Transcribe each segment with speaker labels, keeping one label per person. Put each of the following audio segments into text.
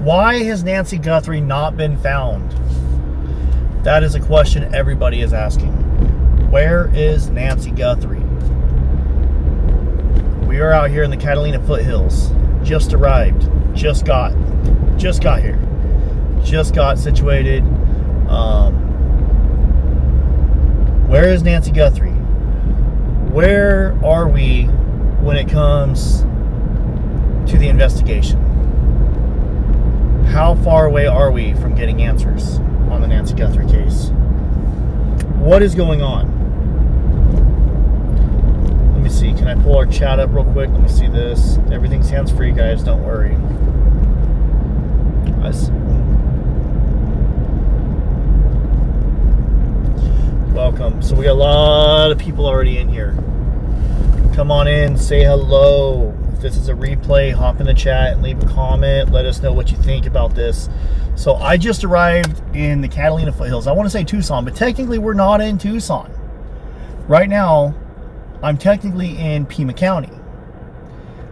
Speaker 1: Why has Nancy Guthrie not been found? That is a question everybody is asking. Where is Nancy Guthrie? We are out here in the Catalina foothills. Just arrived. Just got here. Just got situated. Where is Nancy Guthrie? Where are we when it comes to the investigation? How far away are we from getting answers on the Nancy Guthrie case? What is going on? Let me see. Can I pull our chat up real quick? Let me see this. Everything's hands-free, guys. Don't worry. Welcome. So we got a lot of people already in here. Come on in. Say hello. If this is a replay, hop in the chat and leave a comment. Let us know what you think about this. So I just arrived in the Catalina foothills. I want to say Tucson, but technically we're not in Tucson. Right now, I'm technically in Pima County,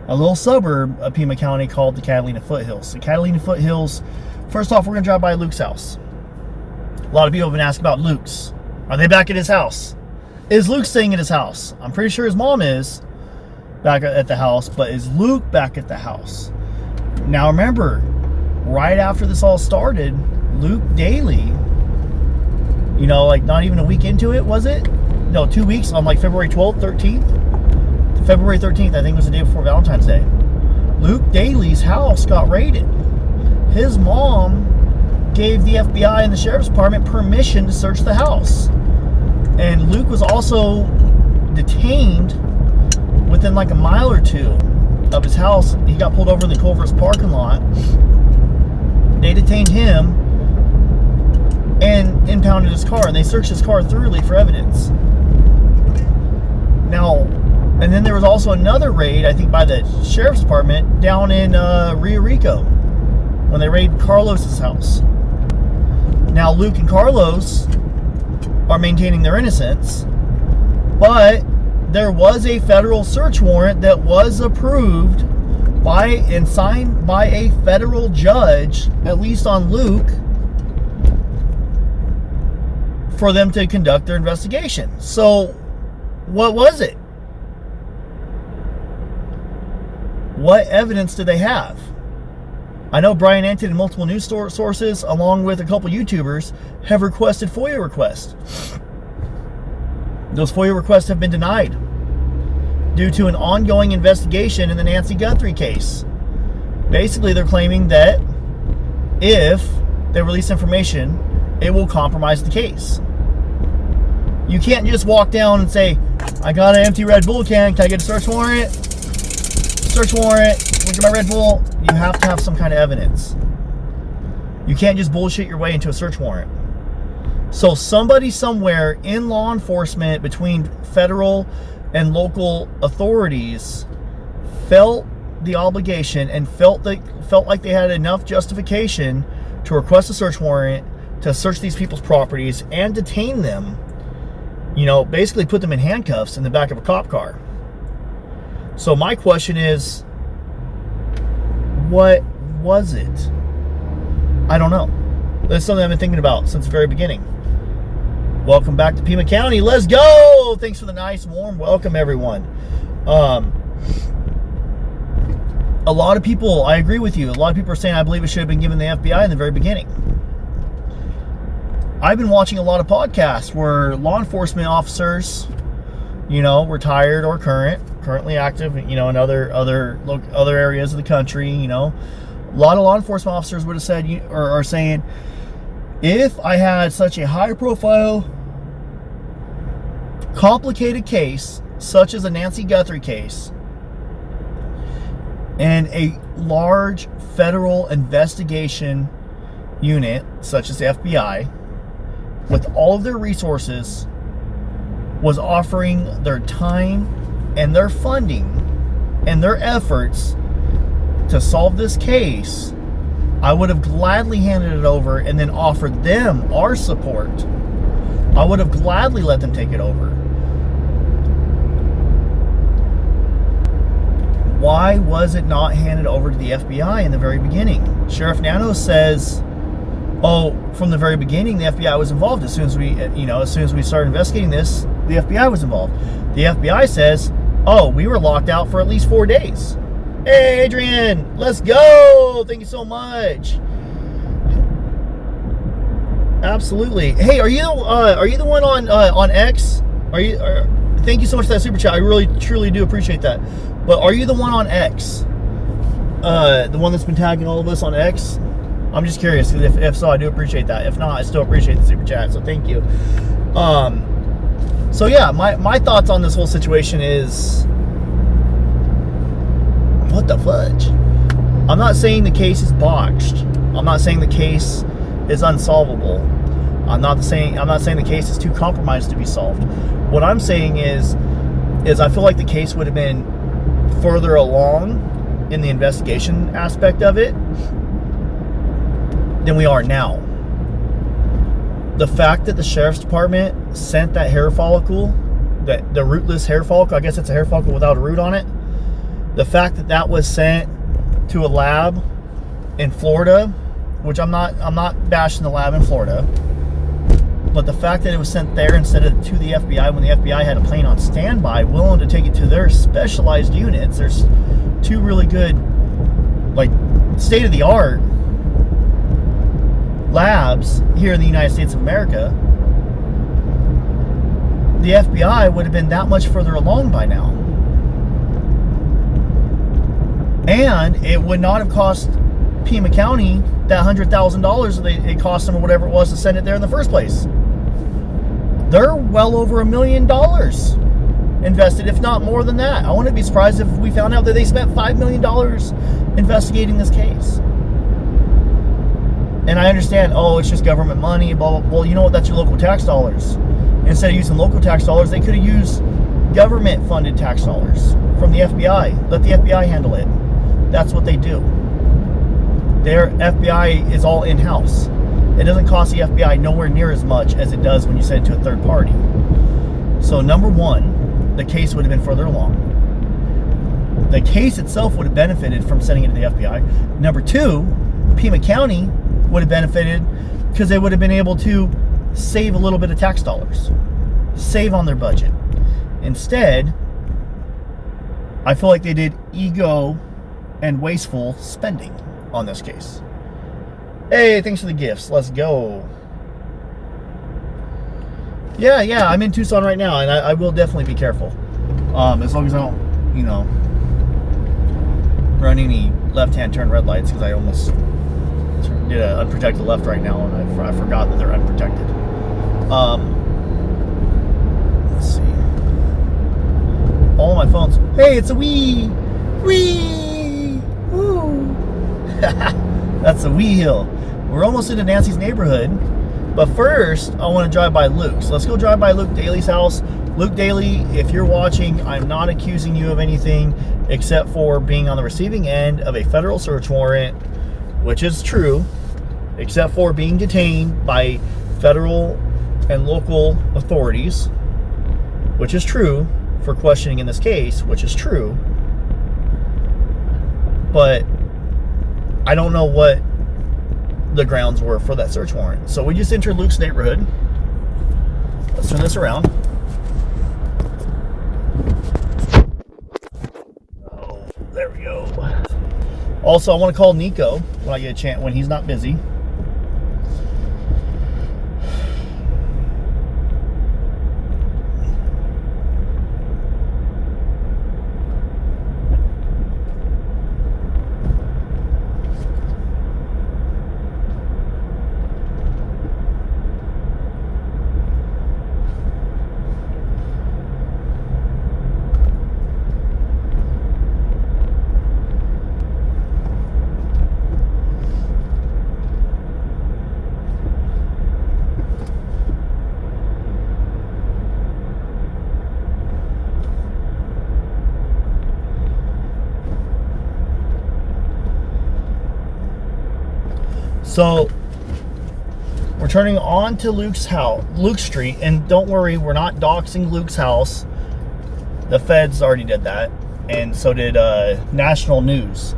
Speaker 1: a little suburb of Pima County called the Catalina foothills. The Catalina foothills, first off, we're going to drive by Luke's house. A lot of people have been asking about Luke's. Are they back at his house? Is Luke staying at his house? I'm pretty sure his mom is back at the house, but is Luke back at the house? Now remember, right after this all started, Luke Daly, you know, like not even a week into it, was it? No, 2 weeks, on like February 12th, 13th? February 13th, I think was the day before Valentine's Day. Luke Daly's house got raided. His mom gave the FBI and the Sheriff's Department permission to search the house. And Luke was also detained within like a mile or two of his house. He got pulled over in the Culver's parking lot. They detained him and impounded his car, and they searched his car thoroughly for evidence. Now, and then there was also another raid, I think by the Sheriff's Department, down in Rio Rico, when they raided Carlos's house. Now, Luke and Carlos are maintaining their innocence, but there was a federal search warrant that was approved by and signed by a federal judge, at least on Luke, for them to conduct their investigation. So, what was it? What evidence did they have? I know Brian Anton and multiple news sources, along with a couple YouTubers, have requested FOIA requests. Those FOIA requests have been denied due to an ongoing investigation in the Nancy Guthrie case. Basically, they're claiming that if they release information, it will compromise the case. You can't just walk down and say, I got an empty Red Bull can I get a search warrant? Search warrant, look at my Red Bull. You have to have some kind of evidence. You can't just bullshit your way into a search warrant. So somebody somewhere in law enforcement, between federal and local authorities, felt the obligation and felt like they had enough justification to request a search warrant to search these people's properties and detain them. You know, basically put them in handcuffs in the back of a cop car. So my question is, what was it? I don't know. That's something I've been thinking about since the very beginning. Welcome back to Pima County. Let's go! Thanks for the nice, warm welcome, everyone. A lot of people, I agree with you. A lot of people are saying I believe it should have been given the FBI in the very beginning. I've been watching a lot of podcasts where law enforcement officers, you know, retired or currently active, you know, in other areas of the country, you know, a lot of law enforcement officers would have said, or are saying, if I had such a high profile, complicated case, such as a Nancy Guthrie case, and a large federal investigation unit, such as the FBI, with all of their resources, was offering their time and their funding and their efforts to solve this case, I would have gladly handed it over and then offered them our support. I would have gladly let them take it over. Why was it not handed over to the FBI in the very beginning? Sheriff Nano says, oh, from the very beginning, the FBI was involved. As soon as we started investigating this, the FBI was involved. The FBI says, oh, we were locked out for at least 4 days. Hey, Adrian, let's go. Thank you so much. Absolutely. Hey, are you the one on X? Thank you so much for that super chat. I really, truly do appreciate that. But are you the one on X? The one that's been tagging all of us on X? I'm just curious, because if so, I do appreciate that. If not, I still appreciate the super chat, so thank you. So yeah, my thoughts on this whole situation is, what the fudge? I'm not saying the case is botched. I'm not saying the case is unsolvable. I'm not saying the case is too compromised to be solved. What I'm saying is I feel like the case would have been further along in the investigation aspect of it than we are now. The fact that the sheriff's department sent that hair follicle, the rootless hair follicle, I guess it's a hair follicle without a root on it, the fact that that was sent to a lab in Florida, which I'm not bashing the lab in Florida, but the fact that it was sent there instead of to the FBI when the FBI had a plane on standby willing to take it to their specialized units. There's two really good, like, state-of-the-art labs here in the United States of America. The FBI would have been that much further along by now. And it would not have cost Pima County that $100,000 that it cost them or whatever it was to send it there in the first place. They're well over $1 million invested, if not more than that. I wouldn't be surprised if we found out that they spent $5 million investigating this case. And I understand, oh, it's just government money, blah, blah, blah. Well, you know what? That's your local tax dollars. Instead of using local tax dollars, they could have used government-funded tax dollars from the FBI. Let the FBI handle it. That's what they do. Their FBI is all in-house. It doesn't cost the FBI nowhere near as much as it does when you send it to a third party. So number one, the case would have been further along. The case itself would have benefited from sending it to the FBI. Number two, Pima County would have benefited because they would have been able to save a little bit of tax dollars. Save on their budget. Instead, I feel like they did ego and wasteful spending on this case. Hey, thanks for the gifts. Let's go. Yeah, I'm in Tucson right now, and I will definitely be careful. As long as I don't, run any left-hand turn red lights, because I almost did an unprotected left right now, and I forgot that they're unprotected. Let's see. All my phones. Hey, it's a Wii! Woo! That's a Wii Hill. We're almost into Nancy's neighborhood, but first I want to drive by Luke's. Let's go drive by Luke Daly's house. Luke Daly, if you're watching, I'm not accusing you of anything except for being on the receiving end of a federal search warrant, which is true, except for being detained by federal and local authorities, which is true, for questioning in this case, which is true, but I don't know what the grounds were for that search warrant. So we just entered Luke's neighborhood. Let's turn this around. Oh, there we go. Also, I want to call Nico when I get a chance, when he's not busy. So we're turning on to Luke's house, Luke Street, and don't worry, we're not doxing Luke's house. The feds already did that, and so did national news.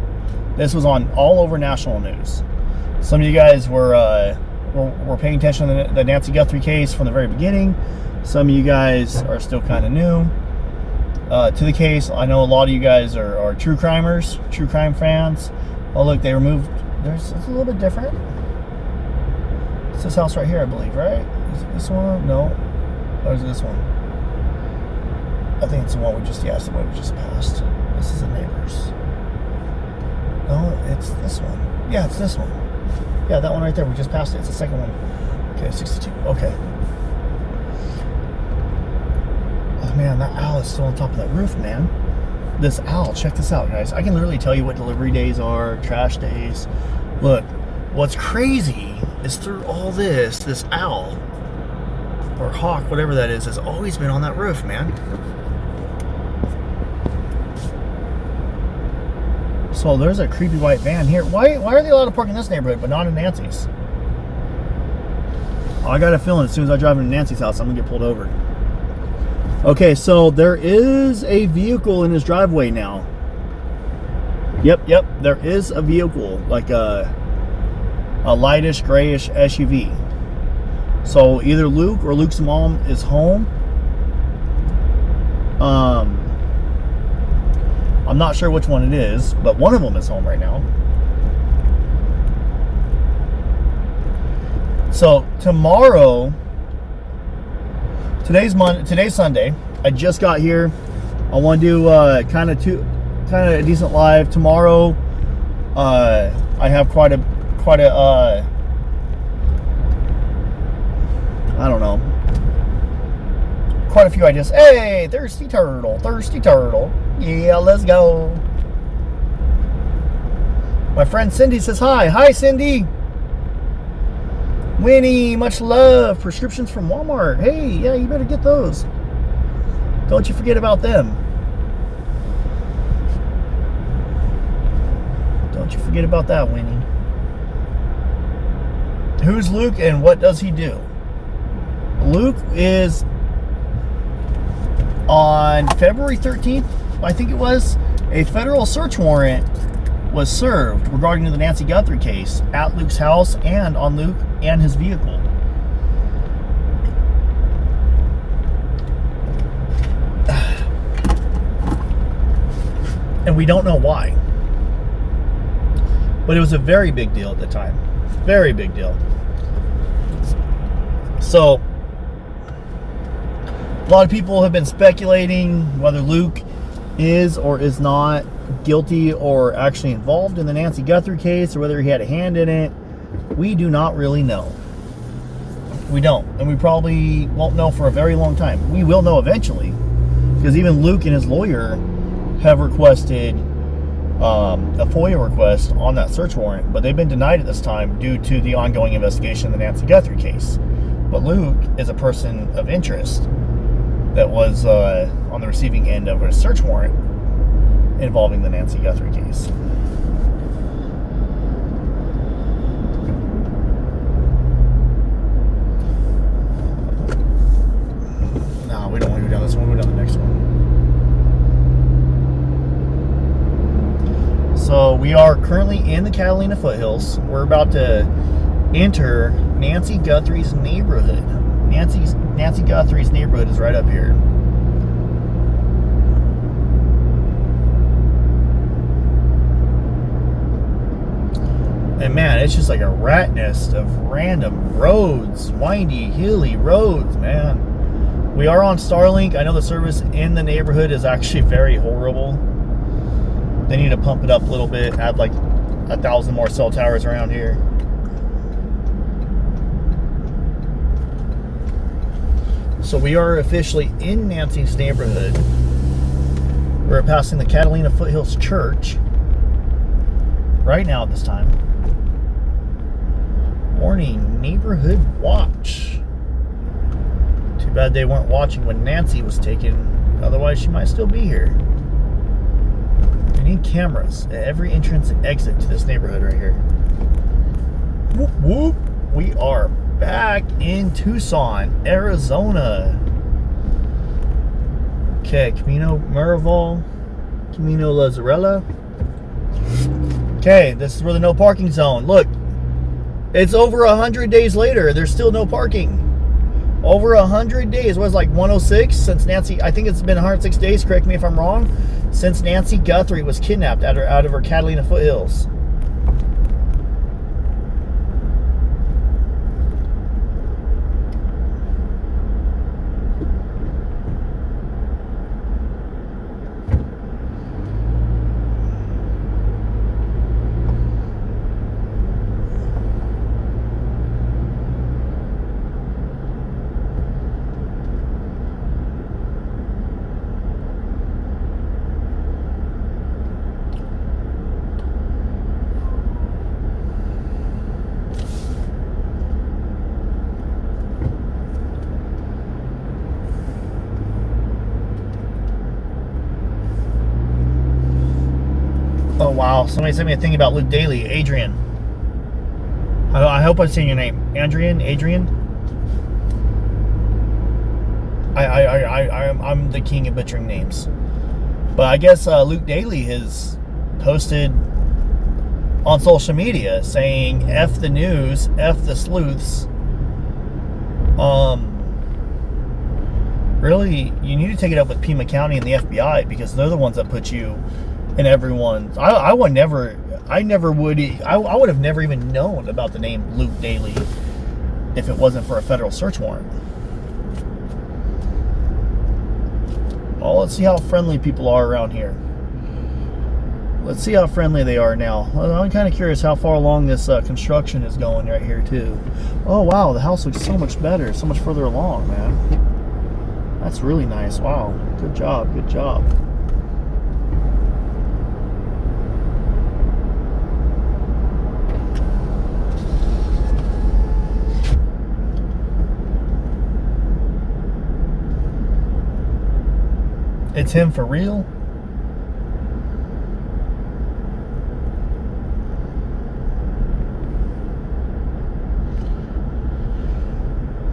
Speaker 1: This was on all over national news. Some of you guys were paying attention to the Nancy Guthrie case from the very beginning. Some of you guys are still kind of new to the case. I know a lot of you guys are true crimers, true crime fans. Oh look, they removed, it's a little bit different. It's this house right here, I believe, right? Is it this one? No. Or is it this one? I think it's the one it's the one we just passed. This is the neighbors. No, it's this one. Yeah, it's this one. Yeah, that one right there. We just passed it. It's the second one. Okay, 62. Okay. Oh, man, that owl is still on top of that roof, man. This owl. Check this out, guys. I can literally tell you what delivery days are, trash days. Look, what's crazy is through all this owl, or hawk, whatever that is, has always been on that roof, man. So there's a creepy white van here. Why are they allowed to park in this neighborhood, but not in Nancy's? Oh, I got a feeling as soon as I drive into Nancy's house, I'm gonna get pulled over. Okay, so there is a vehicle in his driveway now. Yep, there is a vehicle, like a lightish grayish SUV. So either Luke or Luke's mom is home. I'm not sure which one it is, but one of them is home right now. So tomorrow, today's Sunday. I just got here. I want to do kind of a decent live tomorrow. I have quite a I don't know, quite a few ideas. Hey, thirsty turtle. Yeah, let's go. My friend Cindy says hi. Hi, Cindy. Winnie, much love. Prescriptions from Walmart. Hey, yeah, you better get those. Don't you forget about them. Don't you forget about that, Winnie. Who's Luke and what does he do? Luke is on February 13th, I think it was, a federal search warrant was served regarding the Nancy Guthrie case at Luke's house and on Luke and his vehicle. And we don't know why. But it was a very big deal at the time. Very big deal. So, a lot of people have been speculating whether Luke is or is not guilty or actually involved in the Nancy Guthrie case, or whether he had a hand in it. We do not really know. We don't. And we probably won't know for a very long time. We will know eventually, because even Luke and his lawyer have requested a FOIA request on that search warrant, but they've been denied at this time due to the ongoing investigation of the Nancy Guthrie case. But Luke is a person of interest that was on the receiving end of a search warrant involving the Nancy Guthrie case. No, we don't want to go down this one. We'll go down the next one. So we are currently in the Catalina foothills. We're about to enter Nancy Guthrie's neighborhood. Nancy Guthrie's neighborhood is right up here. And man, it's just like a rat nest of random roads, windy, hilly roads, man. We are on Starlink. I know the service in the neighborhood is actually very horrible. They need to pump it up a little bit, add like 1,000 more cell towers around here. So we are officially in Nancy's neighborhood. We're passing the Catalina Foothills Church right now at this time. Warning, neighborhood watch. Too bad they weren't watching when Nancy was taken. Otherwise, she might still be here. We need cameras at every entrance and exit to this neighborhood right here. Whoop, whoop. We are back in Tucson, Arizona. Okay, Camino Miraval. Camino Lazarella. Okay, this is where the no parking zone. Look, it's over 100 days later. There's still no parking. Over 100 days. What was it, like 106 since Nancy? I think it's been 106 days. Correct me if I'm wrong. Since Nancy Guthrie was kidnapped out of her Catalina foothills. Oh wow, somebody sent me a thing about Luke Daly. Adrian. I hope I'm saying your name. Adrian? I'm the king of butchering names. But I guess Luke Daly has posted on social media saying F the news, F the sleuths. Really, you need to take it up with Pima County and the FBI because they're the ones that put you in everyone's. I would have never even known about the name Luke Daly if it wasn't for a federal search warrant. Well, let's see how friendly people are around here. Let's see how friendly they are now. I'm kind of curious how far along this construction is going right here too. Oh wow, the house looks so much better, so much further along, man. That's really nice. Wow, good job, good job. It's him for real?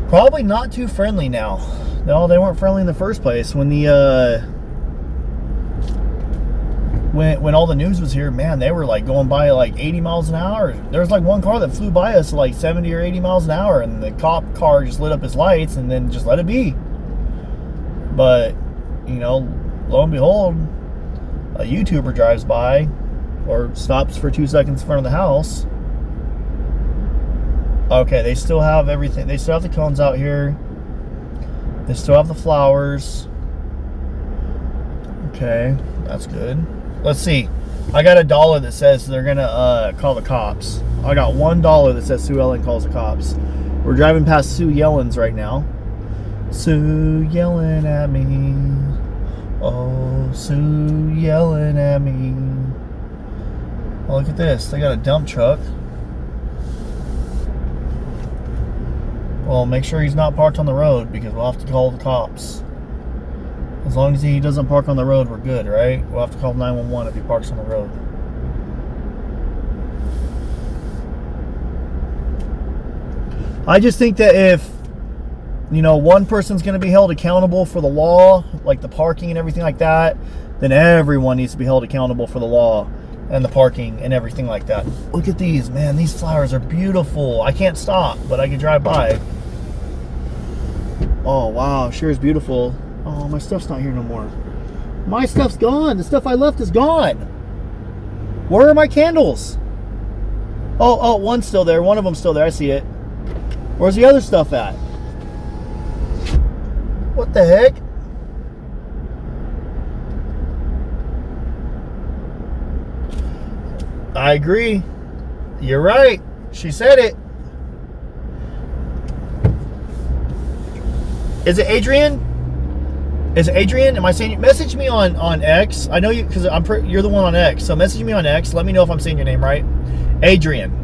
Speaker 1: Probably not too friendly now. No, they weren't friendly in the first place. When the when all the news was here, man, they were like going by like 80 miles an hour. There was like one car that flew by us like 70 or 80 miles an hour, and the cop car just lit up his lights and then just let it be. But you know, lo and behold, a YouTuber drives by or stops for 2 seconds in front of the house. Okay, they still have everything. They still have the cones out here. They still have the flowers. Okay, that's good. Let's see. I got $1 that says they're gonna call the cops. I got $1 that says Sue Ellen calls the cops. We're driving past Sue Yellen's right now. Sue yelling at me. Oh, Sue yelling at me. Oh, look at this. They got a dump truck. Well, make sure he's not parked on the road because we'll have to call the cops. As long as he doesn't park on the road, we're good, right? We'll have to call 911 if he parks on the road. I just think that if, you know, one person's going to be held accountable for the law, like the parking and everything like that, then everyone needs to be held accountable for the law and the parking and everything like that. Look at these, man. These flowers are beautiful. I can't stop, but I can drive by. Oh, wow. Sure is beautiful. Oh, my stuff's not here no more. My stuff's gone. The stuff I left is gone. Where are my candles? Oh, one's still there. One of them's still there. I see it. Where's the other stuff at? What the heck? I agree. You're right. She said it. Is it Adrian? Is it Adrian? Am I saying it? Message me on X. I know you because you're the one on X. So message me on X. Let me know if I'm saying your name right. Adrian.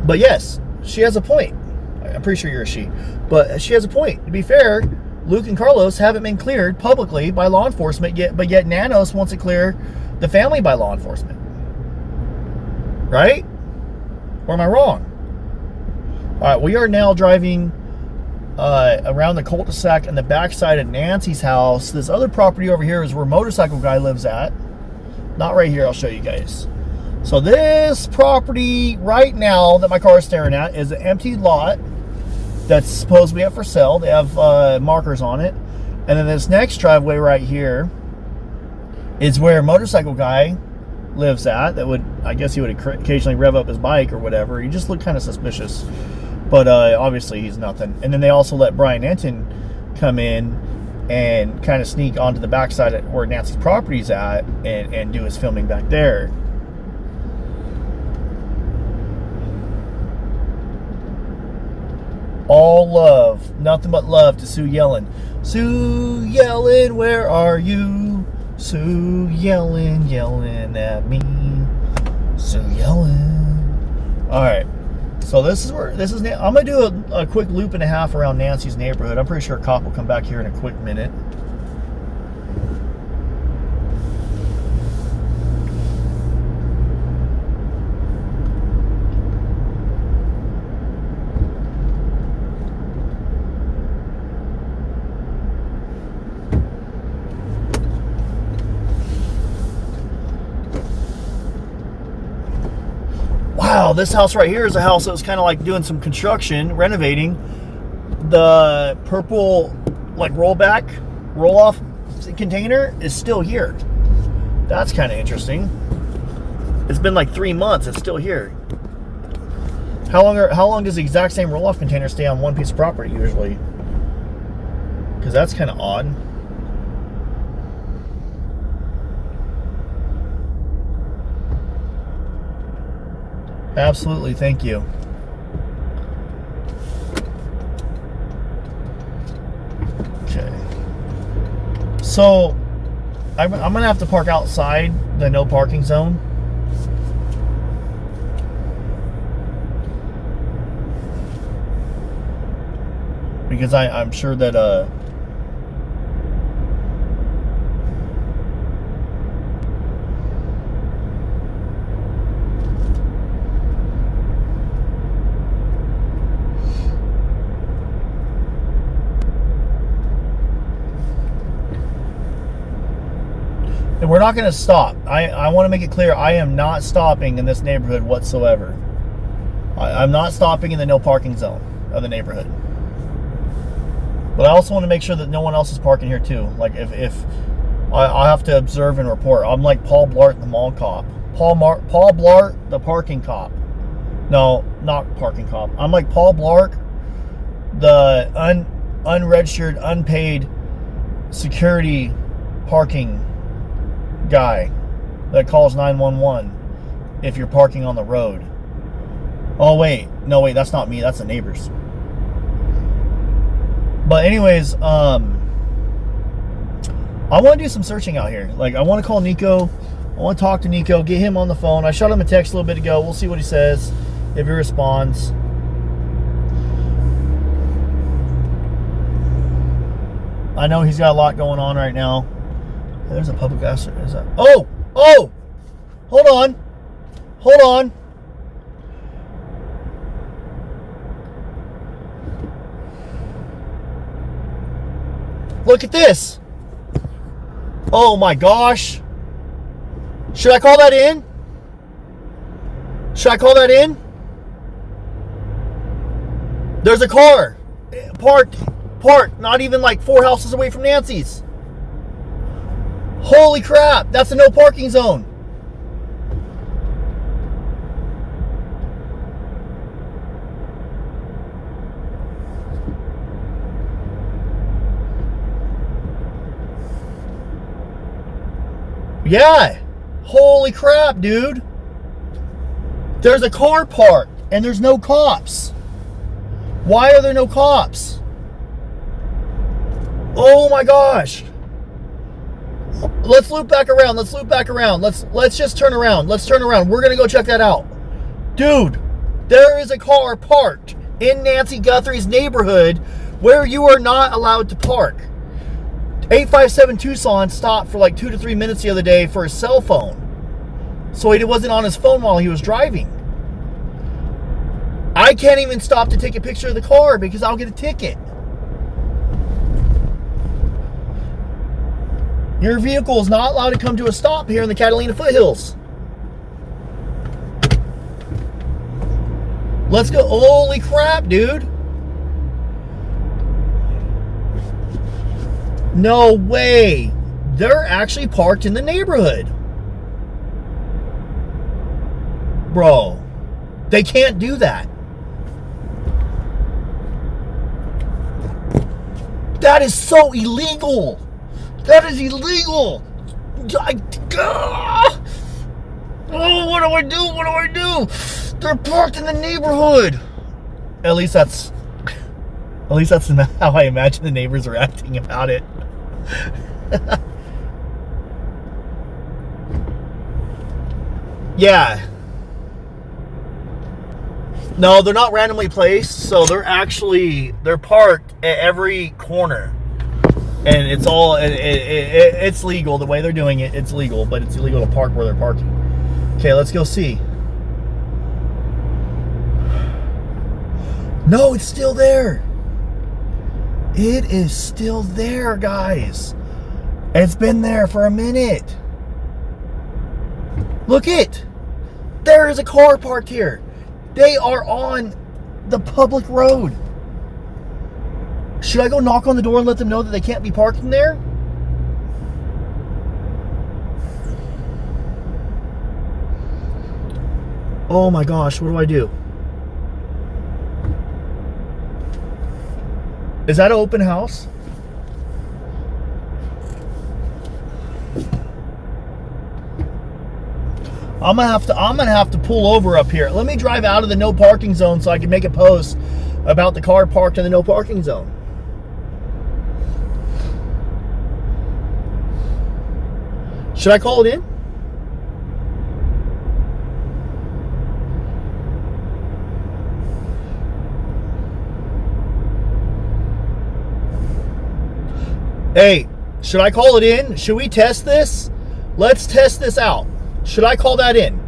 Speaker 1: But yes, she has a point. I'm pretty sure you're a she. But she has a point. To be fair, Luke and Carlos haven't been cleared publicly by law enforcement yet, but yet Nanos wants to clear the family by law enforcement. Right? Or am I wrong? All right, we are now driving around the cul-de-sac and the backside of Nancy's house. This other property over here is where motorcycle guy lives at. Not right here, I'll show you guys. So this property right now that my car is staring at is an empty lot that's supposed to be up for sale. They have markers on it. And then this next driveway right here is where motorcycle guy lives at. That would, I guess he would occasionally rev up his bike or whatever. He just looked kind of suspicious. But obviously he's nothing. And then they also let Brian Enton come in and kind of sneak onto the backside of where Nancy's property's at and do his filming back there. All love, nothing but love to Sue Yellen. Sue Yellen, where are you? Sue Yellen, yelling at me. Sue Yellen. All right. So this is where I'm gonna do a quick loop and a half around Nancy's neighborhood. I'm pretty sure a cop will come back here in a quick minute. Wow, this house right here is a house that was kind of like doing some construction, renovating. The purple, like roll-off container is still here. That's kind of interesting. It's been like 3 months. It's still here. How long does the exact same roll-off container stay on one piece of property usually? Because that's kind of odd. Absolutely, thank you. Okay. So, I'm going to have to park outside the no parking zone. Because I'm sure that and we're not going to stop. I want to make it clear, I am not stopping in this neighborhood whatsoever. I'm not stopping in the no parking zone of the neighborhood. But I also want to make sure that no one else is parking here too. Like if I have to observe and report. I'm like Paul Blart, the mall cop. Paul Blart, the parking cop. No, not parking cop. I'm like Paul Blart, the unregistered, unpaid security parking guy that calls 911 if you're parking on the road. Oh wait, no wait, that's not me, that's the neighbors. But anyways, I want to do some searching out here. Like, I want to call Nico, I want to talk to Nico, get him on the phone. I shot him a text a little bit ago. We'll see what he says, if he responds. I know he's got a lot going on right now. There's a public answer. Is that? Oh! Hold on. Look at this. Oh my gosh. Should I call that in? There's a car parked not even like 4 houses away from Nancy's. Holy crap, that's a no parking zone. Yeah, holy crap, dude. There's a car parked and there's no cops. Why are there no cops? Oh my gosh. Let's loop back around. Let's just turn around. We're going to go check that out. Dude, there is a car parked in Nancy Guthrie's neighborhood where you are not allowed to park. 857 Tucson stopped for like 2 to 3 minutes the other day for his cell phone. So he wasn't on his phone while he was driving. I can't even stop to take a picture of the car because I'll get a ticket. Your vehicle is not allowed to come to a stop here in the Catalina foothills. Let's go. Holy crap, dude. No way. They're actually parked in the neighborhood. Bro, they can't do that. That is so illegal. That is illegal. Oh, what do I do? What do I do? They're parked in the neighborhood. At least that's how I imagine the neighbors are acting about it. Yeah. No, they're not randomly placed, so they're parked at every corner. And it's all, it's legal. The way they're doing it, it's legal, but it's illegal to park where they're parking. Okay, let's go see. No, it's still there. It is still there, guys. It's been there for a minute. Look it. There is a car parked here. They are on the public road. Should I go knock on the door and let them know that they can't be parking there? Oh my gosh, what do I do? Is that an open house? I'm gonna have to pull over up here. Let me drive out of the no parking zone so I can make a post about the car parked in the no parking zone. Should I call it in? Hey, should I call it in? Should we test this? Let's test this out. Should I call that in?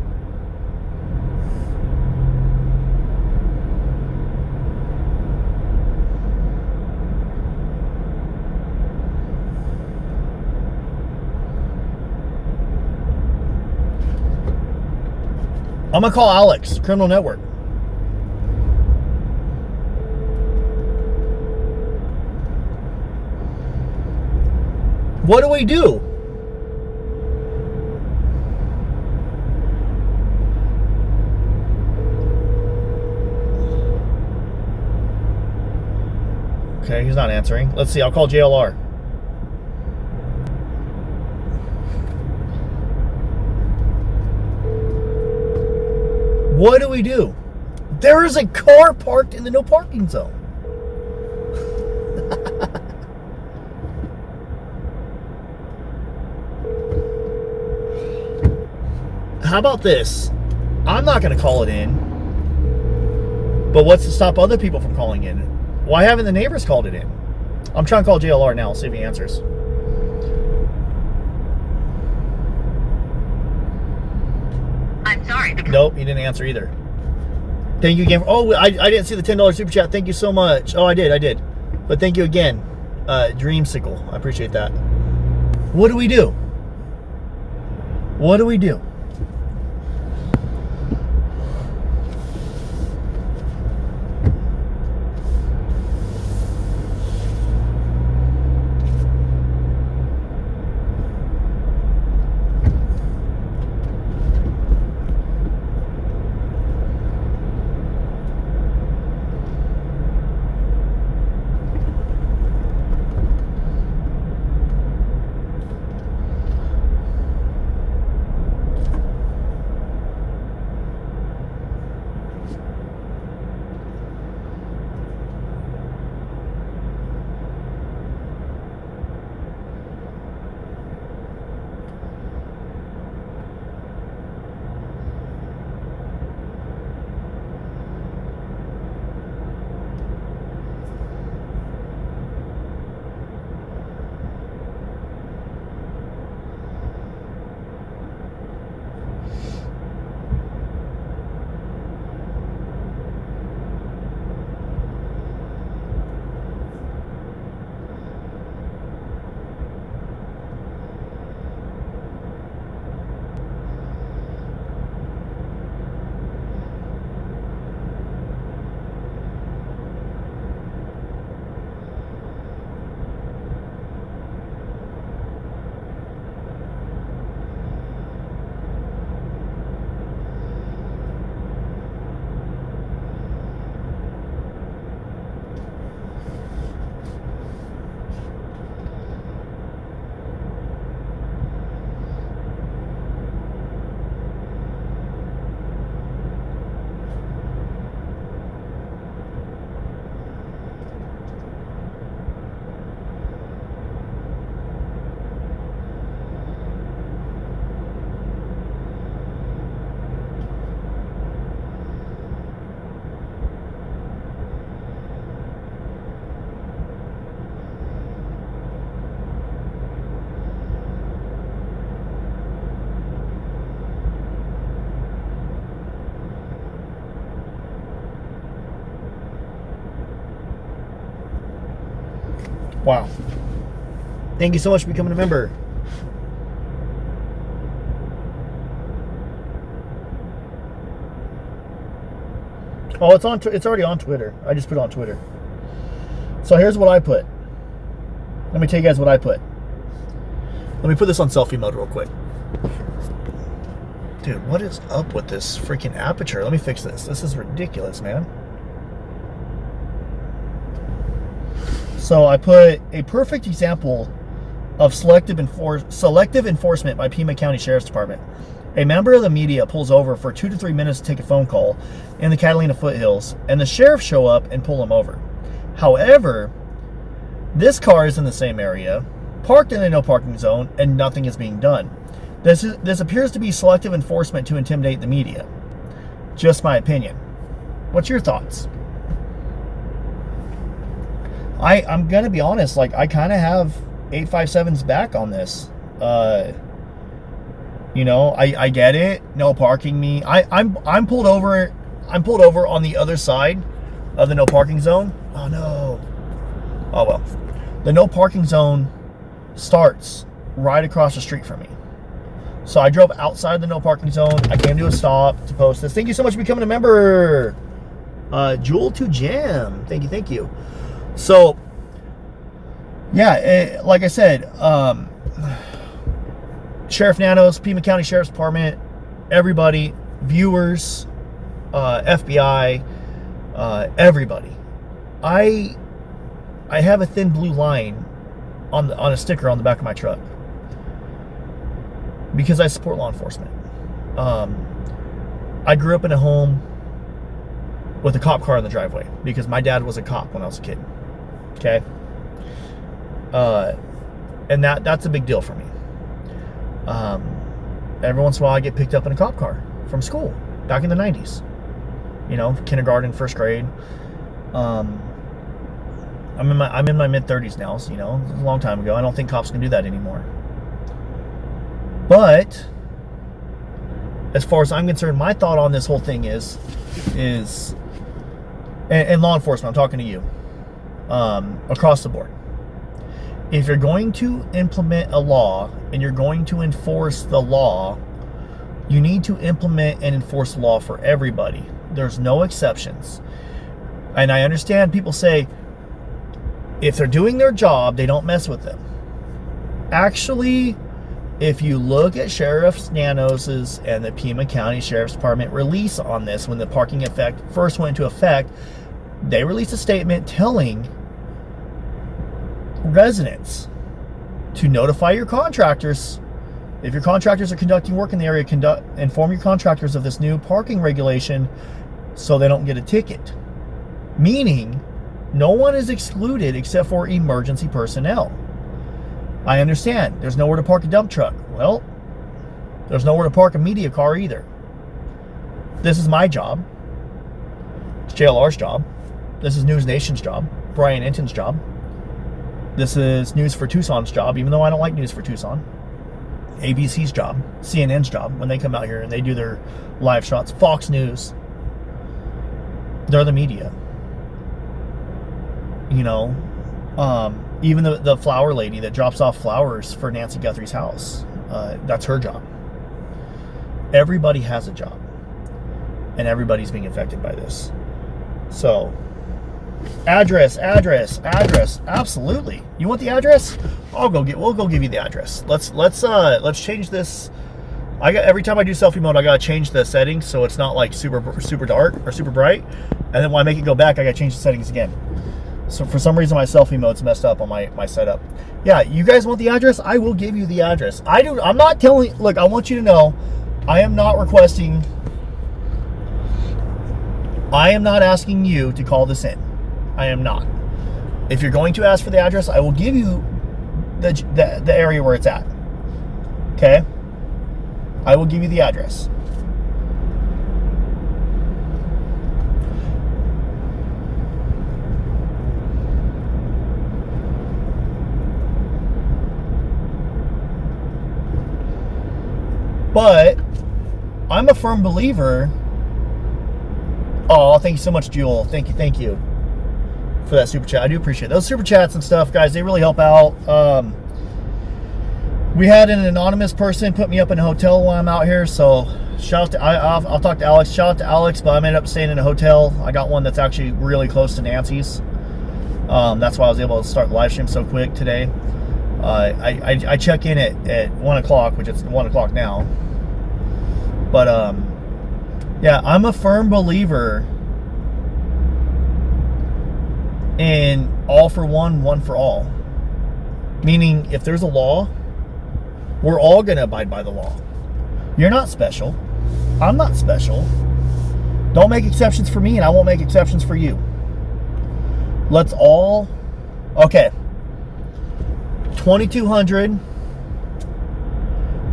Speaker 1: I'm gonna call Alex, Criminal Network. What do we do? Okay, he's not answering. Let's see, I'll call JLR. What do we do? There is a car parked in the no parking zone. How about this? I'm not going to call it in. But what's to stop other people from calling in? Why haven't the neighbors called it in? I'm trying to call JLR now. I'll see if he answers.
Speaker 2: I'm sorry.
Speaker 1: Nope, he didn't answer either. Thank you again. Oh, I didn't see the $10 super chat. Thank you so much. Oh, I did. But thank you again, Dreamsicle. I appreciate that. What do we do? What do we do? Wow. Thank you so much for becoming a member. Oh, it's already on Twitter. I just put it on Twitter. So here's what I put. Let me tell you guys what I put. Let me put this on selfie mode real quick. Dude, what is up with this freaking aperture? Let me fix this. This is ridiculous, man. So I put a perfect example of selective enforcement by Pima County Sheriff's Department. A member of the media pulls over for 2 to 3 minutes to take a phone call in the Catalina foothills, and the sheriff show up and pull him over. However, this car is in the same area, parked in a no parking zone, and nothing is being done. This appears to be selective enforcement to intimidate the media. Just my opinion. What's your thoughts? I'm gonna be honest, like I kind of have 857's back on this. You know, I get it. No parking me. I'm pulled over. I'm pulled over on the other side of the no parking zone. Oh no. Oh well. The no parking zone starts right across the street from me. So I drove outside the no parking zone. I came to a stop to post this. Thank you so much for becoming a member. Jewel to Jam. Thank you. So, yeah, like I said, Sheriff Nanos, Pima County Sheriff's Department, everybody, viewers, FBI, everybody. I have a thin blue line on a sticker on the back of my truck because I support law enforcement. I grew up in a home with a cop car in the driveway because my dad was a cop when I was a kid. Okay, and that's a big deal for me. Every once in a while I get picked up in a cop car from school back in the 90s, you know, kindergarten, first grade. I'm in my mid 30s now, so, you know, it was a long time ago. I don't think cops can do that anymore. But as far as I'm concerned, my thought on this whole thing is and law enforcement, I'm talking to you, across the board. If you're going to implement a law and you're going to enforce the law, you need to implement and enforce the law for everybody. There's no exceptions. And I understand people say, if they're doing their job, they don't mess with them. Actually, if you look at Sheriff Nanos's and the Pima County Sheriff's Department release on this, when the parking effect first went into effect, they released a statement telling residents to notify your contractors. If your contractors are conducting work in the area, inform your contractors of this new parking regulation so they don't get a ticket. Meaning, no one is excluded except for emergency personnel. I understand there's nowhere to park a dump truck. Well, there's nowhere to park a media car either. This is my job. It's JLR's job. This is News Nation's job. Brian Enton's job. This is News for Tucson's job, even though I don't like News for Tucson. ABC's job. CNN's job when they come out here and they do their live shots. Fox News. They're the media. You know, even the flower lady that drops off flowers for Nancy Guthrie's house, that's her job. Everybody has a job, and everybody's being affected by this. So, address. Absolutely. You want the address? We'll go give you the address. Let's change this. Every time I do selfie mode, I gotta change the settings so it's not like super dark or super bright, and then when I make it go back, I gotta change the settings again. So for some reason my selfie mode's messed up on my setup. Yeah, you guys want the address? I will give you the address. I'm not telling, look, I want you to know, I am not asking you to call this in. I am not. If you're going to ask for the address, I will give you the area where it's at. Okay? I will give you the address. But I'm a firm believer. Oh, thank you so much, Jewel. Thank you. for that super chat. I do appreciate those super chats and stuff, guys. They really help out. We had an anonymous person put me up in a hotel while I'm out here, so shout out to I'll talk to Alex. Shout out to Alex, but I ended up staying in a hotel. I got one that's actually really close to Nancy's. That's why I was able to start the live stream so quick today. I check in at 1 o'clock, which it's 1 o'clock now. But yeah, I'm a firm believer in all for one, one for all. Meaning, if there's a law, we're all going to abide by the law. You're not special. I'm not special. Don't make exceptions for me, and I won't make exceptions for you. Let's all... Okay. 2200...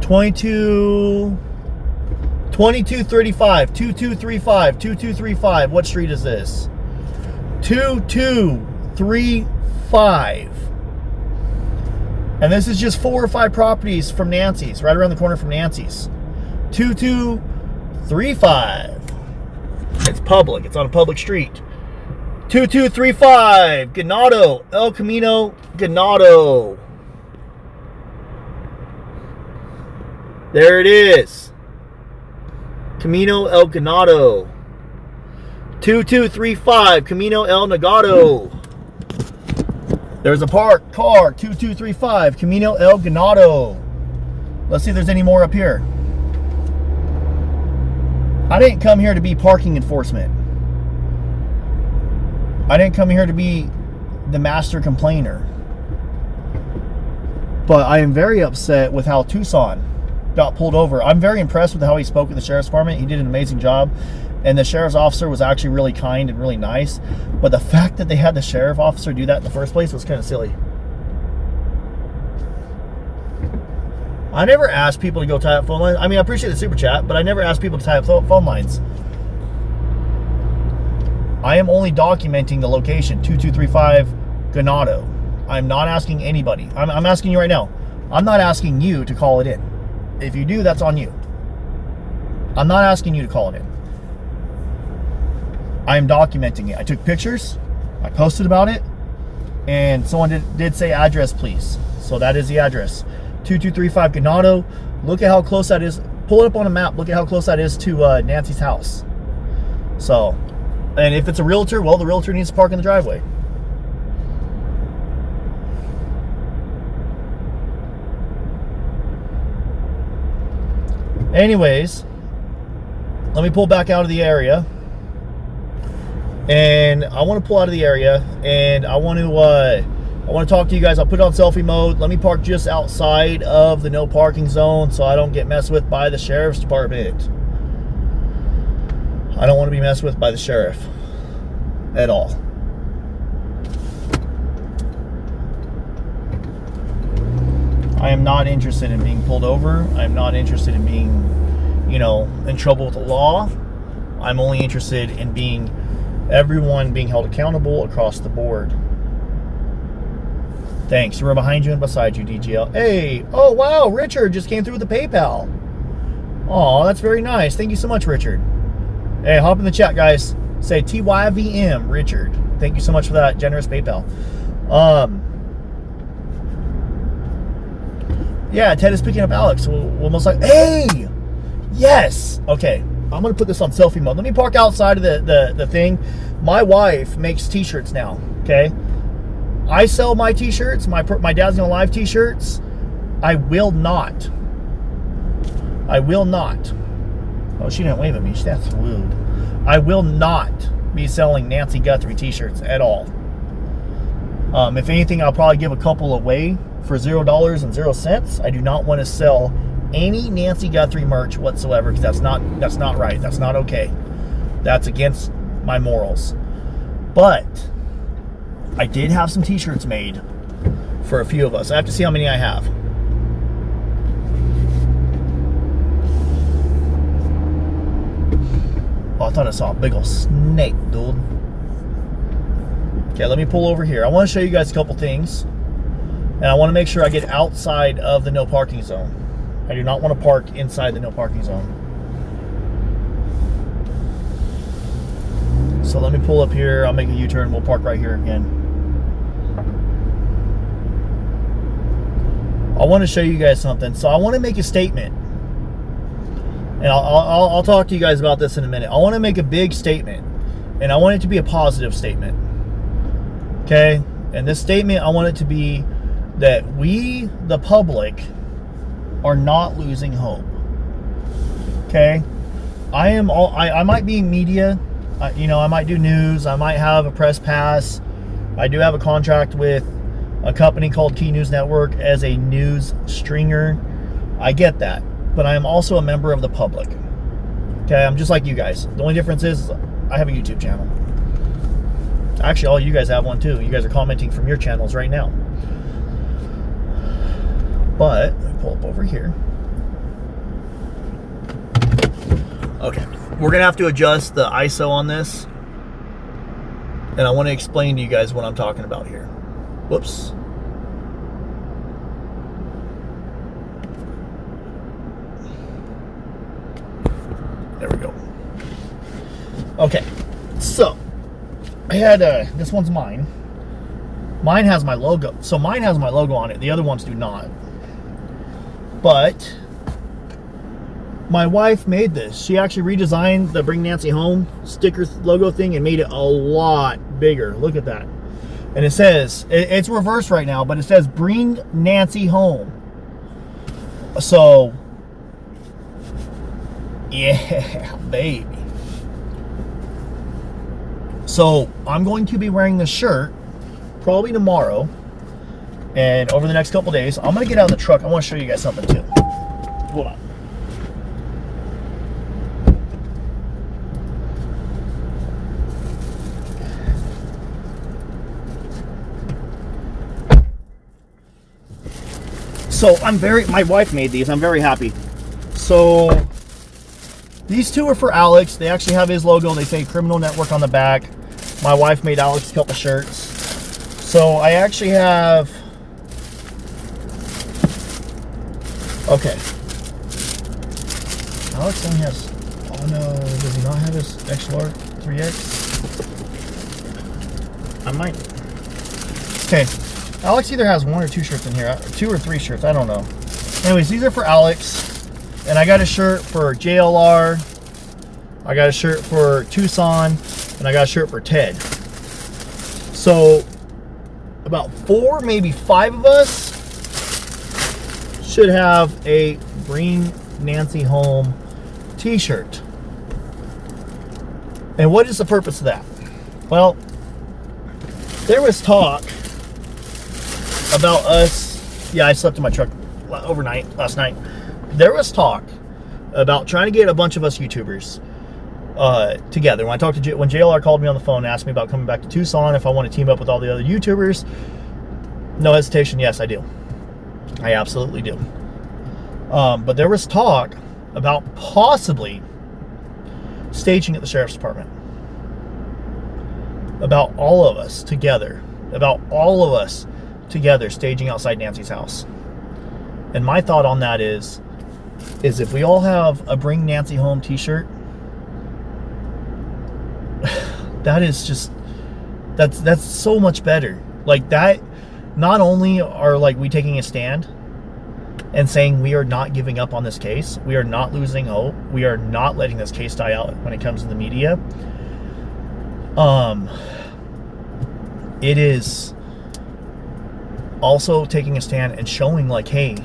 Speaker 1: 2235, 2235, 2235. What street is this? 2235. And this is just 4 or 5 properties from Nancy's, right around the corner from Nancy's. 2235. It's public. It's on a public street. 2235. Ganado. El Camino Ganado. There it is. Camino El Ganado. 2235 Camino El Nagado. There's a parked car. 2235 Camino El Ganado. Let's see if there's any more up here. I didn't come here to be parking enforcement. I didn't come here to be the master complainer. But I am very upset with how Tucson got pulled over. I'm very impressed with how he spoke at the sheriff's department. He did an amazing job. And the sheriff's officer was actually really kind and really nice. But the fact that they had the sheriff officer do that in the first place was kind of silly. I never asked people to go tie up phone lines. I mean, I appreciate the super chat, but I never asked people to tie up phone lines. I am only documenting the location, 2235 Ganado. I'm not asking anybody. I'm asking you right now. I'm not asking you to call it in. If you do, that's on you. I'm not asking you to call it in. I am documenting it. I took pictures. I posted about it. And someone did say address, please. So that is the address. 2235 Ganado. Look at how close that is. Pull it up on a map. Look at how close that is to Nancy's house. So, and if it's a realtor, well, the realtor needs to park in the driveway. Anyways, let me pull back out of the area. And I want to pull out of the area, and I want to talk to you guys. I'll put it on selfie mode. Let me park just outside of the no parking zone so I don't get messed with by the sheriff's department. I don't want to be messed with by the sheriff at all. I am not interested in being pulled over. I'm not interested in being, in trouble with the law. I'm only interested in everyone being held accountable across the board. Thanks. We're behind you and beside you, DGL. Hey, oh wow, Richard just came through with the PayPal. Oh, that's very nice. Thank you so much, Richard. Hey, hop in the chat, guys. Say TYVM, Richard. Thank you so much for that generous PayPal. Yeah, Ted is picking up Alex. We'll most likely. Hey, yes. Okay, I'm gonna put this on selfie mode. Let me park outside of the thing. My wife makes T-shirts now. Okay, I sell my T-shirts. My Dad's Gonna Live T-shirts. I will not. Oh, she didn't wave at me. That's rude. I will not be selling Nancy Guthrie T-shirts at all. If anything, I'll probably give a couple away for $0.00. I do not want to sell any Nancy Guthrie merch whatsoever, because that's not right. That's not okay. That's against my morals. But I did have some T-shirts made for a few of us. I have to see how many I have. Oh, I thought I saw a big old snake, dude. Okay, let me pull over here. I want to show you guys a couple things. And I want to make sure I get outside of the no parking zone. I do not want to park inside the no parking zone. So let me pull up here. I'll make a U-turn. We'll park right here again. I want to show you guys something. So I want to make a statement. And I'll talk to you guys about this in a minute. I want to make a big statement. And I want it to be a positive statement. Okay? And this statement, I want it to be that we, the public, are not losing hope. Okay? I might be in media. You know, I might do news. I might have a press pass. I do have a contract with a company called Key News Network as a news stringer. I get that. But I am also a member of the public. Okay, I'm just like you guys. The only difference is I have a YouTube channel. Actually, all you guys have one too. You guys are commenting from your channels right now. But, let me pull up over here. Okay, we're gonna have to adjust the ISO on this. And I want to explain to you guys what I'm talking about here. Whoops. There we go. Okay, so I had this one's mine. Mine has my logo. So mine has my logo on it. The other ones do not. But my wife made this. She actually redesigned the Bring Nancy Home sticker logo thing and made it a lot bigger. Look at that. And it says, it's reversed right now, but it says Bring Nancy Home. So, yeah, baby. So, I'm going to be wearing this shirt probably tomorrow. And over the next couple days, I'm going to get out of the truck. I want to show you guys something too. Hold on. So my wife made these. I'm very happy. So these two are for Alex. They actually have his logo. They say Criminal Network on the back. My wife made Alex a couple shirts. So I actually have, okay. Alex only has, oh no, does he not have his XLR 3X? I might. Okay. Alex either has one or two shirts in here. 2 or 3 shirts. I don't know. Anyways, these are for Alex. And I got a shirt for JLR. I got a shirt for Tucson. And I got a shirt for Ted. So, about 4, maybe 5 of us should have a Bring Nancy Home t-shirt. And what is the purpose of that? Well, there was talk about us. Yeah, I slept in my truck overnight last night. There was talk about trying to get a bunch of us YouTubers together. When I talked to when JLR called me on the phone and asked me about coming back to Tucson, if I want to team up with all the other YouTubers, no hesitation, yes, I do. I absolutely do. But there was talk about possibly staging at the Sheriff's Department. About all of us together. About all of us together staging outside Nancy's house. And my thought on that is if we all have a Bring Nancy Home t-shirt, that is just, that's so much better. Like that, not only are like we taking a stand and saying we are not giving up on this case, we are not losing hope, we are not letting this case die out when it comes to the media. It is also taking a stand and showing like, hey,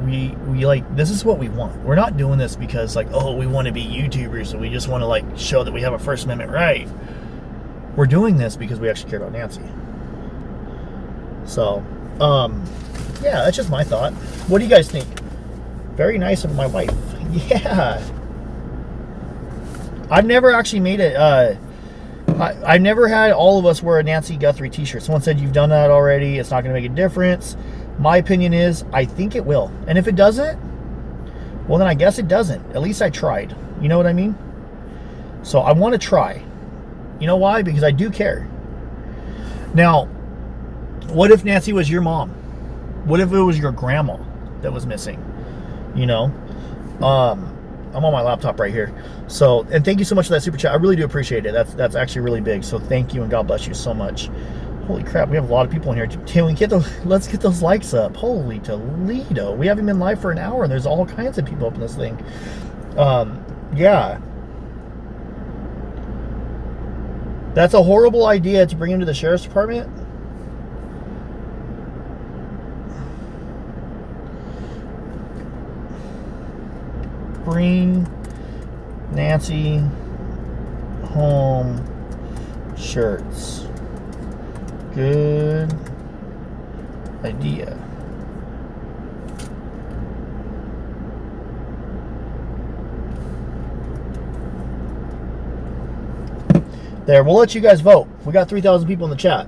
Speaker 1: we like, this is what we want. We're not doing this because like, oh, we want to be YouTubers, so we just want to like show that we have a First Amendment right. We're doing this because we actually care about Nancy. So, yeah, that's just my thought. What do you guys think? Very nice of my wife. Yeah. I've never actually made it, I've never had all of us wear a Nancy Guthrie t-shirt. Someone said you've done that already. It's not going to make a difference. My opinion is I think it will. And if it doesn't, well, then I guess it doesn't. At least I tried. You know what I mean? So I want to try. You know why? Because I do care. Now, what if Nancy was your mom? What if it was your grandma that was missing? You know? I'm on my laptop right here. So, and thank you so much for that super chat. I really do appreciate it. That's actually really big. So thank you and God bless you so much. Holy crap, we have a lot of people in here. Can we get those? Let's get those likes up. Holy Toledo. We haven't been live for an hour and there's all kinds of people up in this thing. Yeah. That's a horrible idea to bring him to the sheriff's department. Bring Nancy home shirts. Good idea. There, we'll let you guys vote. We got 3,000 people in the chat.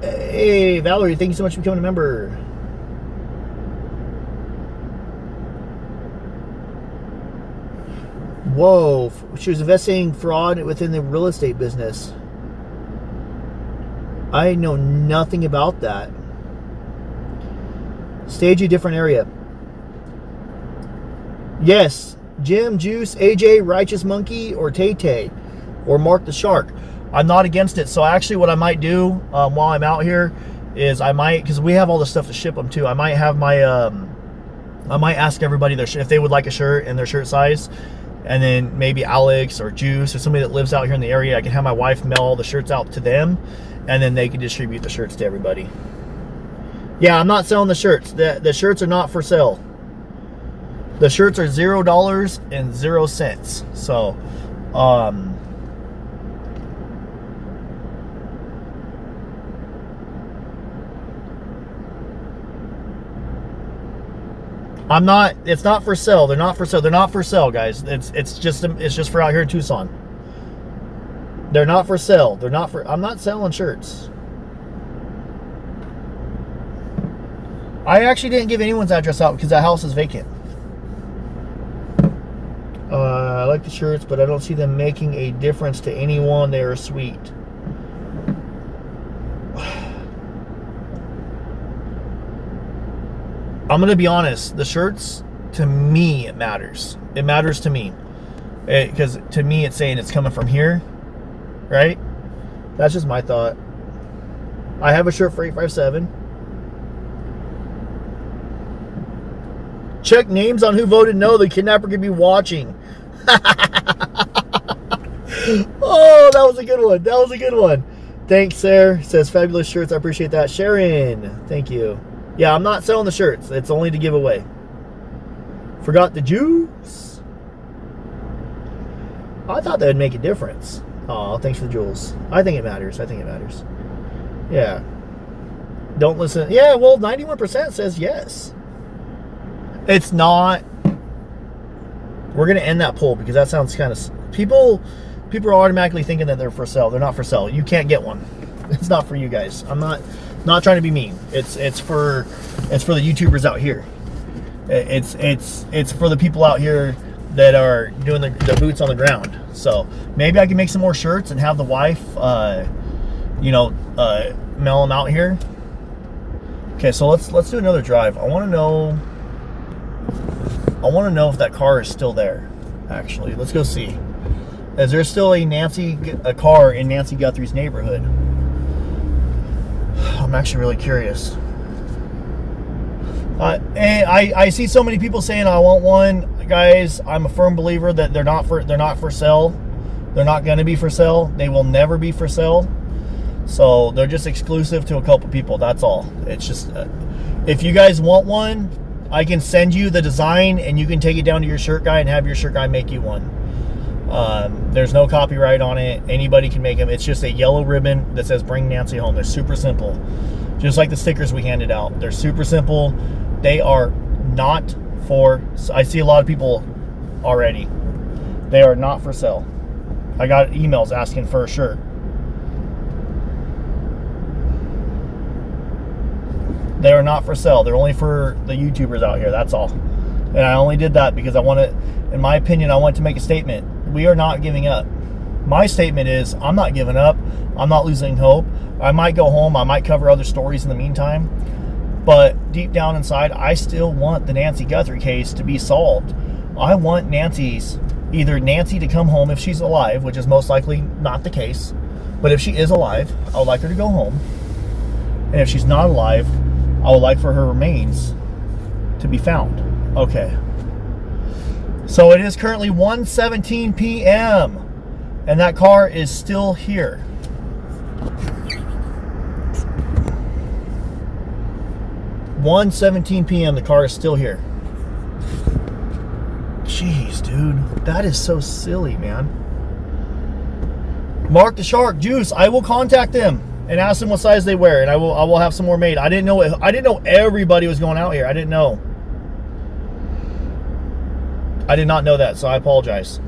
Speaker 1: Hey, Valerie, thank you so much for becoming a member. Whoa, she was investigating fraud within the real estate business. I know nothing about that. Stage a different area. Yes. Jim, Juice, AJ, Righteous Monkey, or Tay-Tay, or Mark the Shark. I'm not against it. So actually what I might do while I'm out here is I might, because we have all the stuff to ship them too, I might have my, I might ask everybody if they would like a shirt and their shirt size. And then maybe Alex or Juice or somebody that lives out here in the area, I can have my wife mail all the shirts out to them. And then they can distribute the shirts to everybody. Yeah, I'm not selling the shirts. The shirts are not for sale. The shirts are $0.00. So, I'm not. It's not for sale. They're not for sale. They're not for sale, guys. It's just for out here in Tucson. They're not for sale. They're not for. I'm not selling shirts. I actually didn't give anyone's address out because that house is vacant. I like the shirts, but I don't see them making a difference to anyone. They are sweet. I'm going to be honest. The shirts, to me, it matters. It matters to me. Because to me, it's saying it's coming from here. Right? That's just my thought. I have a shirt for 857. Check names on who voted no. The kidnapper could be watching. Oh, that was a good one. That was a good one. Thanks, Sarah. Says fabulous shirts. I appreciate that. Sharon, thank you. Yeah, I'm not selling the shirts. It's only to give away. Forgot the juice. I thought that would make a difference. Oh, thanks for the jewels. I think it matters. I think it matters. Yeah. Don't listen. Yeah, well, 91% says yes. It's not. We're going to end that poll because that sounds kind of... People are automatically thinking that they're for sale. They're not for sale. You can't get one. It's not for you guys. I'm not trying to be mean. It's for the YouTubers out here. It's for the people out here that are doing the boots on the ground. So maybe I can make some more shirts and have the wife, mail them out here. Okay, so let's do another drive. I want to know if that car is still there. Actually, let's go see. Is there still a car in Nancy Guthrie's neighborhood? I'm actually really curious. And I see so many people saying I want one. Guys, I'm a firm believer that they're not for sale. They're not going to be for sale. They will never be for sale. So they're just exclusive to a couple people. That's all. It's just if you guys want one, I can send you the design and you can take it down to your shirt guy and have your shirt guy make you one. There's no copyright on it. Anybody can make them. It's just a yellow ribbon that says bring Nancy home. They're super simple. Just like the stickers we handed out. They're super simple. They are not for... I see a lot of people already. They are not for sale. I got emails asking for a shirt. They are not for sale. They're only for the YouTubers out here. That's all. And I only did that because I wanted, in my opinion, I want to make a statement. We are not giving up. My statement is I'm not giving up. I'm not losing hope. I might go home. I might cover other stories in the meantime. But deep down inside, I still want the Nancy Guthrie case to be solved. I want either Nancy to come home if she's alive, which is most likely not the case. But if she is alive, I would like her to go home. And if she's not alive, I would like for her remains to be found. Okay. So it is currently 1:17 p.m. and that car is still here. (1:17 p.m. the car is still here. Jeez, dude, that is so silly, man. Mark the Shark Juice. I will contact them and ask them what size they wear, and I will have some more made. I didn't know everybody was going out here. I didn't know. I did not know that, so I apologize.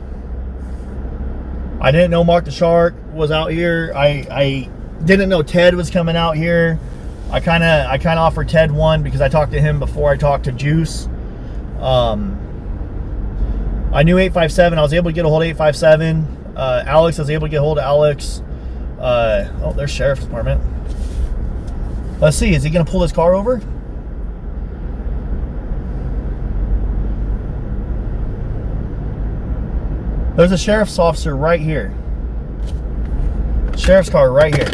Speaker 1: I didn't know Mark the Shark was out here. I didn't know Ted was coming out here. I kind of offered Ted one because I talked to him before I talked to Juice. I knew 857. I was able to get a hold of 857. Alex, I was able to get a hold of Alex. Oh, there's Sheriff's Department. Let's see. Is he going to pull this car over? There's a sheriff's officer right here. Sheriff's car right here.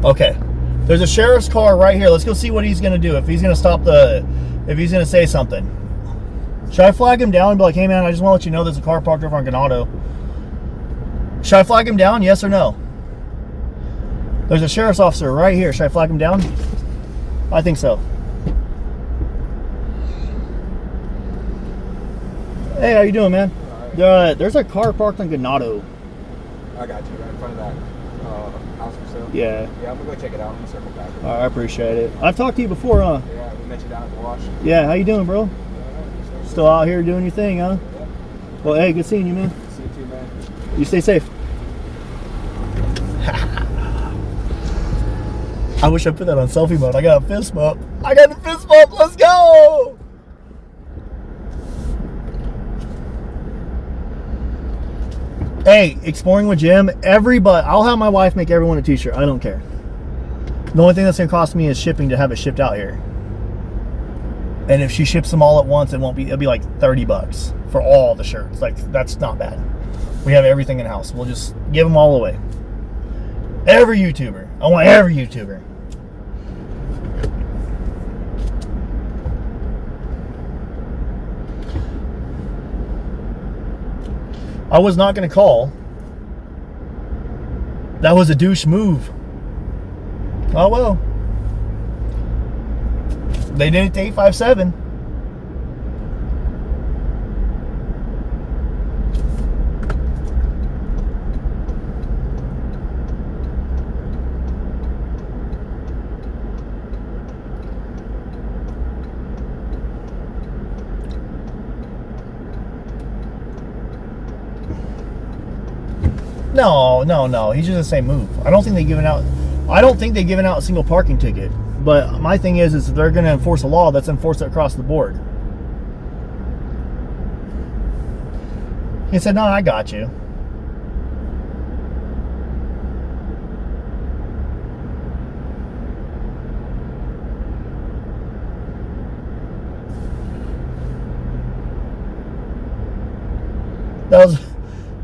Speaker 1: Okay. There's a sheriff's car right here. Let's go see what he's going to do. If he's going to stop if he's going to say something. Should I flag him down and be like, hey man, I just want to let you know there's a car parked over on Ganado. Should I flag him down? Yes or no? There's a sheriff's officer right here. Should I flag him down? I think so. Hey, how you doing, man? Right. There's a car parked on Ganado.
Speaker 3: I got you, right in front of that house for sale.
Speaker 1: Yeah.
Speaker 3: Yeah, I'm gonna go check it out. I'm gonna circle back.
Speaker 1: All right, I appreciate it. I've talked to you before, huh?
Speaker 3: Yeah, we met you down at the wash.
Speaker 1: Yeah, how you doing, bro? Still out here doing your thing, huh?
Speaker 3: Yeah.
Speaker 1: Well, hey, good seeing you, man.
Speaker 3: See you too, man.
Speaker 1: You stay safe. I wish I put that on selfie mode. I got a fist bump. I got a fist bump. Let's go. Hey, exploring with Jim. Everybody, I'll have my wife make everyone a t-shirt. I don't care. The only thing that's gonna cost me is shipping to have it shipped out here. And if she ships them all at once, it'll be like $30 for all the shirts. Like, that's not bad. We have everything in house. We'll just give them all away. Every YouTuber. I want every YouTuber. I was not going to call. That was a douche move. Oh well. They did it to 857. No. He's just the same move. I don't think they've given out a single parking ticket. But my thing is if they're going to enforce a law, that's enforced across the board. He said, no, I got you.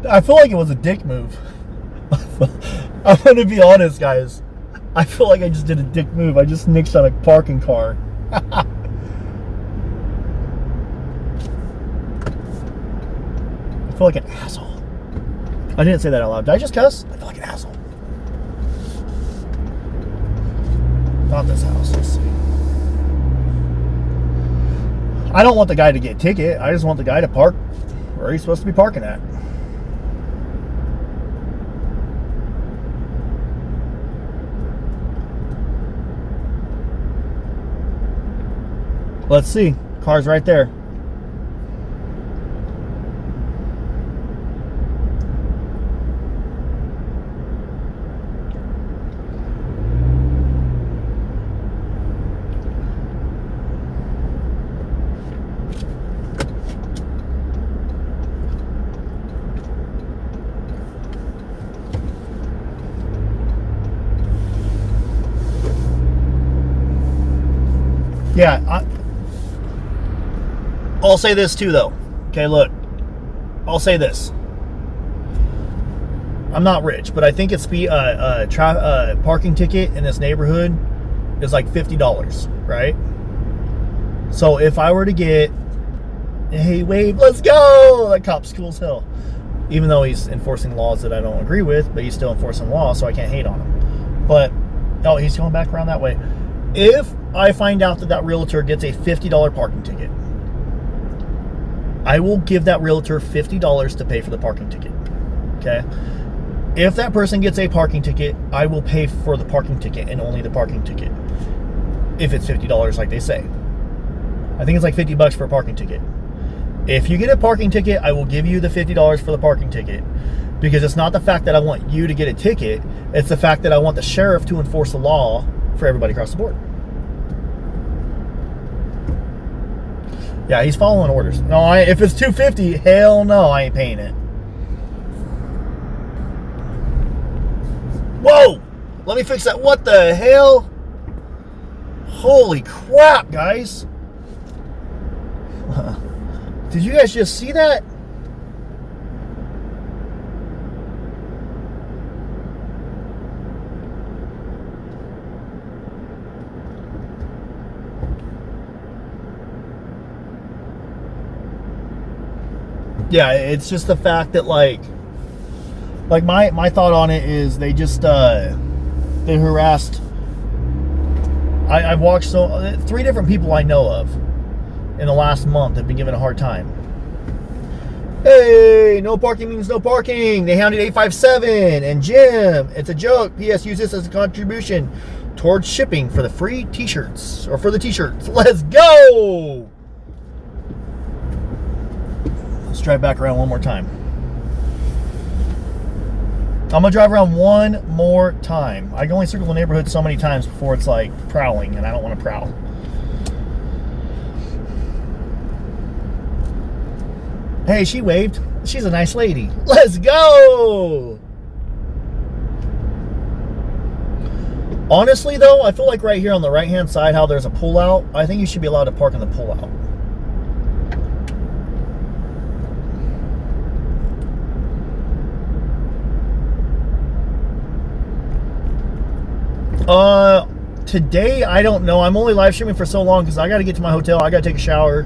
Speaker 1: I feel like it was a dick move. I'm going to be honest, guys. I feel like I just did a dick move. I just nixed on a parking car. I feel like an asshole. I didn't say that out loud. Did I just cuss? I feel like an asshole. Not this house. Let's see. I don't want the guy to get a ticket. I just want the guy to park where he's supposed to be parking at. Let's see. Car's right there. Yeah, I'll say this too, though. Okay, look. I'll say this. I'm not rich, but I think it's parking ticket in this neighborhood is like $50, right? So if I were to get, hey, wave, let's go! That cop's cool as hell. Even though he's enforcing laws that I don't agree with, but he's still enforcing laws, so I can't hate on him. But, oh, he's going back around that way. If I find out that that realtor gets a $50 parking ticket, I will give that realtor $50 to pay for the parking ticket. Okay? If that person gets a parking ticket, I will pay for the parking ticket and only the parking ticket. If it's $50 like they say. I think it's like $50 for a parking ticket. If you get a parking ticket, I will give you the $50 for the parking ticket. Because it's not the fact that I want you to get a ticket, it's the fact that I want the sheriff to enforce the law for everybody across the board. Yeah, he's following orders. No, if it's $250, hell no, I ain't paying it. Whoa! Let me fix that. What the hell? Holy crap, guys. Did you guys just see that? Yeah, it's just the fact that like my thought on it is they just they harassed. I've watched 3 different people I know of in the last month have been given a hard time. Hey, no parking means no parking. They hounded 857 and Jim. It's a joke. P.S. Use this as a contribution towards shipping for the free t-shirts or for the t-shirts. Let's go. Let's drive back around one more time. I'm gonna drive around one more time. I can only circle the neighborhood so many times before it's like prowling, and I don't want to prowl. Hey, she waved. She's a nice lady. Let's go! Honestly, though, I feel like right here on the right-hand side, how there's a pull-out, I think you should be allowed to park in the pull-out. Today, I don't know. I'm only live streaming for so long because I got to get to my hotel. I got to take a shower.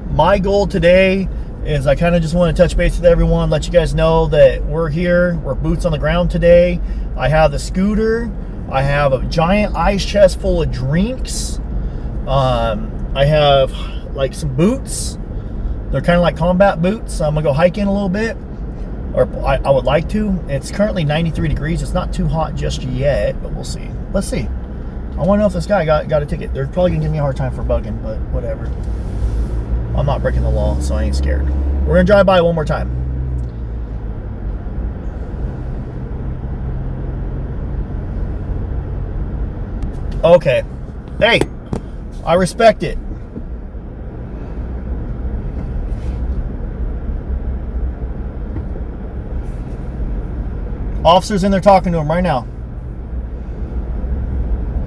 Speaker 1: My goal today is I kind of just want to touch base with everyone, let you guys know that we're here. We're boots on the ground today. I have the scooter. I have a giant ice chest full of drinks. I have like some boots. They're kind of like combat boots. I'm going to go hiking a little bit. Or I would like to. It's currently 93 degrees. It's not too hot just yet, but we'll see. Let's see. I want to know if this guy got a ticket. They're probably going to give me a hard time for bugging, but whatever. I'm not breaking the law, so I ain't scared. We're going to drive by one more time. Okay. Hey, I respect it. Officer's in there talking to him right now.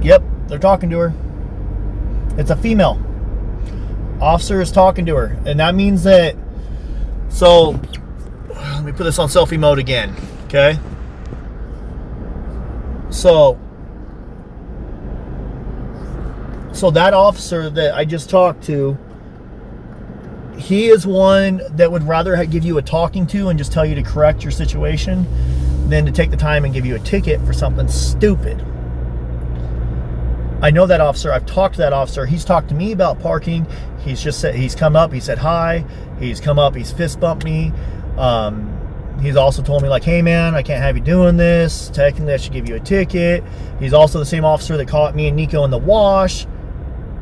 Speaker 1: Yep, they're talking to her. It's a female. Officer is talking to her. And that means that... So, let me put this on selfie mode again. Okay? So that officer that I just talked to, he is one that would rather give you a talking to and just tell you to correct your situation than to take the time and give you a ticket for something stupid. I know that officer. I've talked to that officer. He's talked to me about parking. He's just said, he's come up, he said hi. He's come up, he's fist bumped me. He's also told me like, hey man, I can't have you doing this. Technically I should give you a ticket. He's also the same officer that caught me and Nico in the wash.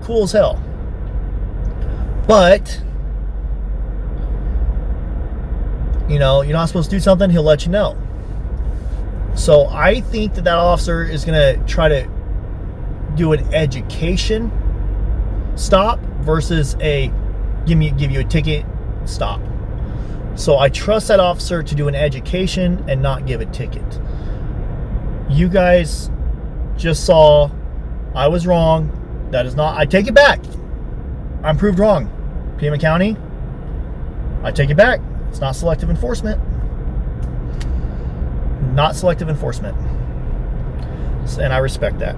Speaker 1: Cool as hell. But, you know, you're not supposed to do something, he'll let you know. So I think that officer is going to try to do an education stop versus a give you a ticket stop. So I trust that officer to do an education and not give a ticket. You guys just saw I was wrong. That is not, I take it back. I'm proved wrong. Pima County, I take it back. It's not selective enforcement. Not selective enforcement. And I respect that.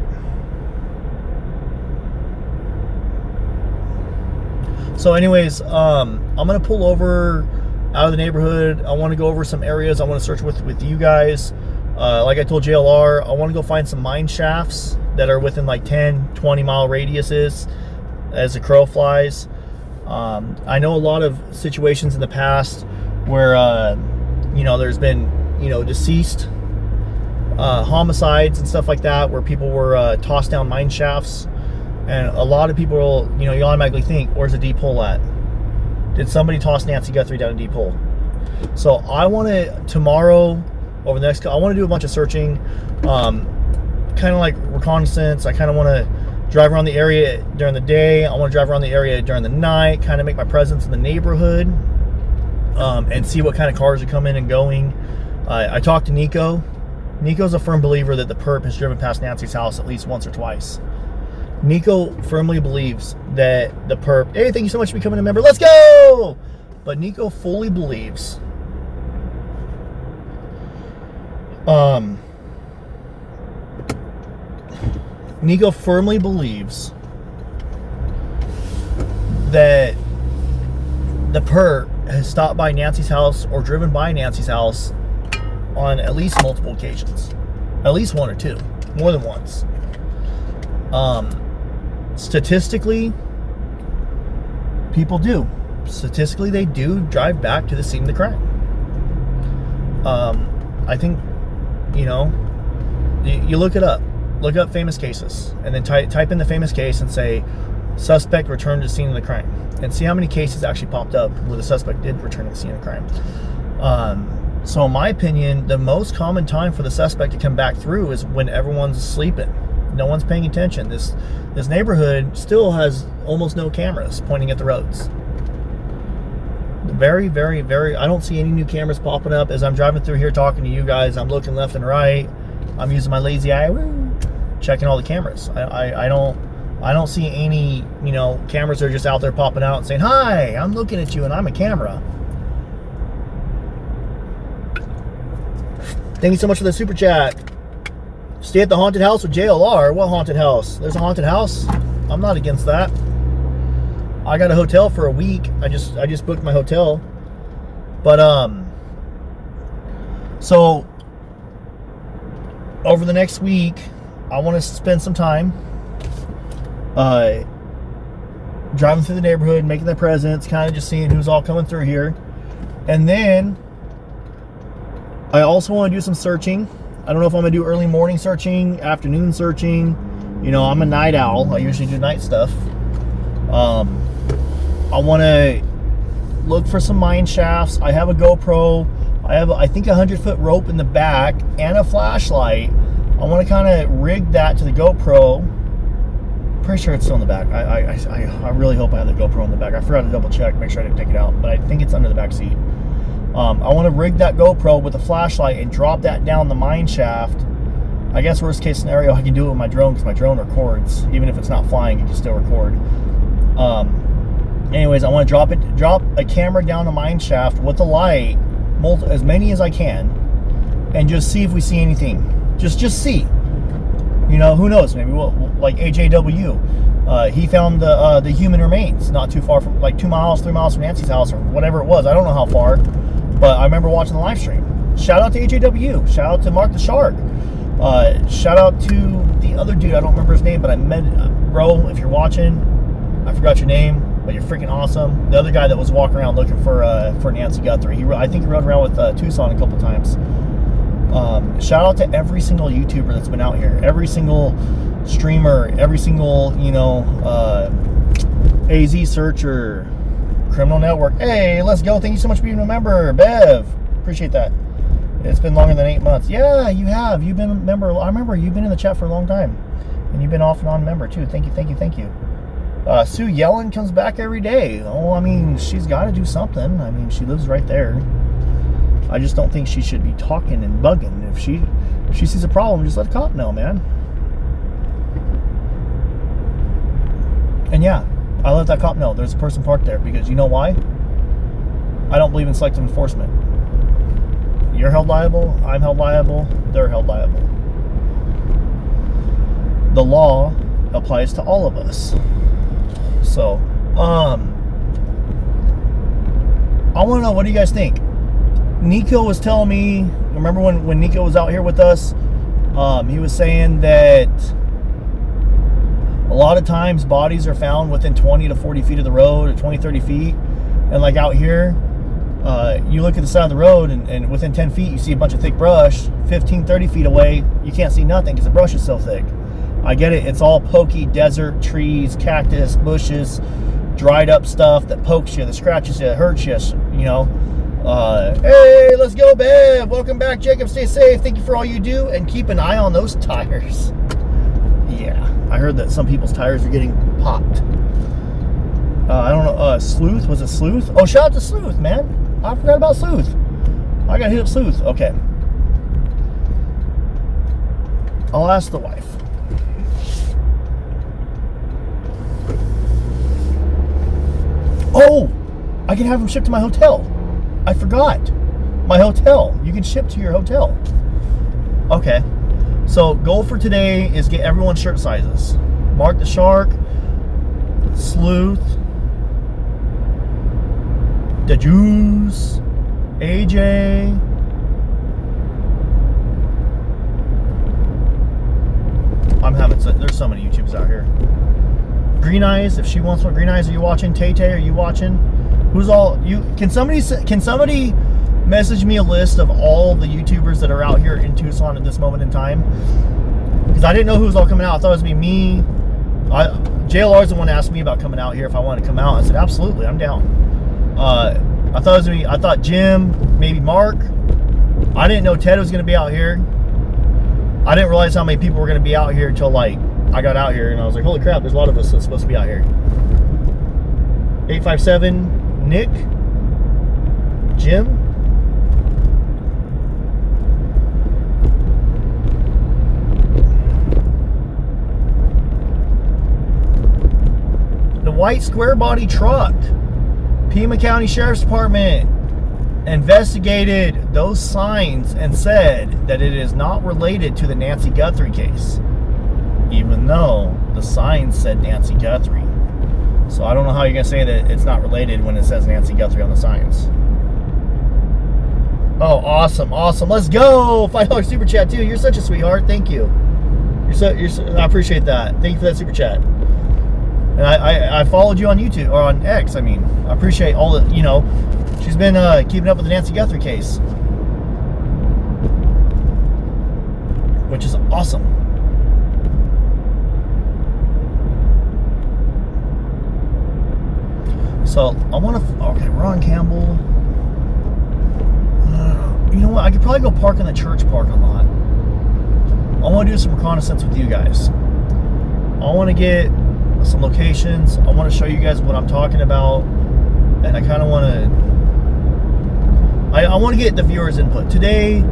Speaker 1: So anyways, I'm going to pull over out of the neighborhood. I want to go over some areas I want to search with you guys. Like I told JLR, I want to go find some mine shafts that are within like 10, 20 mile radiuses as the crow flies. I know a lot of situations in the past where, you know, there's been, you know, deceased homicides and stuff like that where people were tossed down mine shafts. And a lot of people, you know, you automatically think, where's the deep hole at? Did somebody toss Nancy Guthrie down a deep hole? So I want to, tomorrow, over the next, I want to do a bunch of searching, kind of like reconnaissance. I kind of want to drive around the area during the day. I want to drive around the area during the night, kind of make my presence in the neighborhood, and see what kind of cars are coming and going. I talked to Nico. Nico's a firm believer that the perp has driven past Nancy's house at least once or twice. Nico firmly believes that the perp, hey, thank you so much for becoming a member. Let's go! But Nico fully believes Nico firmly believes that the perp has stopped by Nancy's house or driven by Nancy's house on at least multiple occasions. At least one or two. More than once. Statistically, people do. Statistically, they do drive back to the scene of the crime. I think, you know, you look it up. Look up famous cases. And then type in the famous case and say, suspect returned to the scene of the crime. And see how many cases actually popped up where the suspect did return to the scene of the crime. So in my opinion, the most common time for the suspect to come back through is when everyone's sleeping. No one's paying attention. This neighborhood still has almost no cameras pointing at the roads. Very, very, very, I don't see any new cameras popping up as I'm driving through here talking to you guys. I'm looking left and right. I'm using my lazy eye, checking all the cameras. I don't see any, you know, cameras that are just out there popping out and saying, hi, I'm looking at you and I'm a camera. Thank you so much for the super chat. Stay at the haunted house with JLR. What haunted house? There's a haunted house? I'm not against that. I got a hotel for a week. I just booked my hotel. But so over the next week, I want to spend some time driving through the neighborhood, making the presence, kind of just seeing who's all coming through here. And then I also want to do some searching. I don't know if I'm going to do early morning searching, afternoon searching. You know, I'm a night owl. I usually do night stuff. I want to look for some mine shafts. I have a GoPro. I have, I think, a 100-foot rope in the back and a flashlight. I want to kind of rig that to the GoPro. Pretty sure it's still in the back. I really hope I have the GoPro in the back. I forgot to double check, make sure I didn't take it out, but I think it's under the back seat. I want to rig that GoPro with a flashlight and drop that down the mine shaft. I guess worst case scenario, I can do it with my drone because my drone records. Even if it's not flying, it can still record. Anyways, I want to drop a camera down the mine shaft with a light, as many as I can, and just see if we see anything. Just see. You know, who knows? Maybe we'll, like AJW. He found the human remains not too far from, like 2 miles, 3 miles from Nancy's house or whatever it was. I don't know how far, but I remember watching the live stream. Shout out to AJW. Shout out to Mark the Shark. Shout out to the other dude. I don't remember his name, but I met, bro, if you're watching, I forgot your name, but you're freaking awesome. The other guy that was walking around looking for Nancy Guthrie. I think he rode around with Tucson a couple times. Shout out to every single YouTuber that's been out here. Every single streamer, every single, you know, AZ searcher, Criminal Network. Hey, let's go. Thank you so much for being a member, Bev. Appreciate that. It's been longer than 8 months. Yeah, you have. You've been a member. I remember you've been in the chat for a long time. And you've been off and on member too. Thank you, thank you, thank you. Sue Yellen comes back every day. Oh, I mean, she's got to do something. I mean, she lives right there. I just don't think she should be talking and bugging. If she sees a problem, just let the cop know, man. And yeah, I let that cop know there's a person parked there, because you know why? I don't believe in selective enforcement. You're held liable, I'm held liable, they're held liable. The law applies to all of us. So, I want to know, what do you guys think? Nico was telling me, remember when Nico was out here with us, he was saying that a lot of times bodies are found within 20 to 40 feet of the road, or 20, 30 feet. And like out here, you look at the side of the road, and within 10 feet, you see a bunch of thick brush. 15, 30 feet away, you can't see nothing because the brush is so thick. I get it. It's all pokey desert, trees, cactus, bushes, dried up stuff that pokes you, that scratches you, that hurts you, you know. Hey, let's go, Bev. Welcome back, Jacob. Stay safe. Thank you for all you do, and keep an eye on those tires. Yeah, I heard that some people's tires are getting popped. I don't know. Sleuth? Was it Sleuth? Oh, shout out to Sleuth, man. I forgot about Sleuth. I got to hit up Sleuth. Okay. I'll ask the wife. Oh, I can have them shipped to my hotel. I forgot. My hotel. You can ship to your hotel. Okay. So, goal for today is get everyone's shirt sizes. Mark the Shark, Sleuth, the Juice, AJ. I'm having, there's so many YouTubers out here. Green Eyes, if she wants one. Green Eyes, are you watching? Tay Tay, are you watching? Who's all you? Can somebody message me a list of all the YouTubers that are out here in Tucson at this moment in time? Because I didn't know who was all coming out. I thought it was gonna be me. JLR's the one that asked me about coming out here if I wanted to come out. I said absolutely, I'm down. I thought it was gonna be. I thought Jim, maybe Mark. I didn't know Ted was gonna be out here. I didn't realize how many people were gonna be out here until like I got out here, and I was like, holy crap, there's a lot of us that's supposed to be out here. 857, Nick, Jim, the white square body truck. Pima County Sheriff's Department investigated those signs and said that it is not related to the Nancy Guthrie case, even though the signs said Nancy Guthrie. So I don't know how you're going to say that it's not related when it says Nancy Guthrie on the signs. Oh, awesome, awesome. Let's go. $5 super chat too. You're such a sweetheart. Thank you. I appreciate that. Thank you for that super chat. And I followed you on YouTube, or on X, I mean. I appreciate all the, you know, she's been keeping up with the Nancy Guthrie case, which is awesome. So I want to. Okay, Ron Campbell. You know what? I could probably go park in the church parking lot. I want to do some reconnaissance with you guys. I want to get some locations. I want to show you guys what I'm talking about, and I kind of want to. I want to get the viewers' input. Today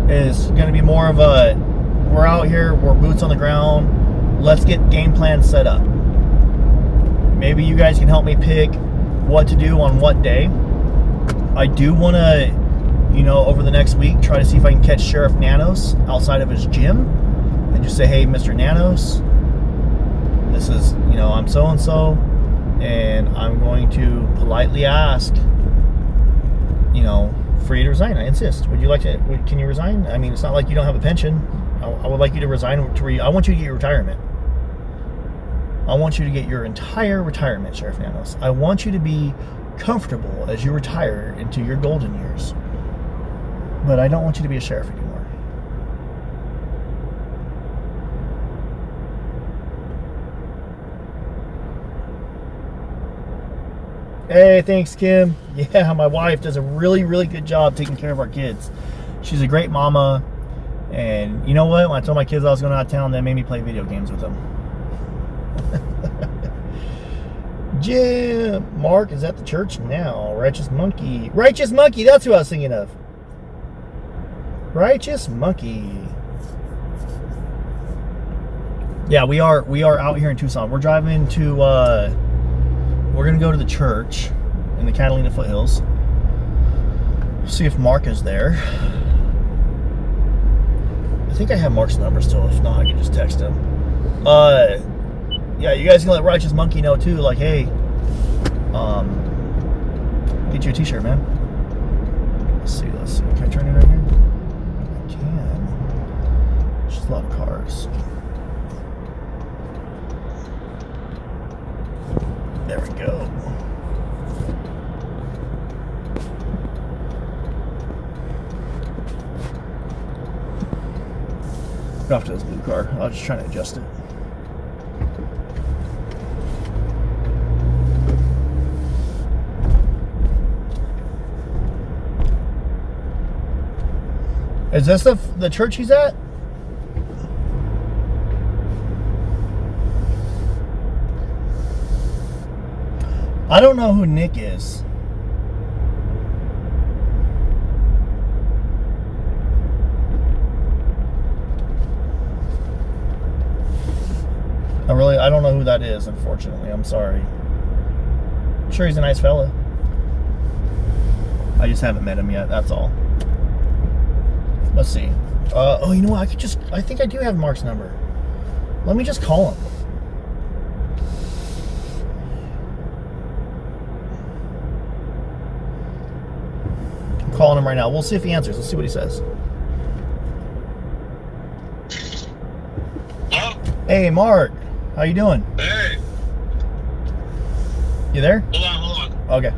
Speaker 1: is going to be more of a. We're out here. We're boots on the ground. Let's get game plan set up. Maybe you guys can help me pick what to do on what day. I do want to, you know, over the next week, try to see if I can catch Sheriff Nanos outside of his gym and just say, hey, Mr. Nanos, this is, you know, I'm so-and-so, and I'm going to politely ask, you know, for you to resign. I insist. Would you like to, can you resign? I mean, it's not like you don't have a pension. I would like you to resign. I want you to get your retirement. I want you to get your entire retirement, Sheriff Nanos. I want you to be comfortable as you retire into your golden years. But I don't want you to be a sheriff anymore. Hey, thanks, Kim. Yeah, my wife does a really, really good job taking care of our kids. She's a great mama. And you know what? When I told my kids I was going out of town, they made me play video games with them. Jim, Mark is at the church now. Righteous Monkey. Righteous Monkey, that's who I was thinking of. Righteous Monkey. Yeah, we are out here in Tucson. We're driving to we're gonna go to the church in the Catalina foothills. See if Mark is there. I think I have Mark's number still. If not, I can just text him. Yeah, you guys can let Righteous Monkey know too. Like, hey, get you a t-shirt, man. Let's see. Can I turn it right here? I can. There's just a lot of cars. There we go. Go off to this blue car. I was just trying to adjust it. Is this the church he's at? I don't know who Nick is. I don't know who that is, unfortunately. I'm sorry. I'm sure he's a nice fella. I just haven't met him yet, that's all. Let's see. Oh, you know what? I think I do have Mark's number. Let me just call him. I'm calling him right now. We'll see if he answers. Let's see what he says.
Speaker 4: Hello?
Speaker 1: Hey, Mark. How you doing?
Speaker 4: Hey.
Speaker 1: You there?
Speaker 4: Hold on.
Speaker 1: Okay.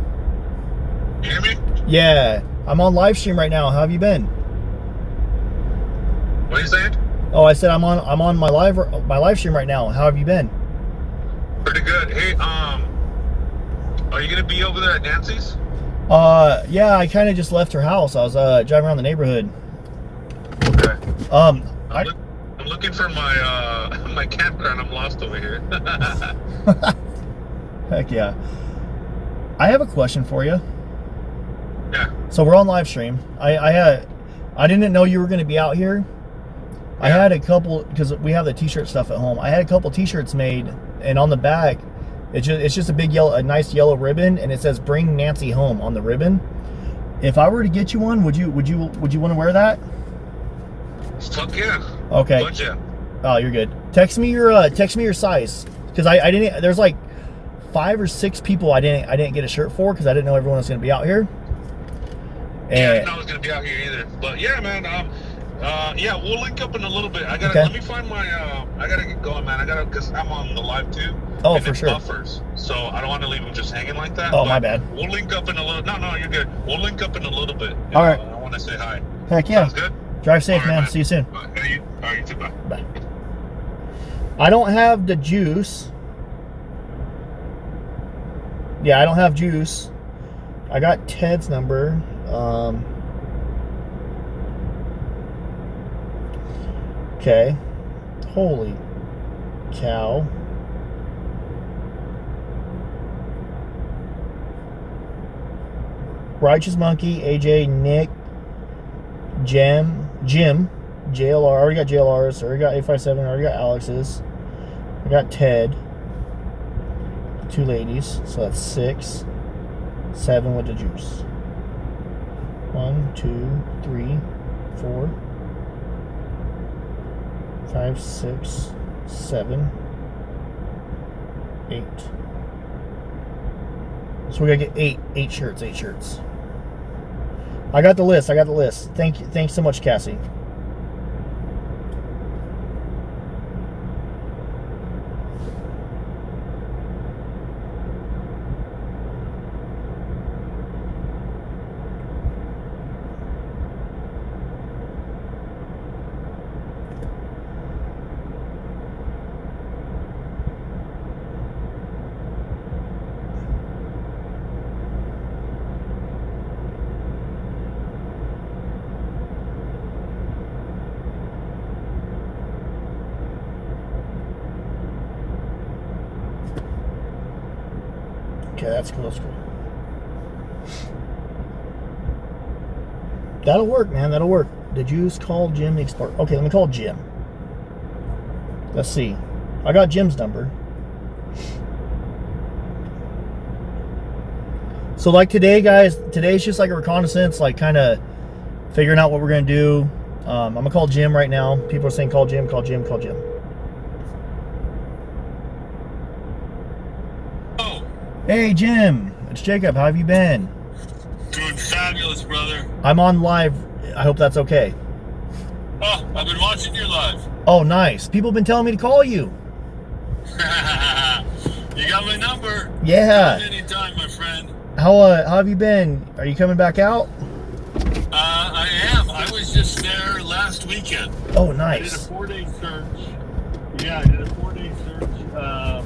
Speaker 4: You hear me?
Speaker 1: Yeah. I'm on LiveStream right now. How have you been?
Speaker 4: What are you saying?
Speaker 1: Oh, I said I'm on my live stream right now. How have you been?
Speaker 4: Pretty good. Hey, are you gonna be over there at Nancy's?
Speaker 1: Yeah, I kind of just left her house. I was driving around the neighborhood.
Speaker 4: Okay.
Speaker 1: I'm
Speaker 4: looking for my my campground. I'm lost over here.
Speaker 1: Heck yeah. I have a question for you.
Speaker 4: Yeah.
Speaker 1: So we're on live stream. I didn't know you were going to be out here. I had a couple, because we have the t-shirt stuff at home. I had a couple t-shirts made, and on the back, it's just a nice yellow ribbon, and it says "Bring Nancy Home" on the ribbon. If I were to get you one, would you want to wear that?
Speaker 4: Fuck yeah.
Speaker 1: Okay.
Speaker 4: But yeah.
Speaker 1: Oh, you're good. Text me your size, because I didn't. There's like 5 or 6 people I didn't get a shirt for, because I didn't know everyone was going to be out here. And
Speaker 4: Yeah, I didn't know I was gonna be out here either. But yeah, man. Yeah, we'll link up in a little bit.
Speaker 1: Okay.
Speaker 4: Let me find my. I gotta get going, man. Because I'm on the live too.
Speaker 1: Oh,
Speaker 4: and
Speaker 1: for
Speaker 4: it
Speaker 1: sure.
Speaker 4: Buffers, so I don't want to leave them just hanging like that.
Speaker 1: Oh,
Speaker 4: but
Speaker 1: my bad.
Speaker 4: We'll link up in a little. No, you're good. We'll link up in a little bit.
Speaker 1: All right.
Speaker 4: I want to say hi.
Speaker 1: Heck yeah.
Speaker 4: Sounds good.
Speaker 1: Drive safe,
Speaker 4: All right,
Speaker 1: man. See you soon.
Speaker 4: All right, you too. Bye.
Speaker 1: Bye. I don't have the juice. Yeah, I don't have juice. I got Ted's number. Okay. Holy cow. Righteous Monkey, AJ, Nick, Jim, JLR. I already got JLR's. I already got 857. I already got Alex's. I got Ted. 2 ladies. So that's 6. 7 with the juice. 1, 2, 3, 4, 5, 6, 7, 8. So we gotta get 8 shirts. 8 shirts. I got the list. Thank you. Thanks so much, Cassie. Okay, that's cool. That'll work, man. That'll work. Did you call Jim the Explorer? Okay, let me call Jim. Let's see. I got Jim's number. So like today, guys, today's just like a reconnaissance, like kind of figuring out what we're going to do. I'm going to call Jim right now. People are saying call Jim, call Jim, call Jim.
Speaker 5: Oh,
Speaker 1: Hey, Jim. It's Jacob. How have you been?
Speaker 5: doing fabulous, brother.
Speaker 1: I'm on live. I hope that's okay.
Speaker 5: Oh, I've been watching your live.
Speaker 1: Oh, nice. People have been telling me to call you.
Speaker 5: You got my number.
Speaker 1: Yeah.
Speaker 5: Anytime, my friend.
Speaker 1: How have you been? Are you coming back out?
Speaker 5: I am. I was just there last weekend.
Speaker 1: Oh,
Speaker 5: I did a
Speaker 1: nice.
Speaker 5: 4-day search. Yeah, I did a 4-day search.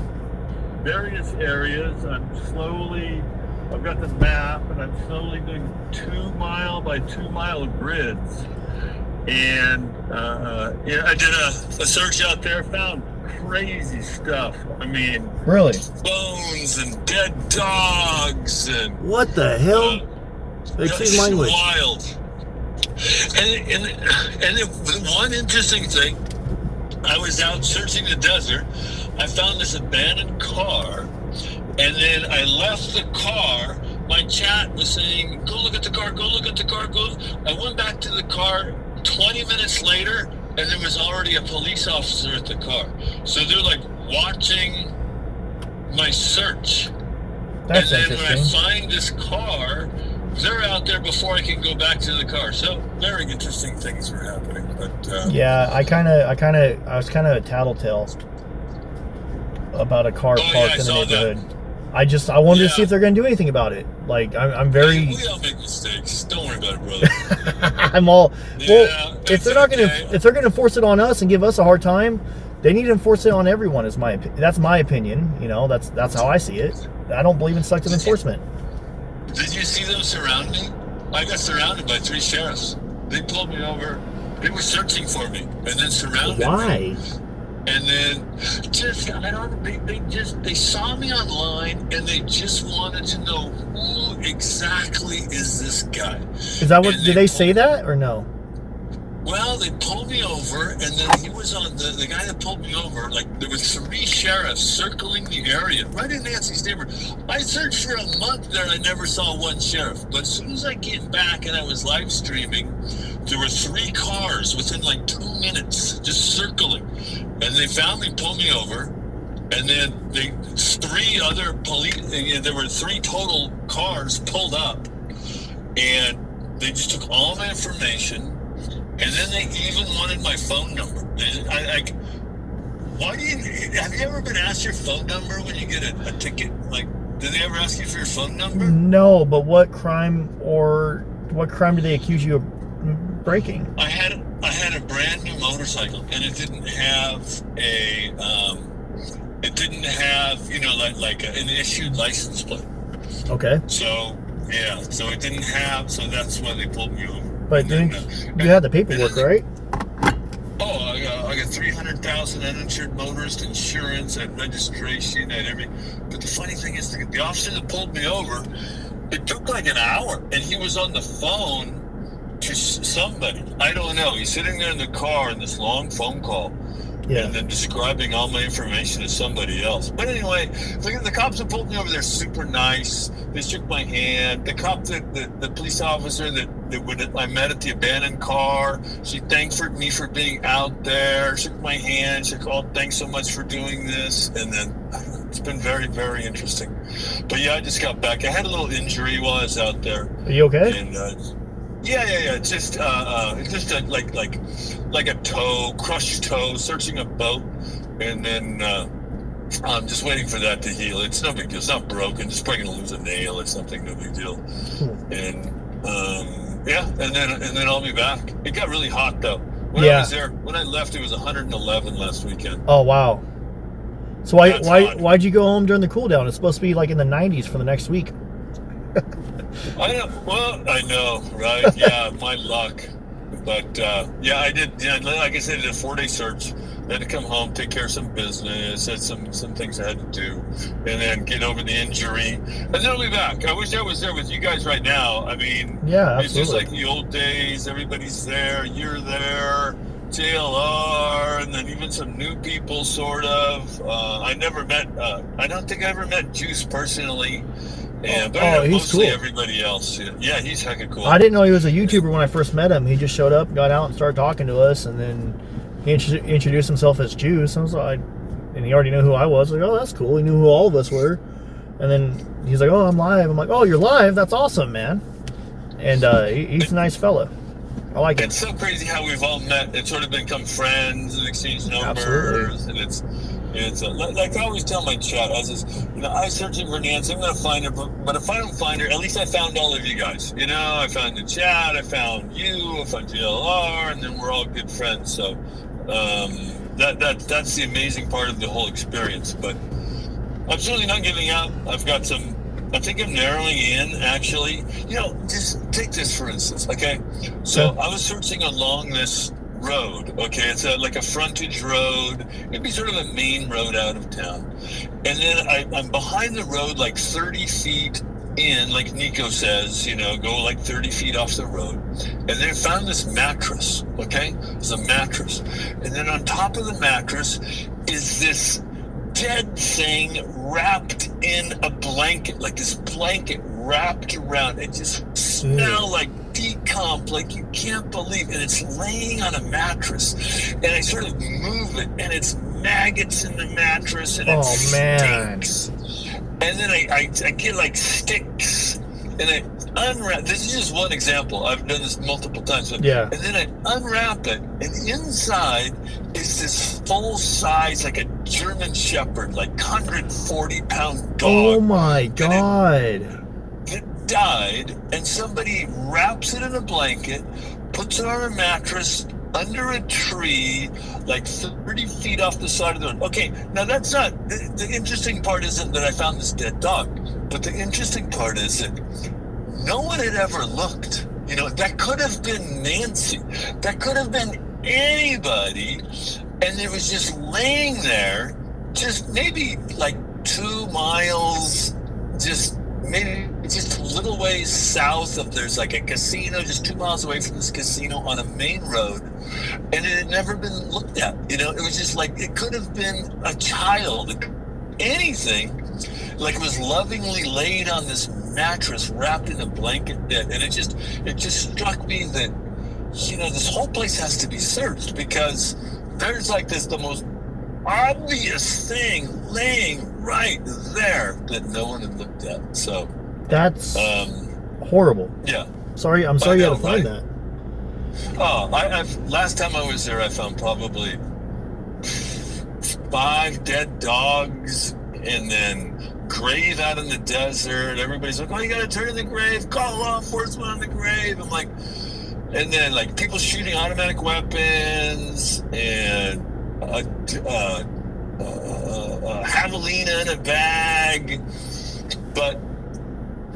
Speaker 5: Various areas. I've got the map, and I'm slowly doing 2-mile by 2-mile grids. And yeah, I did a search out there, found crazy stuff. I mean,
Speaker 1: Really?
Speaker 5: bones and dead dogs and
Speaker 1: What the hell? Excuse
Speaker 5: it's
Speaker 1: language.
Speaker 5: wild. And the one interesting thing, I was out searching the desert. I found this abandoned car, and then I left the car. My chat was saying, "Go look at the car. Go look at the car. Go." I went back to the car 20 minutes later, and there was already a police officer at the car. So they're like watching my search.
Speaker 1: That's
Speaker 5: and then when I
Speaker 1: interesting.
Speaker 5: find this car, they're out there before I can go back to the car. So very interesting things were happening. But
Speaker 1: Yeah, I was kind of a tattletale about a car
Speaker 5: Oh, yeah,
Speaker 1: parked
Speaker 5: I
Speaker 1: in the
Speaker 5: saw that.
Speaker 1: neighborhood. I wanted to see
Speaker 5: Yeah.
Speaker 1: if they're going to do anything about it. Like, I'm very,
Speaker 5: we all make mistakes. Don't worry about it, brother.
Speaker 1: I'm all, well,
Speaker 5: Yeah,
Speaker 1: if
Speaker 5: it's
Speaker 1: they're not going
Speaker 5: okay.
Speaker 1: to, if they're going to force it on us and give us a hard time, they need to enforce it on everyone. That's my opinion. You know, that's how I see it. I don't believe in selective enforcement.
Speaker 5: Did you see them surround me? I got surrounded by 3 sheriffs. They pulled me over. They were searching for me, and then surrounded me.
Speaker 1: Why?
Speaker 5: And then they saw me online, and they just wanted to know who exactly is this guy.
Speaker 1: Is that what,
Speaker 5: And
Speaker 1: did they say that or no?
Speaker 5: Well, they pulled me over, and then he was on the guy that pulled me over. Like, there were 3 sheriffs circling the area, right in Nancy's neighborhood. I searched for a month there, and I never saw one sheriff. But as soon as I came back and I was live streaming, there were 3 cars within like 2 minutes just circling, and they found me, pulled me over, and then 3 other police. There were 3 total cars pulled up, and they just took all my information. And then they even wanted my phone number. Why do you? Have you ever been asked your phone number when you get a ticket? Like, did they ever ask you for your phone number?
Speaker 1: No, but what crime did they accuse you of breaking?
Speaker 5: I had a brand new motorcycle, and it didn't have like an issued license plate.
Speaker 1: Okay.
Speaker 5: So yeah, so it didn't have. So that's why they pulled me over.
Speaker 1: But
Speaker 5: And
Speaker 1: didn't,
Speaker 5: then,
Speaker 1: you had the paperwork, right?
Speaker 5: Oh, I got 300,000 uninsured motorist insurance and registration and everything. But the funny thing is, the officer that pulled me over, it took like an hour, and he was on the phone to somebody. I don't know. He's sitting there in the car in this long phone call.
Speaker 1: Yeah.
Speaker 5: And then describing all my information to somebody else. But anyway, the cops that pulled me over, they're super nice. They shook my hand. The cop, the police officer that I met at the abandoned car, she thanked me for being out there, shook my hand, she called, thanks so much for doing this. And then it's been very, very interesting. But yeah, I just got back. I had a little injury while I was out there.
Speaker 1: Are you okay?
Speaker 5: And yeah. Just like a toe, crushed toe, searching a boat, and then I'm just waiting for that to heal. It's no big deal. It's not broken. Just probably gonna lose a nail or something. No big deal. And yeah, and then I'll be back. It got really hot though. When I was there, when I left, it was 111 last weekend.
Speaker 1: Oh wow. So why'd you go home during the cool down? It's supposed to be like in the 90s for the next week.
Speaker 5: I know. Well, I know, right? Yeah, my luck. But yeah, I did. Yeah, like I said, I did a 4-day search. I had to come home, take care of some business, had some things I had to do, and then get over the injury. And then I'll be back. I wish I was there with you guys right now. I mean,
Speaker 1: yeah, absolutely.
Speaker 5: It's just like the old days. Everybody's there. You're there. JLR, and then even some new people, sort of. I don't think I ever met Juice personally. And but
Speaker 1: Oh, he's
Speaker 5: mostly
Speaker 1: cool.
Speaker 5: everybody else. Yeah, he's hecka cool.
Speaker 1: I didn't know he was a YouTuber when I first met him. He just showed up, got out, and started talking to us, and then he introduced himself as Juice. I was like, and he already knew who I was. Like, oh, that's cool. He knew who all of us were. And then he's like, oh, I'm live. I'm like, oh, you're live? That's awesome, man. And he's a nice fella. I like it.
Speaker 5: It's so crazy how we've all met and sort of become friends and exchanged numbers.
Speaker 1: Absolutely.
Speaker 5: And it's like I always tell my chat, I says, I'm searching for Nancy. I'm going to find her, but if I don't find her, at least I found all of you guys. I found the chat, I found you, I found JLR, and then we're all good friends. So that's the amazing part of the whole experience. But I'm certainly not giving up. I've got some. I think I'm narrowing in, actually. Just take this, for instance, okay? So I was searching along this road, okay? It's like a frontage road. It'd be sort of a main road out of town. And then I'm behind the road like 30 feet in, like Nico says, go like 30 feet off the road. And then I found this mattress, okay? It's a mattress. And then on top of the mattress is this dead thing wrapped in a blanket, like this blanket wrapped around. It just smelled like decomp, like you can't believe. And it's laying on a mattress. And I sort of move it, and it's maggots in the mattress, and it stinks. And then I get like sticks, and I unwrap. This is just one example. I've done this multiple times. And then I unwrap it, and inside is this full size, like a German Shepherd, like 140-pound dog.
Speaker 1: Oh my God.
Speaker 5: It died, and somebody wraps it in a blanket, puts it on a mattress under a tree, like 30 feet off the side of the road. Okay, now that's not, the interesting part isn't that I found this dead dog, but the interesting part is that no one had ever looked. That could have been Nancy. That could have been anybody. And it was just laying there, just maybe like 2 miles, just a little ways south of, there's like a casino just 2 miles away from this casino on a main road. And it had never been looked at. It was just like, it could have been a child, anything. Like it was lovingly laid on this mattress, wrapped in a blanket dead. And it just struck me that, this whole place has to be searched, because there's like the most obvious thing laying right there that no one had looked at. So that's
Speaker 1: horrible.
Speaker 5: Yeah.
Speaker 1: Sorry, I'm sorry you had to find that.
Speaker 5: Oh, last time I was there, I found probably 5 dead dogs, and then grave out in the desert. Everybody's like, oh, you gotta turn in the grave, call law enforcement on the grave. I'm like, and then like people shooting automatic weapons, and a javelina in a bag. But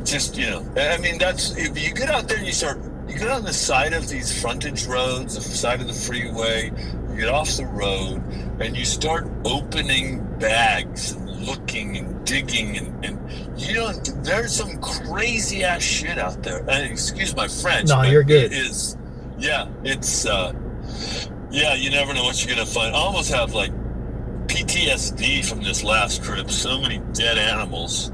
Speaker 5: just, that's, if you get out there and you get on the side of these frontage roads, the side of the freeway, you get off the road, and you start opening bags and looking and digging, and there's some crazy ass shit out there. Excuse my French.
Speaker 1: No, you're good.
Speaker 5: It is, it's, you never know what you're gonna find. I almost have like PTSD from this last trip. So many dead animals.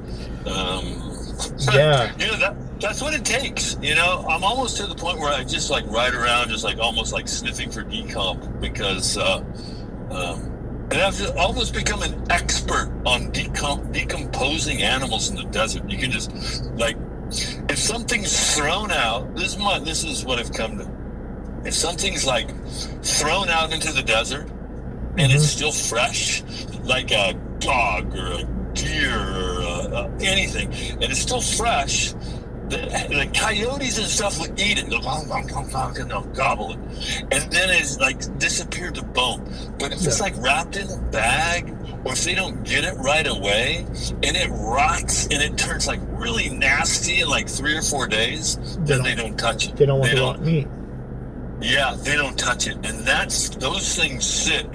Speaker 5: That's what it takes. I'm almost to the point where I just like ride around, just like almost like sniffing for decomp, because and I've just almost become an expert on decomposing animals in the desert. You can just like, if something's thrown out, this is what I've come to. If something's like thrown out into the desert and it's still fresh, like a dog or a deer or anything, and it's still fresh, the coyotes and stuff will eat it. They'll gobble it, and then it's like disappeared to bone. But if it's like wrapped in a bag, or if they don't get it right away, and it rots and it turns like really nasty in like 3 or 4 days, then they don't touch it.
Speaker 1: They don't want the raw meat.
Speaker 5: Yeah, they don't touch it, and those things sit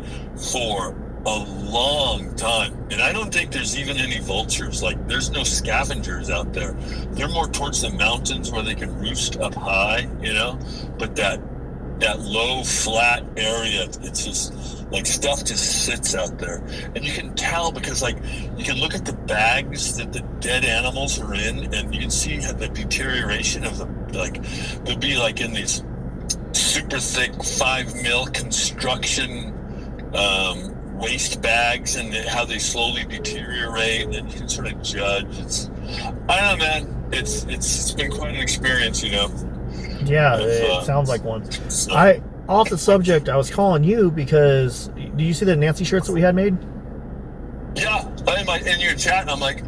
Speaker 5: for a long time. And I don't think there's even any vultures. Like, there's no scavengers out there. They're more towards the mountains where they can roost up high, But that that low, flat area. It's just like stuff just sits out there. And you can tell because like you can look at the bags that the dead animals are in and you can see the deterioration of the, like, they'll be like in these super thick 5 mil construction waste bags and how they slowly deteriorate, and you can sort of judge. I don't know, man. It's been quite an experience, you know.
Speaker 1: Yeah, it sounds like one. So. Off the subject, I was calling you because do you see the Nancy shirts that we had made?
Speaker 5: Yeah, in your chat, and I'm like,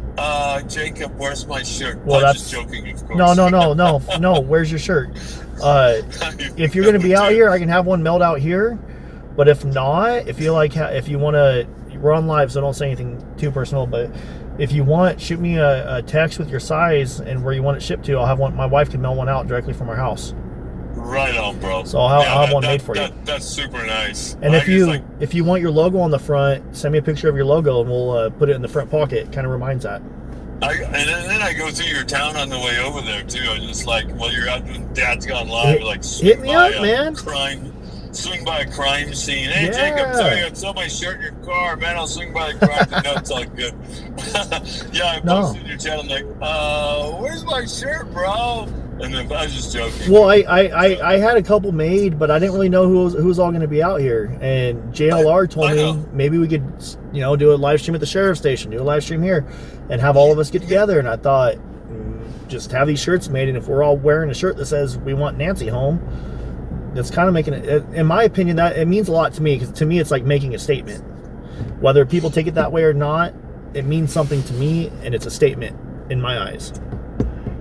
Speaker 5: Jacob, where's my shirt?
Speaker 1: Well,
Speaker 5: I'm
Speaker 1: that's
Speaker 5: just joking, of course.
Speaker 1: No. Where's your shirt? If you're gonna be out here, I can have one mailed out here. But if not, if you want to, we're on live, so don't say anything too personal. But if you want, shoot me a text with your size and where you want it shipped to. I'll have one. My wife can mail one out directly from our house.
Speaker 5: Right on, bro.
Speaker 1: So I'll have one made for you.
Speaker 5: That's super nice.
Speaker 1: And if you want your logo on the front, send me a picture of your logo and we'll put it in the front pocket. Kind of reminds that.
Speaker 5: And then I go through your town on the way over there too. I just like while you're out doing Dad's Gone Live,
Speaker 1: hit me up, man.
Speaker 5: Swing by a crime scene. Hey, yeah. Jacob, sorry, I saw my shirt in your car. Man, I'll swing by the crime scene. No, it's all good. Yeah, I posted in your chat. I'm like, where's my shirt, bro? And then I was just joking.
Speaker 1: Well, I had a couple made, but I didn't really know who was all going to be out here. And JLR told me maybe we could, do a live stream at the sheriff's station, do a live stream here, and have all of us get together. And I thought, just have these shirts made, and if we're all wearing a shirt that says we want Nancy home, that's kind of making it, in my opinion, that it means a lot to me, because to me it's like making a statement. Whether people take it that way or not, it means something to me, and it's a statement in my eyes.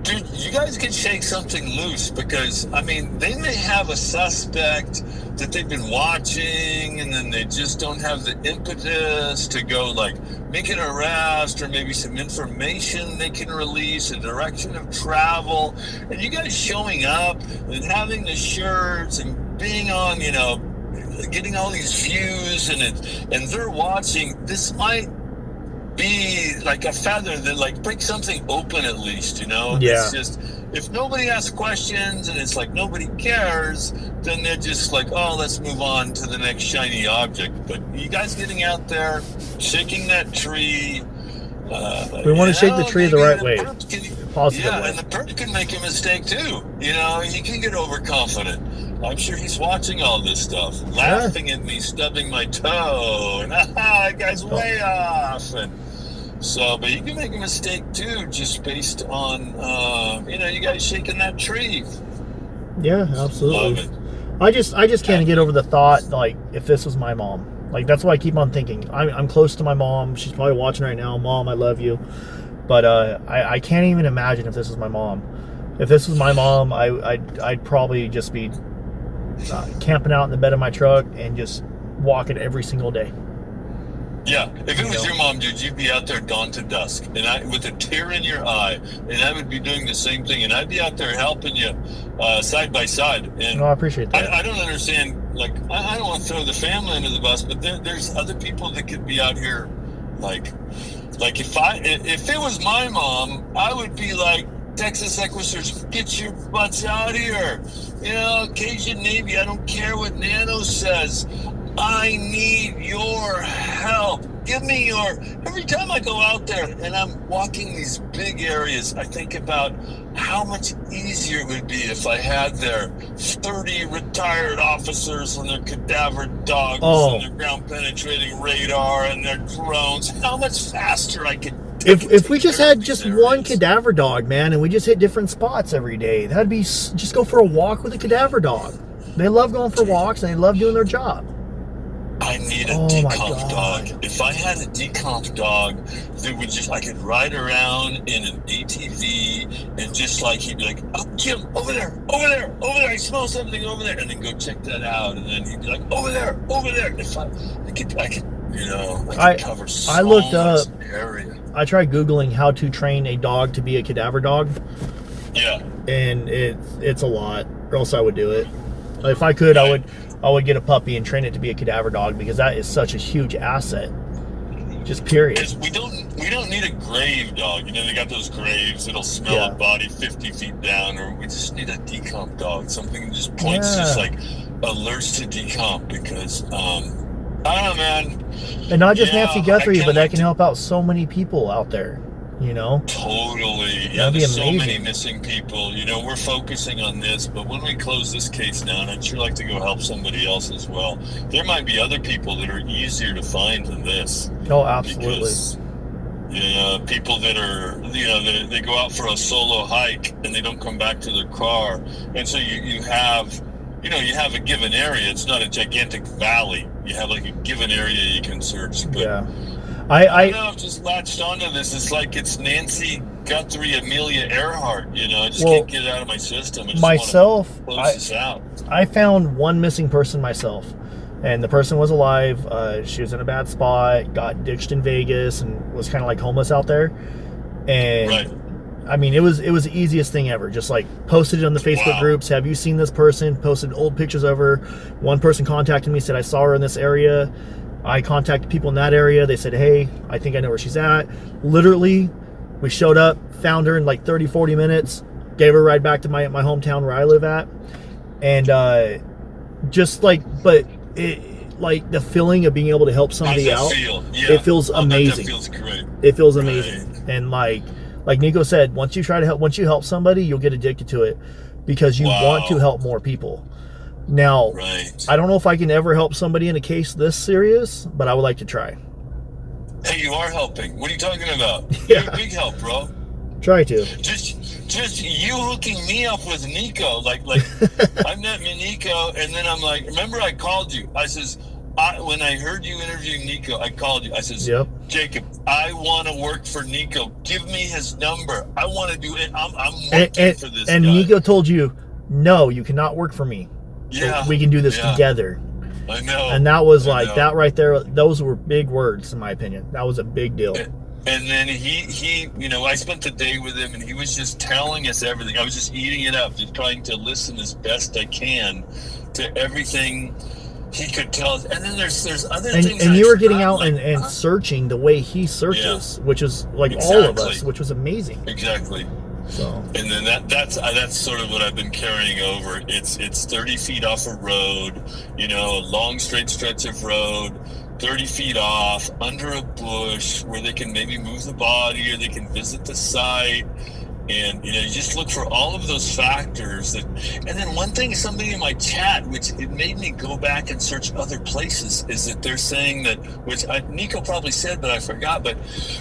Speaker 5: Dude, you guys can shake something loose, because I mean, they may have a suspect that they've been watching, and then they just don't have the impetus to go like make an arrest, or maybe some information they can release, a direction of travel. And you guys showing up and having the shirts and being on, getting all these views, and they're watching. This might be like a feather that like break something open at least,
Speaker 1: Yeah.
Speaker 5: It's just, if nobody asks questions and it's like nobody cares, then they're just like, oh, let's move on to the next shiny object. But you guys getting out there, shaking that tree.
Speaker 1: We want to shake the tree the right way. Positive way.
Speaker 5: And the perp can make a mistake too. He can get overconfident. I'm sure he's watching all this stuff, laughing at me, stubbing my toe, and that guy's way off. And so, but you can make a mistake too, just based on, you guys shaking that tree.
Speaker 1: Yeah, absolutely. I just can't get over the thought, like, if this was my mom. Like, that's why I keep on thinking. I'm close to my mom. She's probably watching right now. Mom, I love you. But I can't even imagine if this was my mom. If this was my mom, I'd probably just be camping out in the bed of my truck and just walking every single day.
Speaker 5: Yeah, if it was your mom, dude, you'd be out there dawn to dusk, and with a tear in your eye, and I would be doing the same thing, and I'd be out there helping you side by side. And
Speaker 1: I appreciate that.
Speaker 5: I don't understand. Like, I don't want to throw the family under the bus, but there's other people that could be out here, like if it was my mom, I would be like, Texas Equisters, get your butts out here. Cajun Navy, I don't care what Nano says. I need your help. Give me every time I go out there and I'm walking these big areas, I think about how much easier it would be if I had their 30 retired officers and their cadaver dogs and their ground penetrating radar and their drones. How much faster I could.
Speaker 1: If we just had just one cadaver dog, man, and we just hit different spots every day, that'd be just go for a walk with a cadaver dog. They love going for walks and they love doing their job.
Speaker 5: I need a decomp dog. If I had a decomp dog that I could ride around in an ATV and just like, he'd be like, oh, Jim, over there, I smell something over there, and then go check that out, and then he'd be like, over there. If I could cover so
Speaker 1: looked up,
Speaker 5: much area.
Speaker 1: I tried Googling how to train a dog to be a cadaver dog.
Speaker 5: Yeah. And
Speaker 1: it's a lot, or else I would do it. If I could, I would get a puppy and train it to be a cadaver dog, because that is such a huge asset. Just period.
Speaker 5: We don't need a grave dog. They got those graves that'll smell a body 50 feet down, or we just need a decomp dog. Something that just points just like alerts to decomp because I don't know, man.
Speaker 1: And not just
Speaker 5: Yeah,
Speaker 1: Nancy
Speaker 5: I
Speaker 1: Guthrie,
Speaker 5: can't
Speaker 1: but that
Speaker 5: wait
Speaker 1: can help out so many people out there, you know?
Speaker 5: Totally. Yeah,
Speaker 1: That'd be
Speaker 5: there's so many
Speaker 1: amazing.
Speaker 5: missing people. You know, we're focusing on this, but when we close this case down, I'd sure like to go help somebody else as well. There might be other people that are easier to find than this.
Speaker 1: Oh, absolutely.
Speaker 5: Because, people that are, they go out for a solo hike and they don't come back to their car. And so you have a given area. It's not a gigantic valley. You have like a given area you can search. But
Speaker 1: Yeah.
Speaker 5: I don't know, I've just latched onto this. It's like it's Nancy Guthrie, Amelia Earhart. I just can't get it out of my system. I just
Speaker 1: myself,
Speaker 5: want to close this out.
Speaker 1: I found one missing person myself, and the person was alive. She was in a bad spot, got ditched in Vegas, and was kind of like homeless out there. And
Speaker 5: Right.
Speaker 1: I mean, it was the easiest thing ever. Just like posted it on the Facebook
Speaker 5: Wow.
Speaker 1: groups. Have you seen this person? Posted old pictures of her. One person contacted me, said I saw her in this area. I contacted people in that area. They said, hey, I think I know where she's at. Literally, we showed up, found her in like 30, 40 minutes, gave her a ride back to my hometown where I live at. And like the feeling of being able to help somebody
Speaker 5: How's
Speaker 1: out,
Speaker 5: that feel? Yeah.
Speaker 1: it feels
Speaker 5: I'll bet
Speaker 1: amazing.
Speaker 5: That feels great.
Speaker 1: It feels
Speaker 5: Right.
Speaker 1: amazing. And like Nico said, once you help somebody, you'll get addicted to it because you want to help more people. Now,
Speaker 5: Right.
Speaker 1: I don't know if I can ever help somebody in a case this serious, but I would like to try.
Speaker 5: Hey, you are helping. What are you talking about?
Speaker 1: Yeah.
Speaker 5: You're a big help, bro.
Speaker 1: Try to.
Speaker 5: Just you hooking me up with Nico. Like I met Nico, and then I'm like, remember I called you. I says, when I heard you interviewing Nico, I called you. I says,
Speaker 1: Yep.
Speaker 5: Jacob, I want to work for Nico. Give me his number. I want to do it. I'm working for this
Speaker 1: and
Speaker 5: guy.
Speaker 1: Nico told you, no, you cannot work for me.
Speaker 5: Yeah.
Speaker 1: We can do this together.
Speaker 5: I know.
Speaker 1: And that was
Speaker 5: I
Speaker 1: like,
Speaker 5: know.
Speaker 1: that right there, those were big words in my opinion. That was a big deal.
Speaker 5: And then he I spent the day with him, and he was just telling us everything. I was just eating it up, just trying to listen as best I can to everything he could tell us. And then there's other things.
Speaker 1: And
Speaker 5: I
Speaker 1: you were getting
Speaker 5: forgot,
Speaker 1: out and searching the way he searches, which is like all of us, which was amazing.
Speaker 5: Exactly.
Speaker 1: So.
Speaker 5: And then that's sort of what I've been carrying over. It's 30 feet off a road, a long straight stretch of road, 30 feet off, under a bush, where they can maybe move the body or they can visit the site. And, you just look for all of those factors. And then one thing, somebody in my chat, which it made me go back and search other places, is that they're saying that, which Nico probably said, but I forgot, but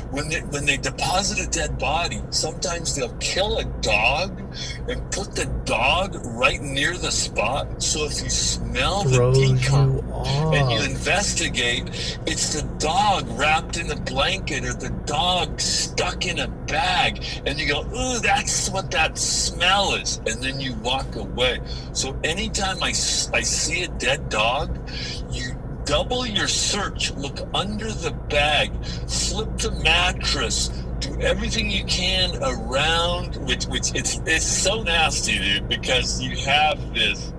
Speaker 5: when they deposit a dead body, sometimes they'll kill a dog and put the dog right near the spot. So if you smell the decomp and you investigate, it's the dog wrapped in a blanket or the dog stuck in a bag. And you go, ooh, that's what that smell is, and then you walk away. So anytime I see a dead dog, you double your search, look under the bag, flip the mattress, do everything you can around, which it's so nasty, dude, because you have the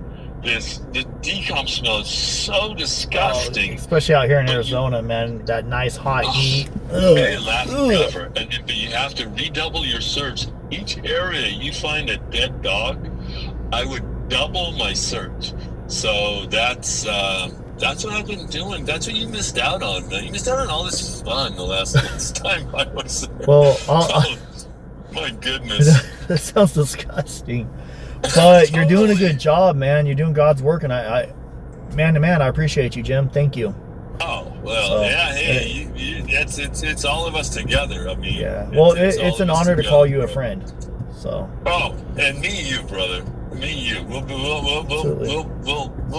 Speaker 5: decomp smell is so disgusting.
Speaker 1: Especially out here in Arizona, man, that nice hot heat.
Speaker 5: But you have to redouble your search. Each area you find a dead dog, I would double my search. So that's what I've been doing. That's what you missed out on, man. You missed out on all this fun the last time I was there.
Speaker 1: Well,
Speaker 5: my goodness.
Speaker 1: That sounds disgusting. But you're doing a good job, man. You're doing God's work, and I man to man, I appreciate you, Jim. Thank you.
Speaker 5: Oh, well, yeah, hey, it's all of us together. I mean,
Speaker 1: yeah. Well, it's an honor to call you a friend. So.
Speaker 5: Oh, and me, you, brother. Me, you. We'll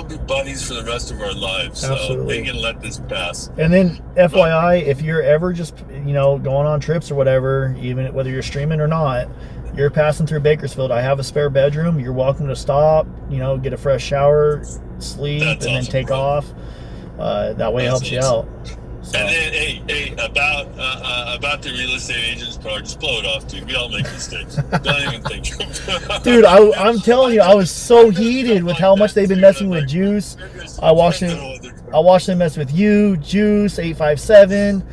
Speaker 5: be buddies for the rest of our lives. So
Speaker 1: Absolutely.
Speaker 5: we can let this pass.
Speaker 1: And then, FYI, if you're ever just going on trips or whatever, even whether you're streaming or not, you're passing through Bakersfield, I have a spare bedroom. You're welcome to stop. Get a fresh shower, sleep, and then take off. That way it helps you out. So.
Speaker 5: And then, hey, about the real estate agent's car, just blow it off, dude. We all make mistakes. Don't even think.
Speaker 1: Dude, I'm telling you, I was so heated with how much they've been messing with Juice. I watched them mess with you, Juice, 857,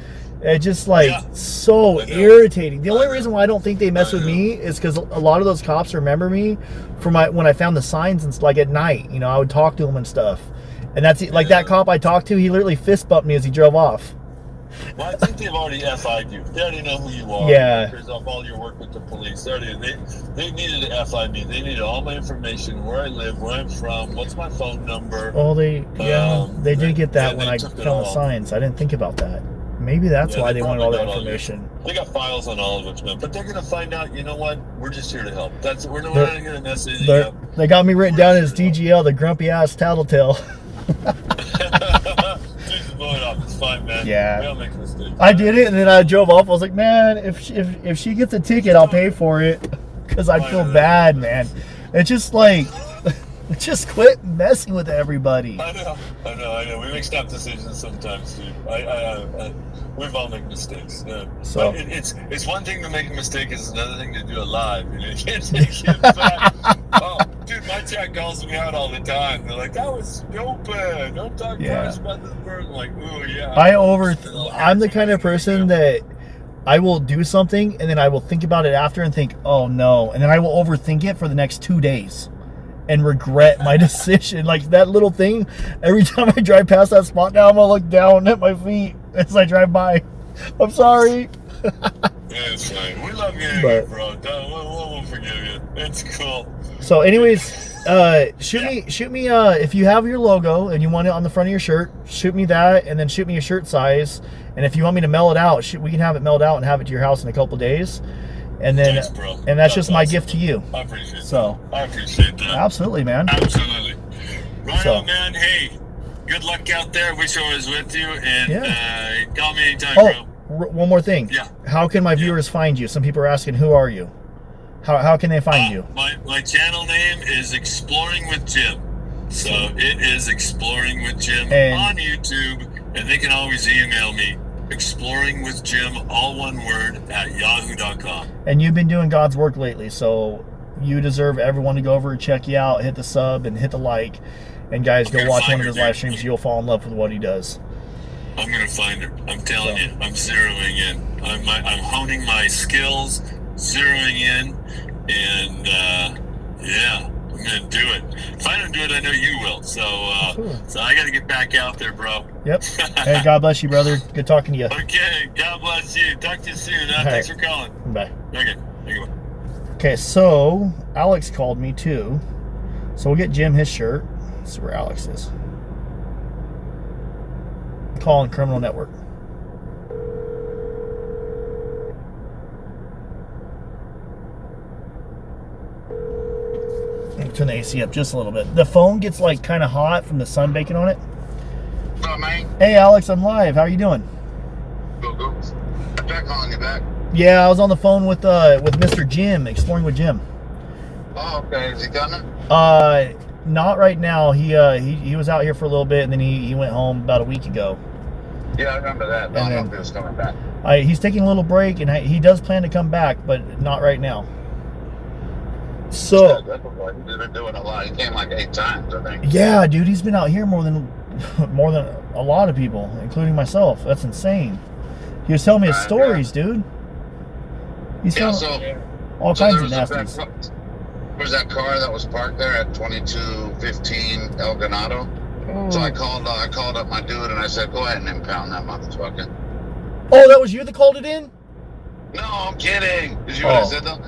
Speaker 1: It's just like so irritating. The only reason why I don't think they mess with me is because a lot of those cops remember me from when I found the signs and like at night. You know, I would talk to them and stuff. And that's like that cop I talked to. He literally fist bumped me as he drove off.
Speaker 5: Well, I think they've already FI'd you. They already know who you are.
Speaker 1: Yeah.
Speaker 5: Because of all your work with the police. They needed to FI me. They needed all my information, where I live, where I'm from, what's my phone number.
Speaker 1: Oh, they did get that when I found the signs. I didn't think about that. Maybe that's why they wanted all that information.
Speaker 5: They got files on all of us, man. But they're gonna find out. You know what? We're just here to help. We're not gonna mess anything up.
Speaker 1: They got me written down as DGL, the grumpy ass tattletale.
Speaker 5: Blow it off. It's fine, man.
Speaker 1: Yeah.
Speaker 5: We all make mistakes.
Speaker 1: I did it, and then I drove off. I was like, man, if she gets a ticket, I'll pay for it, because I feel bad, man. It's just like, just quit messing with everybody.
Speaker 5: I know. We make snap decisions sometimes, too. We've all made mistakes.
Speaker 1: So
Speaker 5: but it's one thing to make a mistake, it's another thing to do it live. You know, you can't take it back. Oh, dude, my chat calls me out all the time. They're like, that was stupid. Don't talk trash about this person. I'm like, ooh, yeah.
Speaker 1: I'm the kind of person that I will do something, and then I will think about it after and think, oh, no. And then I will overthink it for the next 2 days and regret my decision. Like that little thing, every time I drive past that spot now, I'm going to look down at my feet as I drive by. I'm sorry.
Speaker 5: Yeah, it's fine. We love you, bro. We'll forgive you. It's cool.
Speaker 1: So anyways, shoot me if you have your logo and you want it on the front of your shirt, shoot me that, and then shoot me your shirt size. And if you want me to mail it out, we can have it mailed out and have it to your house in a couple of days. And then,
Speaker 5: thanks, bro.
Speaker 1: And that's just my gift to you.
Speaker 5: I appreciate that.
Speaker 1: So
Speaker 5: I appreciate that.
Speaker 1: Absolutely, man.
Speaker 5: Absolutely. Right on, man. Hey, good luck out there. Wish I was with you. And call me anytime, bro.
Speaker 1: One more thing.
Speaker 5: Yeah.
Speaker 1: How can my viewers find you? Some people are asking, who are you? How can they find you?
Speaker 5: My channel name is Exploring with Jim. So it is Exploring with Jim on YouTube. And they can always email me. Exploring with Jim, all one word, at yahoo.com.
Speaker 1: And you've been doing God's work lately, so you deserve everyone to go over and check you out, hit the sub and hit the like. And guys, go watch one of his live streams. You'll fall in love with what he does.
Speaker 5: I'm gonna find her. I'm telling you. I'm zeroing in. I'm honing my skills, zeroing in, and I'm gonna do it. If I don't do it, I know you will. So I gotta get back out there, bro.
Speaker 1: Yep. Hey, God bless you, brother. Good talking to you.
Speaker 5: Okay. God bless you. Talk to you soon. Thanks for calling.
Speaker 1: Bye.
Speaker 5: Okay.
Speaker 1: Okay, so Alex called me too. So we'll get Jim his shirt. Let's see where Alex is. Calling Criminal Network. Turn the AC up just a little bit. The phone gets like kind of hot from the sun baking on it.
Speaker 6: What's up, man?
Speaker 1: Hey, Alex, I'm live. How are you doing?
Speaker 6: Go. I'm back calling you back.
Speaker 1: Yeah, I was on the phone with Mr. Jim, Exploring with Jim.
Speaker 6: Oh, okay. Is he coming?
Speaker 1: Not right now. He was out here for a little bit, and then he went home about a week ago.
Speaker 6: Yeah, I remember that. I don't know if he was coming back.
Speaker 1: He's taking a little break, and he does plan to come back, but not right now. So
Speaker 6: he's been doing a lot. He came like 8 times, I think.
Speaker 1: Yeah, dude, he's been out here more than a lot of people, including myself. That's insane. He was telling me his stories, dude. He's telling all kinds of nasties.
Speaker 6: There's that car that was parked there at 2215 El Ganado. Oh. So I called up my dude and I said, go ahead and impound that motherfucker.
Speaker 1: Oh, that was you that called it in?
Speaker 6: No, I'm kidding. Did you hear what I said though?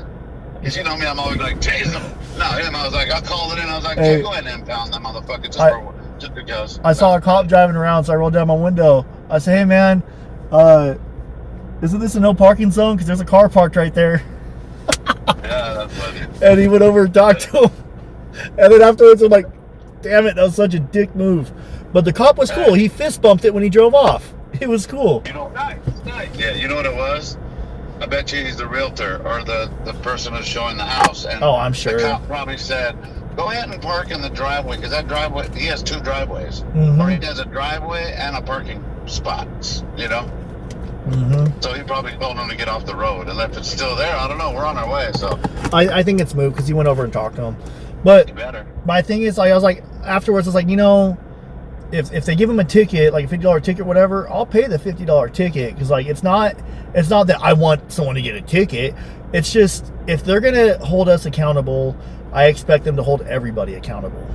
Speaker 6: Because you know me, I'm always like, chase him. No, him, I was like, I called it in. I was like, hey, go ahead and impound that motherfucker just because. I saw
Speaker 1: a cop driving around, so I rolled down my window. I said, hey man, isn't this a no parking zone? Because there's a car parked right there.
Speaker 6: Yeah, that's funny.
Speaker 1: And he went over and talked to him. And then afterwards, I'm like, damn it, that was such a dick move. But the cop was cool. He fist bumped it when he drove off. It was cool.
Speaker 6: You know, nice. Yeah, you know what it was? I bet you he's the realtor or the person who's showing the house. And
Speaker 1: I'm sure.
Speaker 6: The cop probably said, go ahead and park in the driveway, because that driveway, he has 2 driveways.
Speaker 1: Mm-hmm.
Speaker 6: Or he has a driveway and a parking spots, you know?
Speaker 1: Mm-hmm.
Speaker 6: So he probably told him to get off the road. And if it's still there, I don't know. We're on our way, so.
Speaker 1: I think it's moved because he went over and talked to him. But
Speaker 6: better.
Speaker 1: my thing is, I was like, afterwards, I was like, you know, if they give them a ticket, like a $50 ticket, whatever, I'll pay the $50 ticket, because like it's not that I want someone to get a ticket. It's just, if they're gonna hold us accountable, I expect them to hold everybody accountable.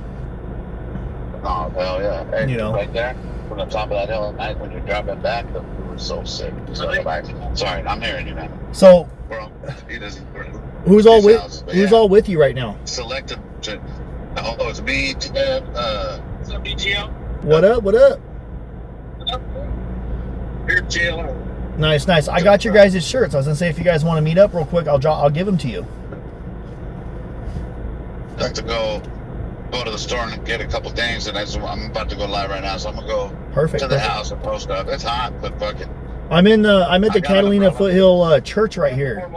Speaker 6: Oh hell yeah! Hey,
Speaker 1: You know,
Speaker 6: right there from the top of that hill at night when you're driving back, we were so sick. Sorry, I'm hearing you, man.
Speaker 1: So,
Speaker 6: Bro, he doesn't.
Speaker 1: who's all with you right now?
Speaker 6: Selective. Oh, it's me. What's up, BGL?
Speaker 1: What up? What up?
Speaker 6: Here, JLR.
Speaker 1: Nice. I got your guys' shirts. I was gonna say, if you guys want to meet up real quick, I'll give them to you.
Speaker 6: Just to go to the store and get a couple things, and I'm about to go live right now, so I'm gonna go to the house and post up. It's hot, but fuck it. I'm at
Speaker 1: the Catalina Foothill Church right here,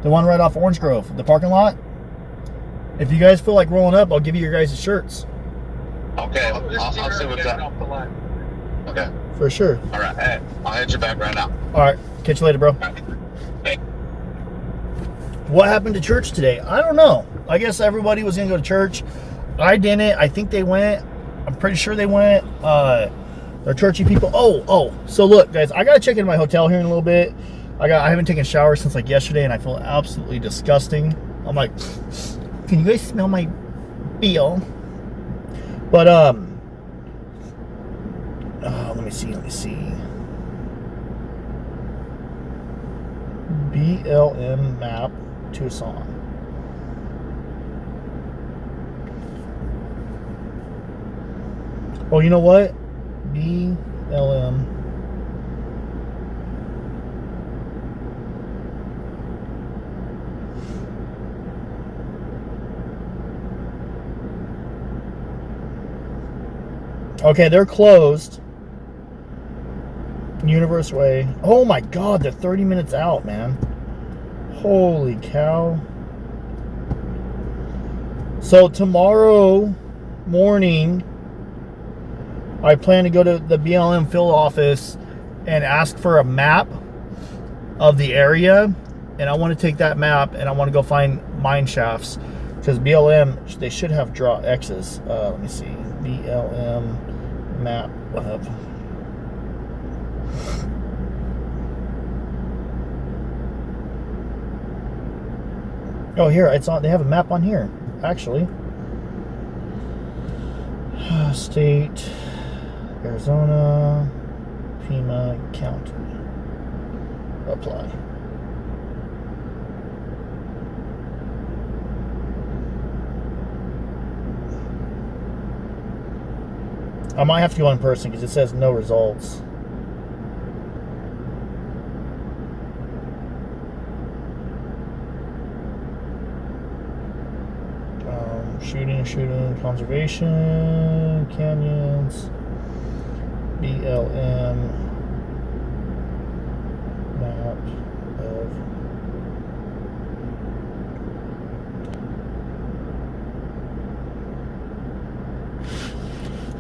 Speaker 1: the one right off Orange Grove, the parking lot. If you guys feel like rolling up, I'll give you your guys' shirts.
Speaker 6: Okay, I'll see what's up. Okay,
Speaker 1: for sure.
Speaker 6: All right, hey, I'll hit you back right now.
Speaker 1: All right, catch you later, bro.
Speaker 6: Hey.
Speaker 1: What happened to church today? I don't know. I guess everybody was gonna go to church. I didn't. I think they went. I'm pretty sure they went. They're churchy people. Oh. So look, guys, I gotta check into my hotel here in a little bit. I haven't taken a shower since like yesterday, and I feel absolutely disgusting. I'm like, can you guys smell my BO? But let me see. BLM map Tucson. Oh, you know what? BLM. Okay, they're closed. Universe Way. Oh my God, they're 30 minutes out, man. Holy cow. So tomorrow morning, I plan to go to the BLM field office and ask for a map of the area. And I want to take that map and I want to go find mine shafts. Because BLM, they should have draw X's. Let me see. BLM map of. Oh, here, it's on. They have a map on here, actually. State, Arizona, Pima County. Apply. I might have to go in person because it says no results. Shooting, conservation, canyons, BLM map of.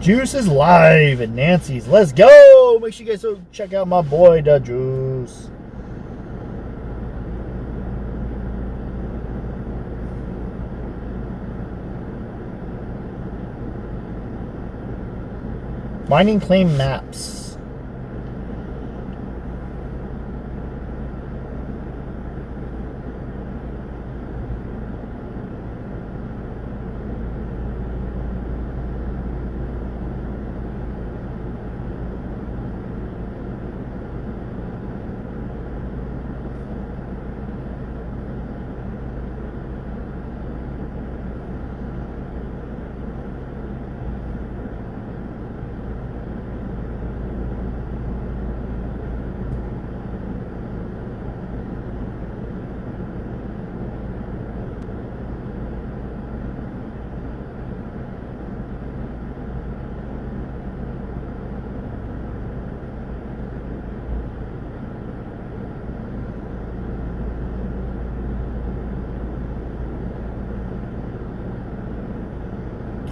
Speaker 1: Juice is live at Nancy's. Let's go! Make sure you guys go check out my boy, the Juice. Mining claim maps.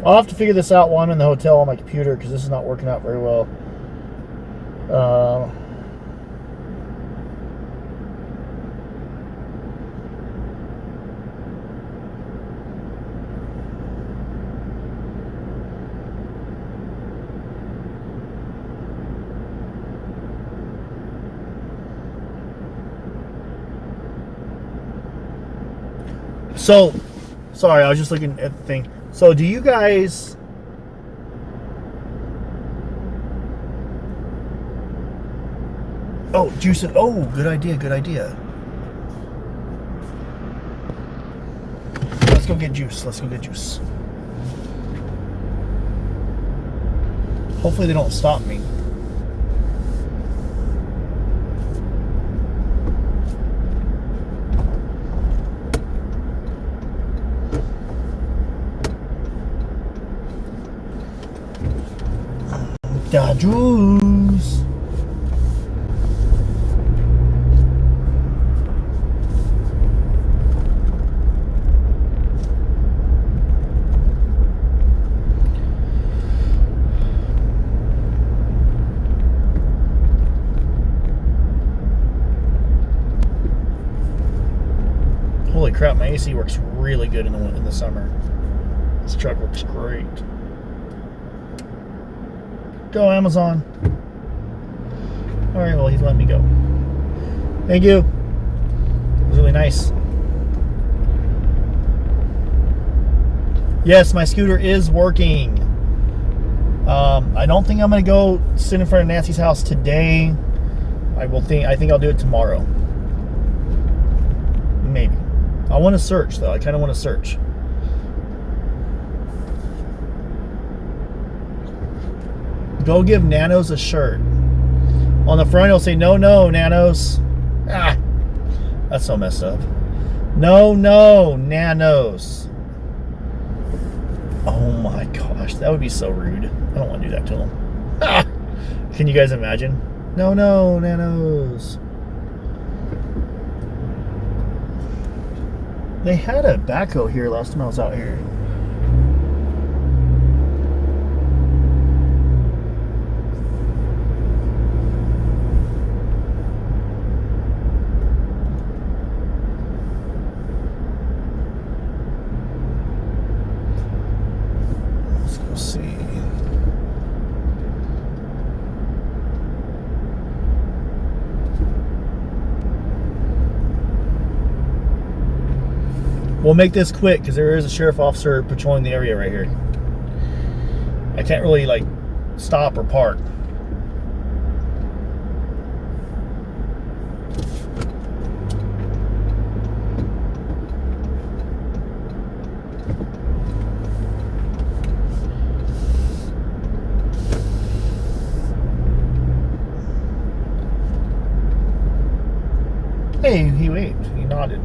Speaker 1: I'll have to figure this out while I'm in the hotel on my computer because this is not working out very well. So, sorry, I was just looking at the thing. So, do you guys... Oh, juice it. Oh, good idea, good idea. Let's go get juice. Let's go get juice. Hopefully they don't stop me. Da juice. Holy crap, my AC works really good in the summer. This truck works great. Go, Amazon. Alright, well, he's letting me go. Thank you. It was really nice. Yes, my scooter is working. I don't think I'm going to go sit in front of Nancy's house today. I think I'll do it tomorrow. Maybe. I want to search, though. I kind of want to search. Go give Nanos a shirt. On the front, it'll say, no, Nanos. Ah, that's so messed up. No, Nanos. Oh my gosh, that would be so rude. I don't want to do that to him. Ah, can you guys imagine? No, Nanos. They had a backhoe here last time I was out here. Let's go see. We'll make this quick because there is a sheriff officer patrolling the area right here. I can't really like stop or park. Hey, he waved. He nodded.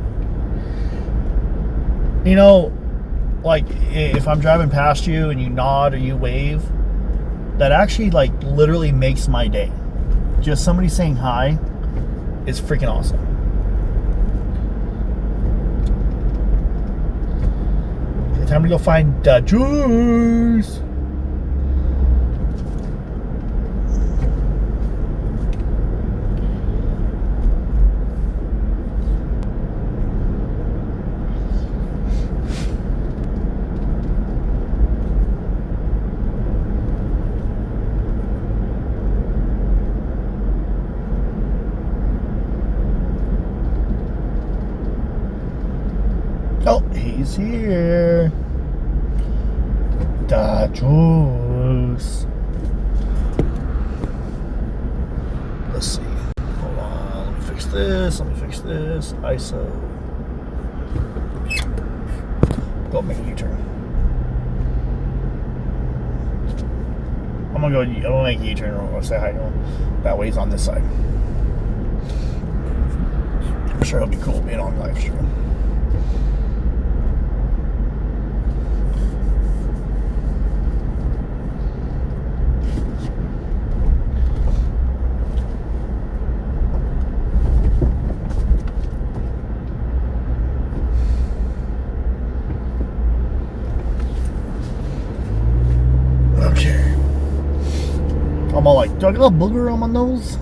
Speaker 1: You know, like if I'm driving past you and you nod or you wave, that actually like literally makes my day. Just somebody saying hi is freaking awesome. Okay, time to go find the juice. Oh, he's here. Da juice. Let's see. Hold on. Let me fix this. ISO. Go make a U-turn. I'm gonna make a U-turn or say hi to him. That way he's on this side. I'm sure it'll be cool being on LiveStream. I'm all like, do I got a booger on my nose?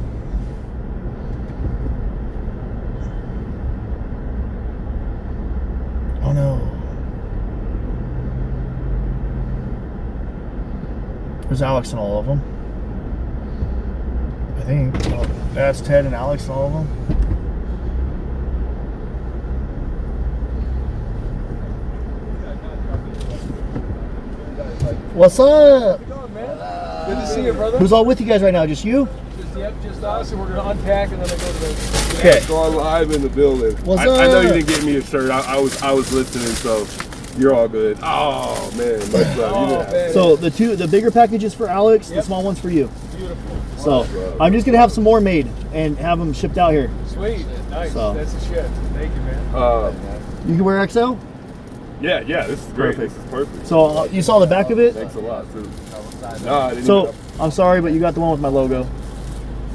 Speaker 1: Oh no. There's Alex in all of them. I think. Oh, that's Ted and Alex in all of them. What's up?
Speaker 3: Good to see you, brother.
Speaker 1: Who's all with you guys right now? Just you?
Speaker 3: Just us, and we're gonna unpack and then I go to the.
Speaker 1: Okay.
Speaker 7: Going live in the building.
Speaker 1: What's
Speaker 7: I know you
Speaker 1: up?
Speaker 7: didn't get me a shirt. I was listening, so you're all good. Oh man, what's up?
Speaker 3: man.
Speaker 1: So the bigger packages for Alex, the small ones for you.
Speaker 3: Beautiful.
Speaker 1: So I'm just gonna have some more made and have them shipped out here.
Speaker 3: Sweet. Nice.
Speaker 1: So.
Speaker 3: That's the shit. Thank you, man.
Speaker 1: You can wear XL.
Speaker 7: Yeah, this is great.
Speaker 1: Perfect.
Speaker 7: This is perfect.
Speaker 1: So you saw the back of it.
Speaker 7: Thanks a lot too. No, I didn't
Speaker 1: So
Speaker 7: even-
Speaker 1: I'm sorry, but you got the one with my logo.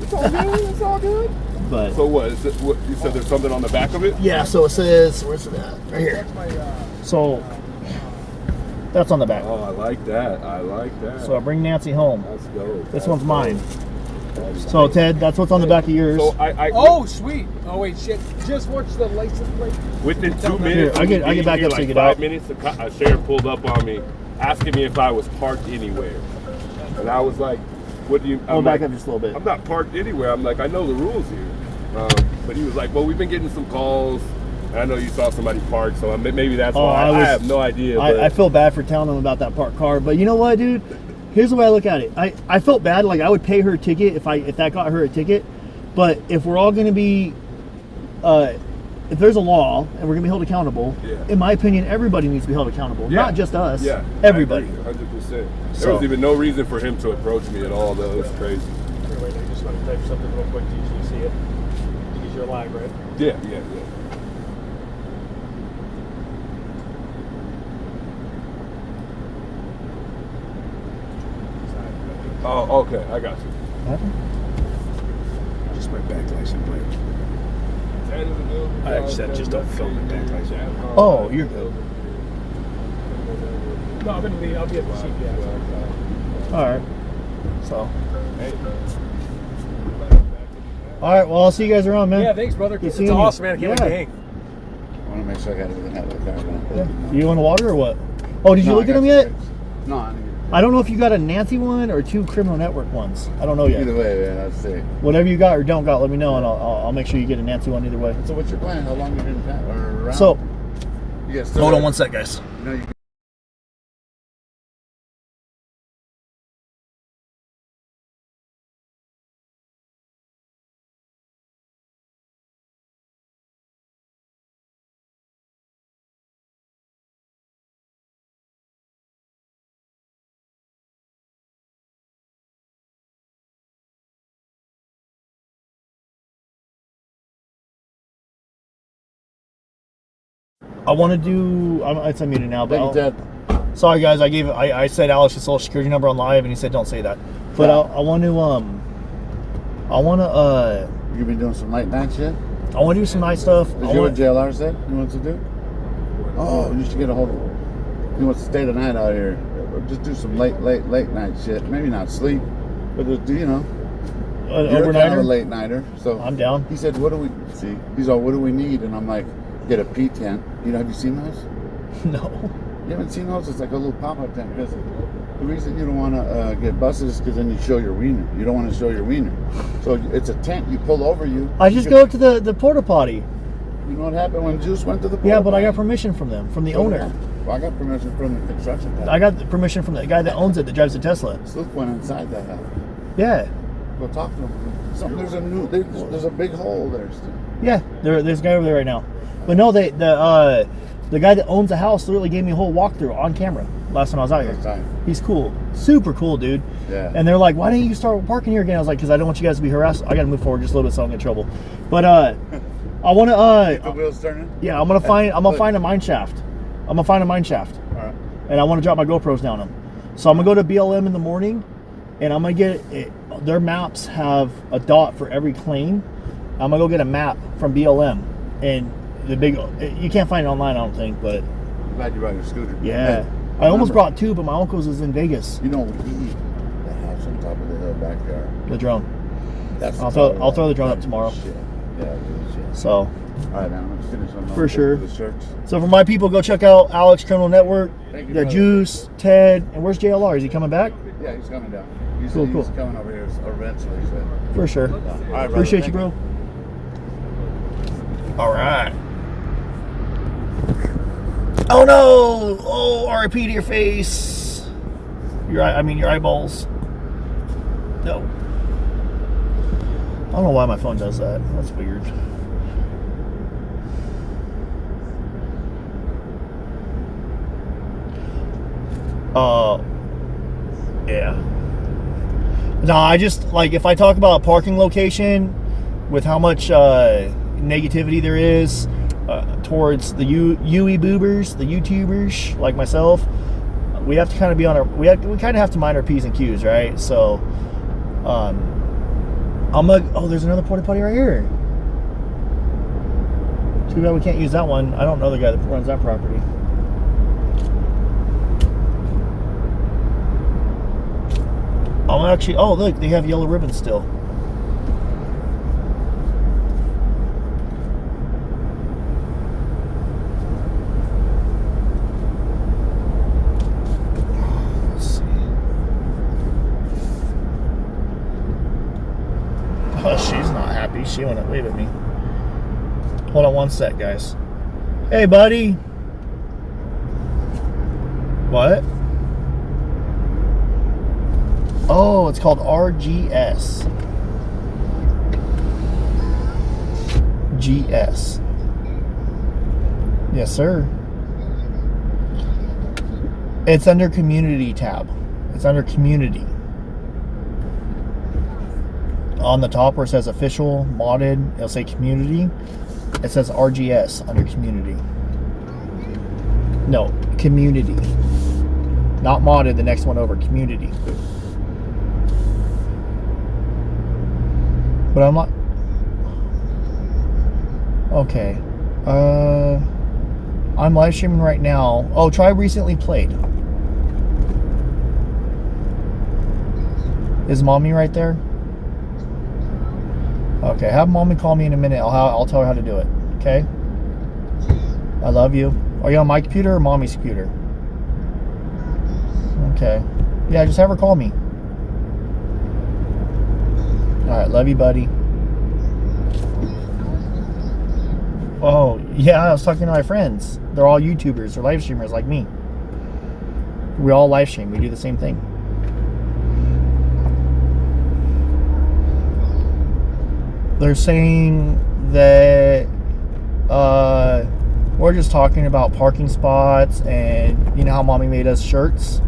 Speaker 7: it's all good. It's all good.
Speaker 1: But
Speaker 7: So what? Is it, what? You said there's something on the back of it?
Speaker 1: yeah, so it says where's it at? Right here. So that's on the back.
Speaker 7: Oh, I like that. I like that.
Speaker 1: So I bring Nancy home.
Speaker 7: Let's go.
Speaker 1: This one's mine. So Ted, that's what's on the back of yours.
Speaker 7: So I
Speaker 3: Oh, sweet. Oh wait, shit. Just watch the license plate.
Speaker 7: within 2
Speaker 1: Here,
Speaker 7: minutes,
Speaker 1: I get
Speaker 7: of me
Speaker 1: back
Speaker 7: being
Speaker 1: up so you
Speaker 7: like
Speaker 1: get out.
Speaker 7: 5 minutes, a sheriff pulled up on me, asking me if I was parked anywhere, and I was like, "What do you?"
Speaker 1: I'll
Speaker 7: I'm
Speaker 1: back
Speaker 7: like,
Speaker 1: up just a little bit.
Speaker 7: I'm not parked anywhere. I'm like, I know the rules here, but he was like, "Well, we've been getting some calls. And I know you saw somebody parked, so maybe that's why." I have no idea.
Speaker 1: I feel bad for telling them about that parked car, but you know what, dude? Here's the way I look at it. I felt bad, like I would pay her a ticket if that got her a ticket, but if we're all going to be, if there's a law and we're going to be held accountable, in my opinion, everybody needs to be held accountable, not just us. Yeah, everybody.
Speaker 7: 100%. There
Speaker 1: So-
Speaker 7: was even no reason for him to approach me at all. Though it was crazy.
Speaker 3: Wait, I just want to type something real quick to you so you see it. Because you're live, right?
Speaker 7: Yeah. Oh, okay, I got you.
Speaker 3: Just my back license plate. I said just don't film my back license.
Speaker 1: Oh, you're good.
Speaker 3: No, I'll be at the CPS.
Speaker 1: All right. So. All right. Well, I'll see you guys around, man.
Speaker 3: Yeah, thanks, brother.
Speaker 1: Good
Speaker 3: It's
Speaker 1: seeing you.
Speaker 3: awesome, man. I can't wait to hang.
Speaker 8: I want to make sure I got everything out of the car.
Speaker 1: Yeah. You in the water or what? Oh, did you look at them yet?
Speaker 8: No, I didn't.
Speaker 1: I don't know if you got a Nancy one or 2 Criminal Network ones. I don't know yet.
Speaker 8: Either way, man, I'd say.
Speaker 1: Whatever you got or don't got, let me know, and I'll make sure you get a Nancy one either way.
Speaker 8: So what's your plan? How long you been around?
Speaker 1: So,
Speaker 8: you guys
Speaker 1: hold on one sec, guys.
Speaker 8: You know, you
Speaker 1: I want to do. It's unmuted now, but
Speaker 8: Thank you, Ted.
Speaker 1: sorry, guys. I said Alex's social security number on live, and he said don't say that. But I want to
Speaker 8: You been doing some late night shit?
Speaker 1: I want to do some nice stuff.
Speaker 8: Is you what JLR said he wants to do? Oh, you should get a hold of him. He wants to stay the night out here. Just do some late night shit. Maybe not sleep, but just do, you know. You're kind of a late nighter, so
Speaker 1: I'm down.
Speaker 8: He said, "What do we see?" He's all, "What do we need?" And I'm like, "Get a P tent." You know, have you seen those?
Speaker 1: No.
Speaker 8: You haven't seen those? It's like a little pop-up tent. Because the reason you don't want to get busted is because then you show your wiener. You don't want to show your wiener. So it's a tent. You pull over you.
Speaker 1: I just go up to the porta potty.
Speaker 8: You know what happened when Juice went to the porta
Speaker 1: Yeah, but I got
Speaker 8: potty?
Speaker 1: permission from them, from the owner.
Speaker 8: Well, I got permission from the construction company.
Speaker 1: I got the permission from the guy that owns it, that drives the Tesla.
Speaker 8: Sloop went inside that house.
Speaker 1: Yeah.
Speaker 8: Go talk to him. There's a big hole there still.
Speaker 1: Yeah. There's a guy over there right now. But no, the guy that owns the house literally gave me a whole walkthrough on camera last time I was out here. He's cool. Super cool, dude.
Speaker 8: Yeah.
Speaker 1: And they're like, why didn't you start parking here again? I was like, because I don't want you guys to be harassed. I got to move forward just a little bit so I don't get in trouble. But I want to...
Speaker 8: the wheels turning?
Speaker 1: Yeah, I'm gonna find a mine shaft. I'm gonna find a mine shaft.
Speaker 8: All right.
Speaker 1: And I want to drop my GoPros down them. So I'm gonna go to BLM in the morning, and I'm gonna get their maps have a dot for every claim. I'm gonna go get a map from BLM, and the big, you can't find it online, I don't think, but
Speaker 8: I'm glad you brought your scooter.
Speaker 1: yeah.
Speaker 8: Hey,
Speaker 1: I almost brought 2, but my uncle's is in Vegas.
Speaker 8: You know, we eat the house on top of the hill backyard.
Speaker 1: The drone.
Speaker 8: That's
Speaker 1: I'll throw the drone up tomorrow.
Speaker 8: Shit. Yeah, good shit.
Speaker 1: So
Speaker 8: All right, man. I'm gonna finish on
Speaker 1: For sure.
Speaker 8: the shirts.
Speaker 1: So for my people, go check out Alex Criminal Network.
Speaker 8: Thank you,
Speaker 1: The
Speaker 8: brother.
Speaker 1: Juice, Ted, and where's JLR? Is he coming back?
Speaker 8: Yeah, he's coming down. He's
Speaker 1: Cool.
Speaker 8: coming over here eventually. So.
Speaker 1: For sure.
Speaker 8: All right, brother.
Speaker 1: Appreciate you,
Speaker 8: Thank
Speaker 1: bro. All right. Oh no! Oh, RIP to your face. Your eyeballs. No. I don't know why my phone does that. That's weird. Yeah. No, I just, like, if I talk about a parking location with how much negativity there is towards the UE boobers, the YouTubers like myself, we have to kind of be on our, we kind of have to mind our P's and Q's, right? So, I'm gonna, oh, there's another porta potty right here. Too bad we can't use that one. I don't know the guy that runs that property. I'm actually, oh look, they have yellow ribbons still. Let's see. Oh, she's not happy. She wanna wave at me. Hold on one sec, guys. Hey, buddy. What? Oh, it's called RGS. GS. Yes, sir. It's under community tab. It's under community. On the top where it says official, modded, it'll say community. It says RGS under community. No, community. Not modded, the next one over, community. But I'm not. Okay. I'm live streaming right now. Oh, try recently played. Is mommy right there? Okay, have mommy call me in a minute. I'll tell her how to do it. Okay? I love you. Are you on my computer or mommy's computer? Okay. Yeah, just have her call me. Alright, love you, buddy. Oh, yeah, I was talking to my friends. They're all YouTubers. They're live streamers like me. We all live stream. We do the same thing. They're saying that we're just talking about parking spots, and you know how mommy made us shirts?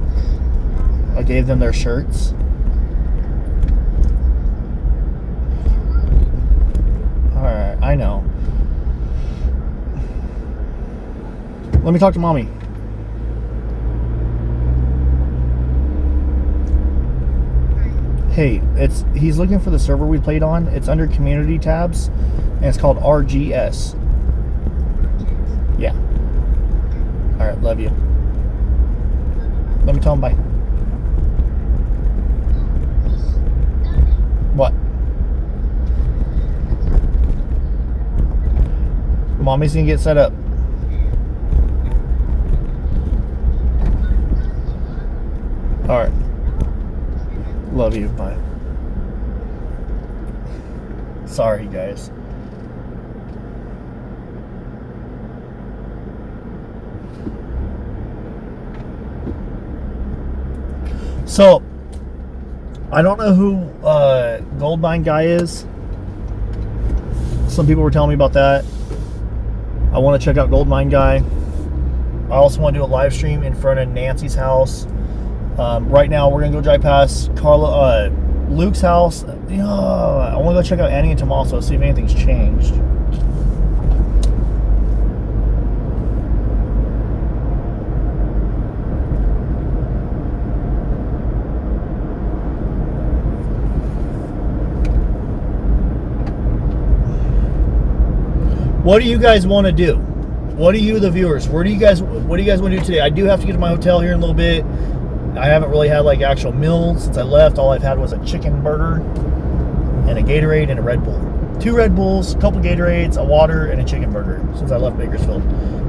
Speaker 1: I gave them their shirts. Alright, I know. Let me talk to mommy. Hey, he's looking for the server we played on. It's under community tabs, and it's called RGS. Yeah. Alright, love you. Let me tell him bye. What? Mommy's gonna get set up. Alright. Love you. Bye. Sorry, guys. So, I don't know who Gold Mine guy is. Some people were telling me about that. I want to check out Gold Mine guy. I also want to do a live stream in front of Nancy's house. Right now, we're gonna go drive past Luke's house. I want to go check out Annie and Tommaso, see if anything's changed. What do you guys want to do? What do you, the viewers? What do you guys want to do today? I do have to get to my hotel here in a little bit. I haven't really had like actual meals since I left. All I've had was a chicken burger and a Gatorade and a Red Bull. 2 Red Bulls, a couple Gatorades, a water, and a chicken burger since I left Bakersfield,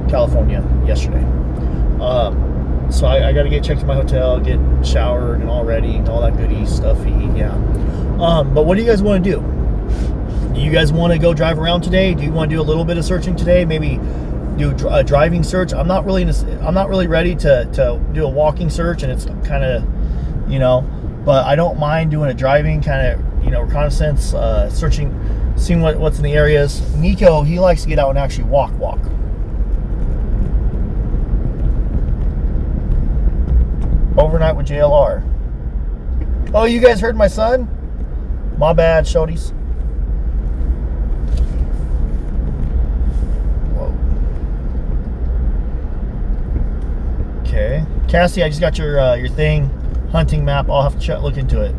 Speaker 1: California yesterday. So I got to get checked to my hotel, get showered and all ready and all that goody stuffy, yeah. But what do you guys want to do? Do you guys want to go drive around today? Do you want to do a little bit of searching today? Maybe do a driving search. I'm not really ready to do a walking search, and it's kind of you know. But I don't mind doing a driving kind of, you know, reconnaissance, searching, seeing what's in the areas. Nico, he likes to get out and actually walk. Overnight with JLR. Oh, you guys heard my son? My bad, shorties. Whoa. Okay. Cassie, I just got your thing. Hunting map. I'll have to look into it.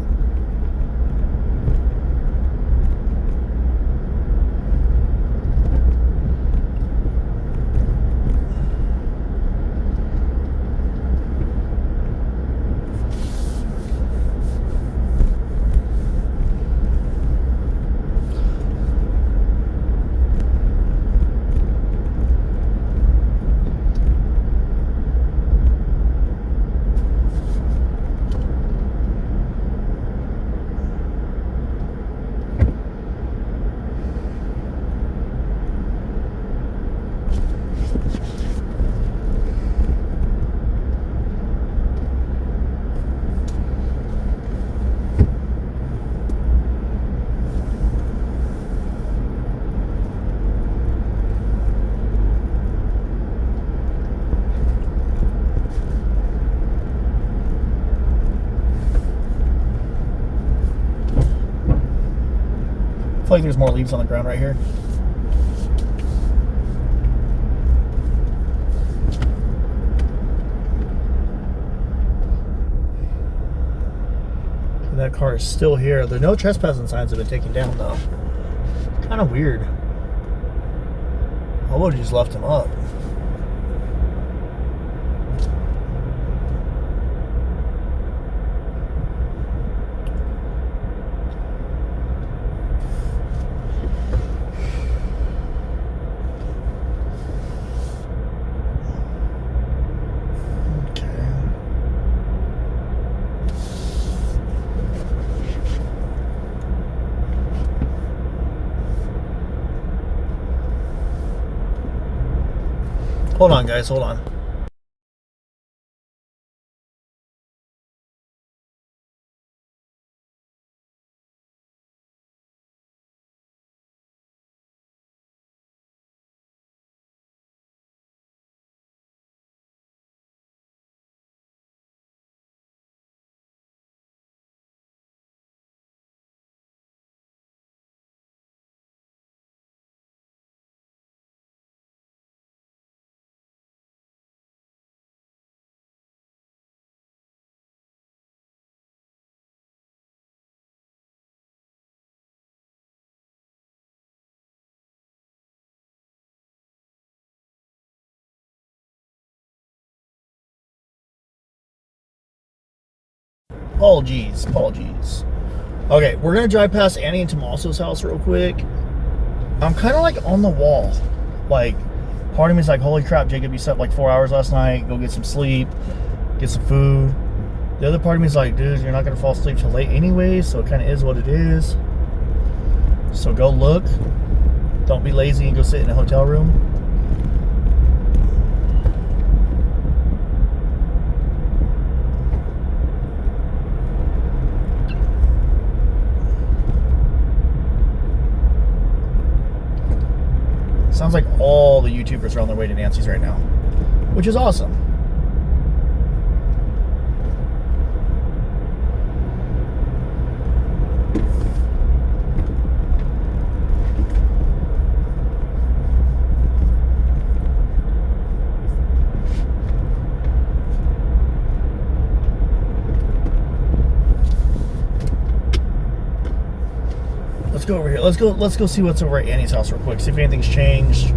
Speaker 1: I feel like there's more leaves on the ground right here. That car is still here. The no trespassing signs have been taken down though. Kind of weird. I would have just left him up. Hold on, guys, hold on. Apologies. Okay, we're gonna drive past Annie and Tommaso's house real quick. I'm kind of like on the wall. Like, part of me is like, holy crap, Jacob, you slept like 4 hours last night. Go get some sleep, get some food. The other part of me is like, dude, you're not gonna fall asleep till late anyway, so it kind of is what it is. So go look. Don't be lazy and go sit in a hotel room. Sounds like all the YouTubers are on their way to Nancy's right now, which is awesome. Let's go over here. Let's go see what's over at Annie's house real quick. See if anything's changed.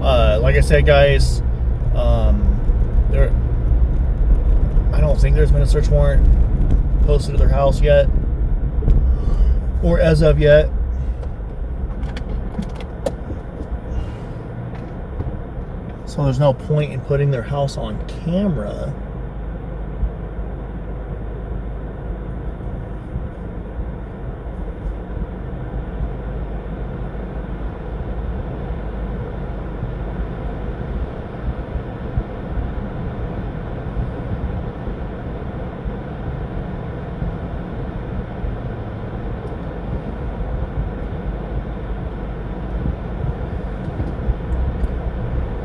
Speaker 1: Like I said, guys, I don't think there's been a search warrant posted to their house yet, or as of yet. So there's no point in putting their house on camera.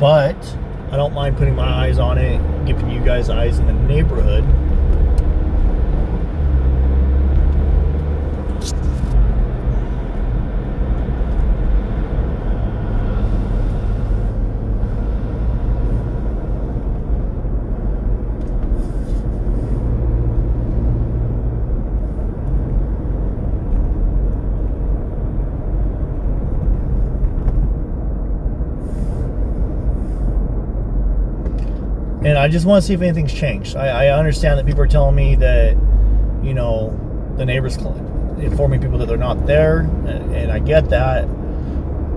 Speaker 1: but I don't mind putting my eyes on it, giving you guys eyes in the neighborhood. And I just want to see if anything's changed. I understand that people are telling me that, you know, the neighbors informing people that they're not there, and I get that.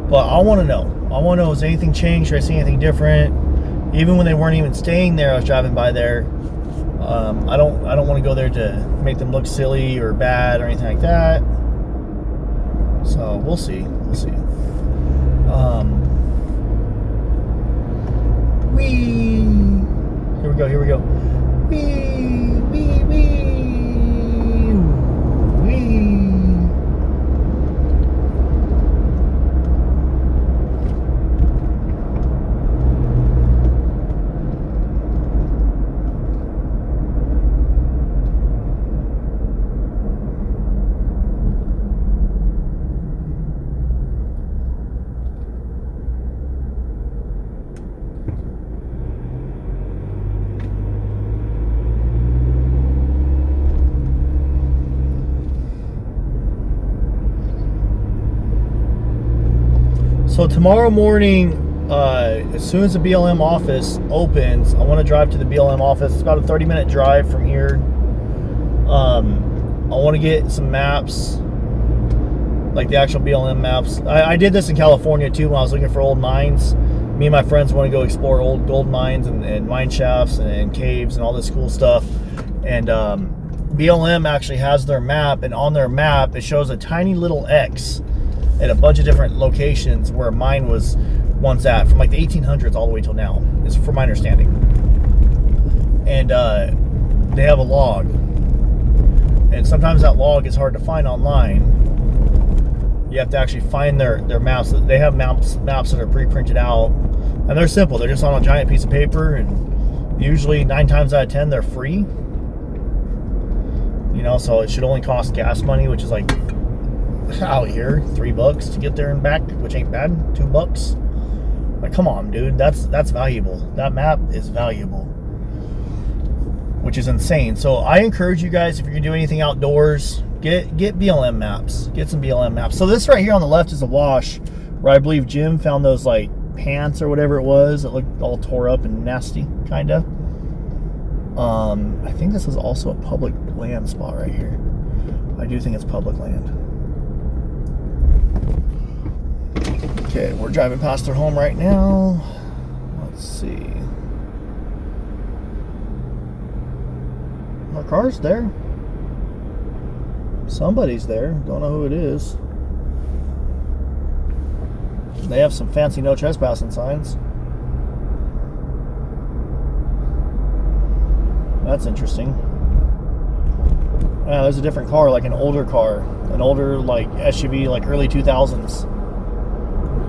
Speaker 1: But I want to know. I want to know, has anything changed? Or I see anything different? Even when they weren't even staying there, I was driving by there. I don't want to go there to make them look silly or bad or anything like that. So we'll see. We'll see. Here we go, here we go. Wee, wee, wee, wee. So tomorrow morning, as soon as the BLM office opens, I want to drive to the BLM office. It's about a 30-minute drive from here. I want to get some maps, like the actual BLM maps. I did this in California too when I was looking for old mines. Me and my friends want to go explore old gold mines and mine shafts and caves and all this cool stuff. And BLM actually has their map, and on their map it shows a tiny little X at a bunch of different locations where a mine was once at, from like the 1800s all the way till now, is from my understanding. And they have a log, and sometimes that log is hard to find online. You have to actually find their maps. They have maps that are pre-printed out, and they're simple. They're just on a giant piece of paper, and usually 9 times out of 10 they're free. You know, so it should only cost gas money, which is like out here $3 to get there and back, which ain't bad. $2. Like, come on, dude, that's valuable. That map is valuable, which is insane. So I encourage you guys, if you're gonna do anything outdoors, get BLM maps. Get some BLM maps. So this right here on the left is a wash where I believe Jim found those like pants or whatever it was that looked all tore up and nasty, kind of. I think this is also a public land spot right here. I do think it's public land. Okay, we're driving past their home right now. Let's see. Our car's there. Somebody's there. Don't know who it is. They have some fancy no trespassing signs. That's interesting. Yeah, there's a different car, like an older car. An older, like, SUV, like early 2000s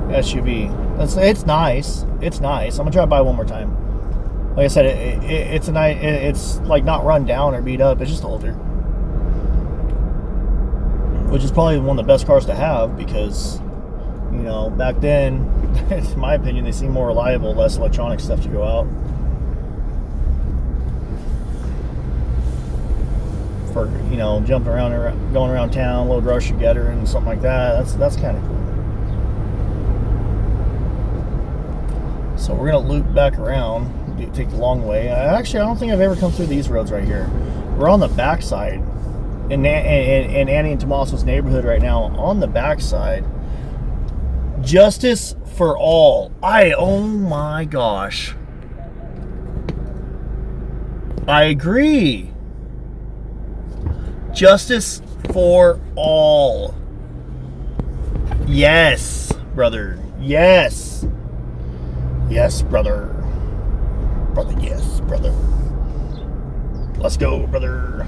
Speaker 1: SUV. It's nice. It's nice. I'm gonna drive by one more time. Like I said, it's a nice. It's like not run down or beat up. It's just older, which is probably one of the best cars to have because, you know, back then, in my opinion, they seem more reliable, less electronic stuff to go out. For, you know, jumping around, going around town, little grocery getter and something like that. That's kind of cool. So we're gonna loop back around, take the long way. Actually, I don't think I've ever come through these roads right here. We're on the backside in Annie and Tommaso's neighborhood right now. On the backside, justice for all. Oh my gosh, I agree. Justice for all. Yes, brother. Yes. Yes, brother. Brother, yes, brother. Let's go, brother.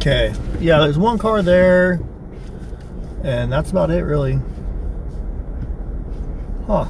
Speaker 1: Okay. Yeah, there's one car there. And that's about it, really. Huh.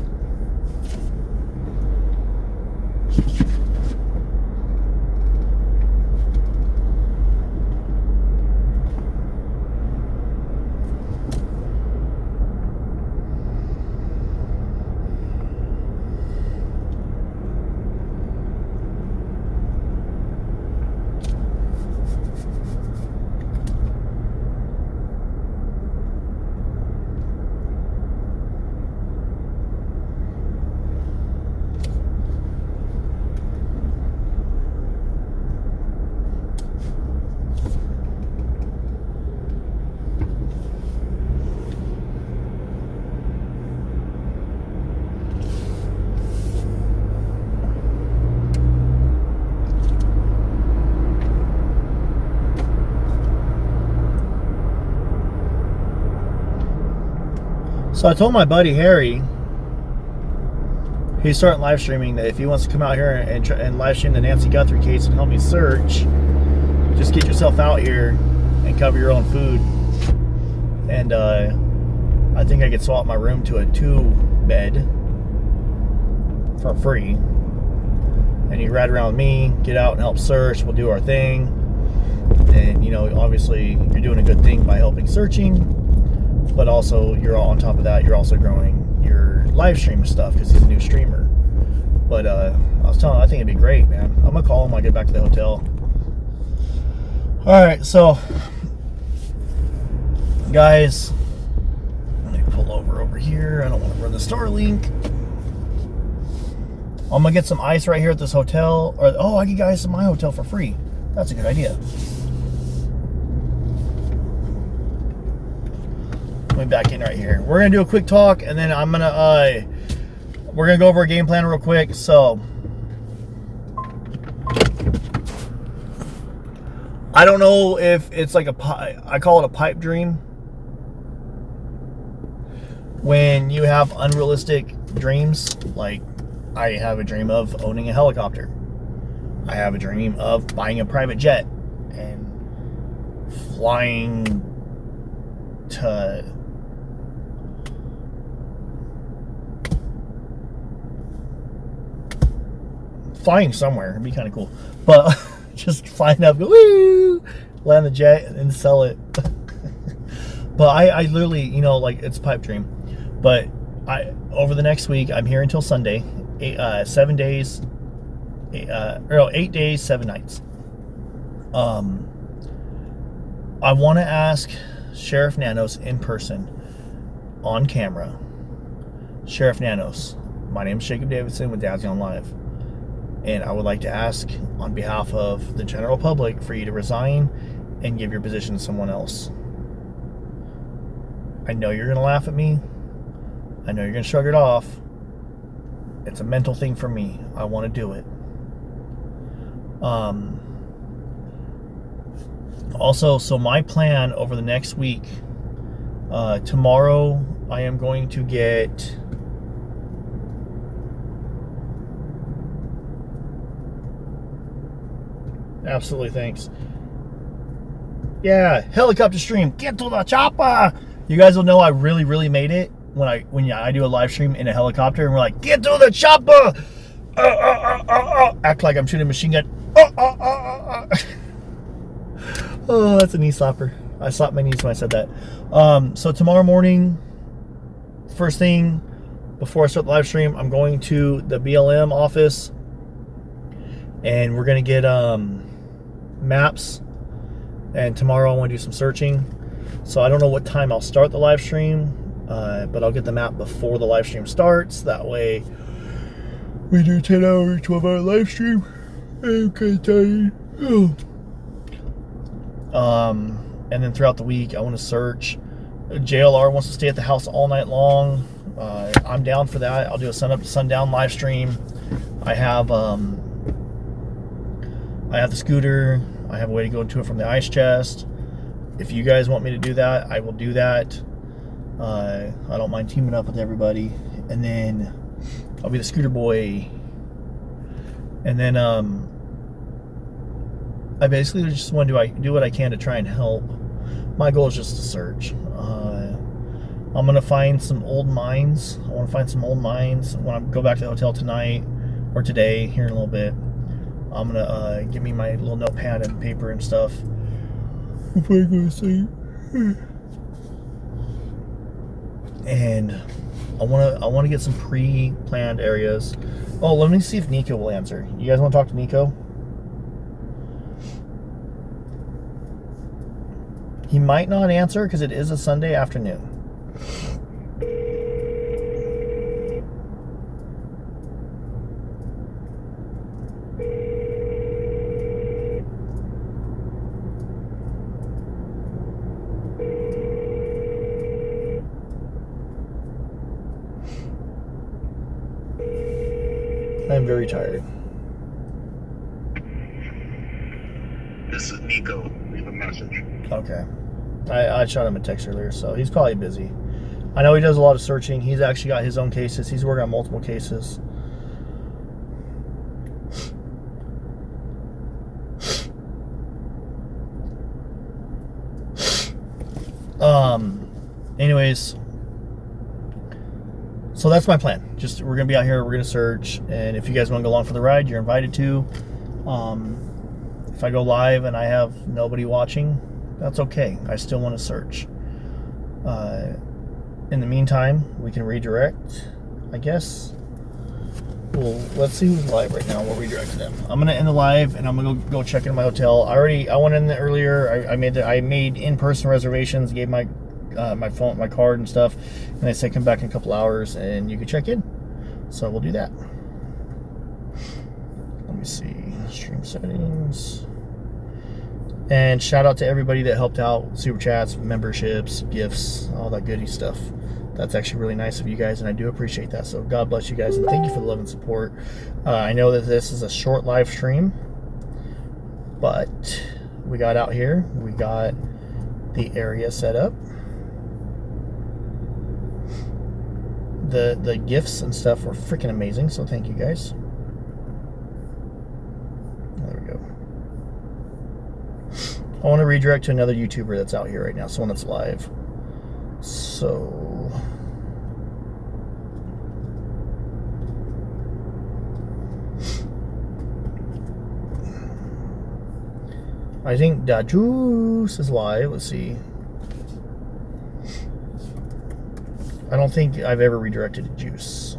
Speaker 1: So I told my buddy Harry, he's starting live streaming, that if he wants to come out here and live stream the Nancy Guthrie case and help me search, just get yourself out here and cover your own food. And I think I could swap my room to a 2-bed for free. And you ride around with me, get out and help search. We'll do our thing. And, you know, obviously you're doing a good thing by helping searching. But also, you're all on top of that, you're also growing your live stream stuff because he's a new streamer. But I was telling him, I think it'd be great, man. I'm gonna call him when I get back to the hotel. All right, so guys, let me pull over here. I don't want to run the Starlink. I'm gonna get some ice right here at this hotel. Or I get ice in my hotel for free. That's a good idea. Back in right here. We're gonna do a quick talk, and then I'm gonna we're gonna go over a game plan real quick. So I don't know if it's like I call it a pipe dream, when you have unrealistic dreams. Like, I have a dream of owning a helicopter. I have a dream of buying a private jet and flying to somewhere. It'd be kind of cool, but just flying up, woo, land the jet and then sell it. But I literally, you know, like, it's a pipe dream. But over the next week, I'm here until Sunday, 8 days, 7 nights. I want to ask Sheriff Nanos in person, on camera. Sheriff Nanos, my name is Jacob Davidson with Dad's on Live. And I would like to ask, on behalf of the general public, for you to resign and give your position to someone else. I know you're going to laugh at me. I know you're going to shrug it off. It's a mental thing for me. I want to do it. Also, so my plan over the next week, tomorrow I am going to get... Absolutely, thanks. Yeah, helicopter stream. Get to the chopper. You guys will know I really, really made it when I do a live stream in a helicopter, and we're like, get to the chopper. Act like I'm shooting a machine gun. Oh, that's a knee slapper. I slapped my knees when I said that. So tomorrow morning, first thing, before I start the live stream, I'm going to the BLM office, and we're gonna get maps. And tomorrow I want to do some searching. So I don't know what time I'll start the live stream, but I'll get the map before the live stream starts. That way we do 10-hour, 12-hour live stream. I'm kind of tired. And then throughout the week, I want to search. JLR wants to stay at the house all night long. I'm down for that. I'll do a sun up to sundown live stream. I have the scooter. I have a way to go to it from the ice chest. If you guys want me to do that, I will do that. I don't mind teaming up with everybody. And then I'll be the scooter boy. And then I basically just want to do what I can to try and help. My goal is just to search. I'm gonna find some old mines. I want to find some old mines when I go back to the hotel tonight or today here in a little bit. I'm gonna give me my little notepad and paper and stuff before I go to sleep. And I want to get some pre-planned areas. Oh, let me see if Nico will answer. You guys want to talk to Nico? He might not answer because it is a Sunday afternoon. I'm very tired.
Speaker 6: This is Nico. Leave a message.
Speaker 1: Okay. I shot him a text earlier, so he's probably busy. I know he does a lot of searching. He's actually got his own cases. He's working on multiple cases. Anyways, so that's my plan. Just we're gonna be out here, we're gonna search, and if you guys want to go along for the ride, you're invited to. If I go live and I have nobody watching, that's okay. I still want to search. In the meantime, we can redirect, I guess. Well, let's see who's live right now. We'll redirect to them. I'm gonna end the live and I'm gonna go check into my hotel. I went in there earlier. I made in-person reservations, gave my my phone, my card and stuff, and they said come back in a couple hours and you can check in. So we'll do that. Let me see, stream settings. And shout out to everybody that helped out, super chats, memberships, gifts, all that goody stuff. That's actually really nice of you guys, and I do appreciate that. So God bless you guys, and thank you for the love and support. I know that this is a short live stream, but we got out here. We got the area set up. The gifts and stuff were freaking amazing, so thank you guys. There we go. I want to redirect to another YouTuber that's out here right now, someone that's live. So I think Dajus is live. Let's see. I don't think I've ever redirected to Juice.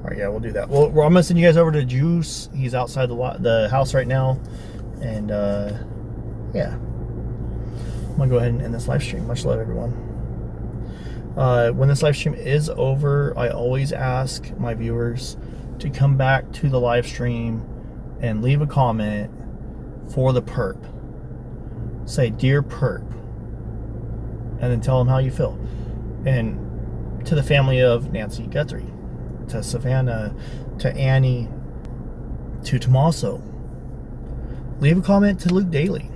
Speaker 1: All right, yeah, we'll do that. Well, I'm gonna send you guys over to Juice. He's outside the house right now, and yeah, I'm gonna go ahead and end this live stream. Much love, everyone. When this live stream is over, I always ask my viewers to come back to the live stream and leave a comment for the perp. Say, "Dear perp," and then tell them how you feel. And to the family of Nancy Guthrie, to Savannah, to Annie, to Tommaso, leave a comment to Luke Daly.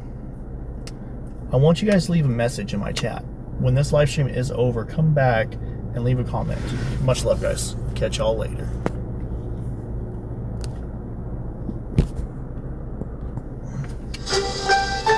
Speaker 1: I want you guys to leave a message in my chat. When this live stream is over, come back and leave a comment. Much love, guys. Catch y'all later.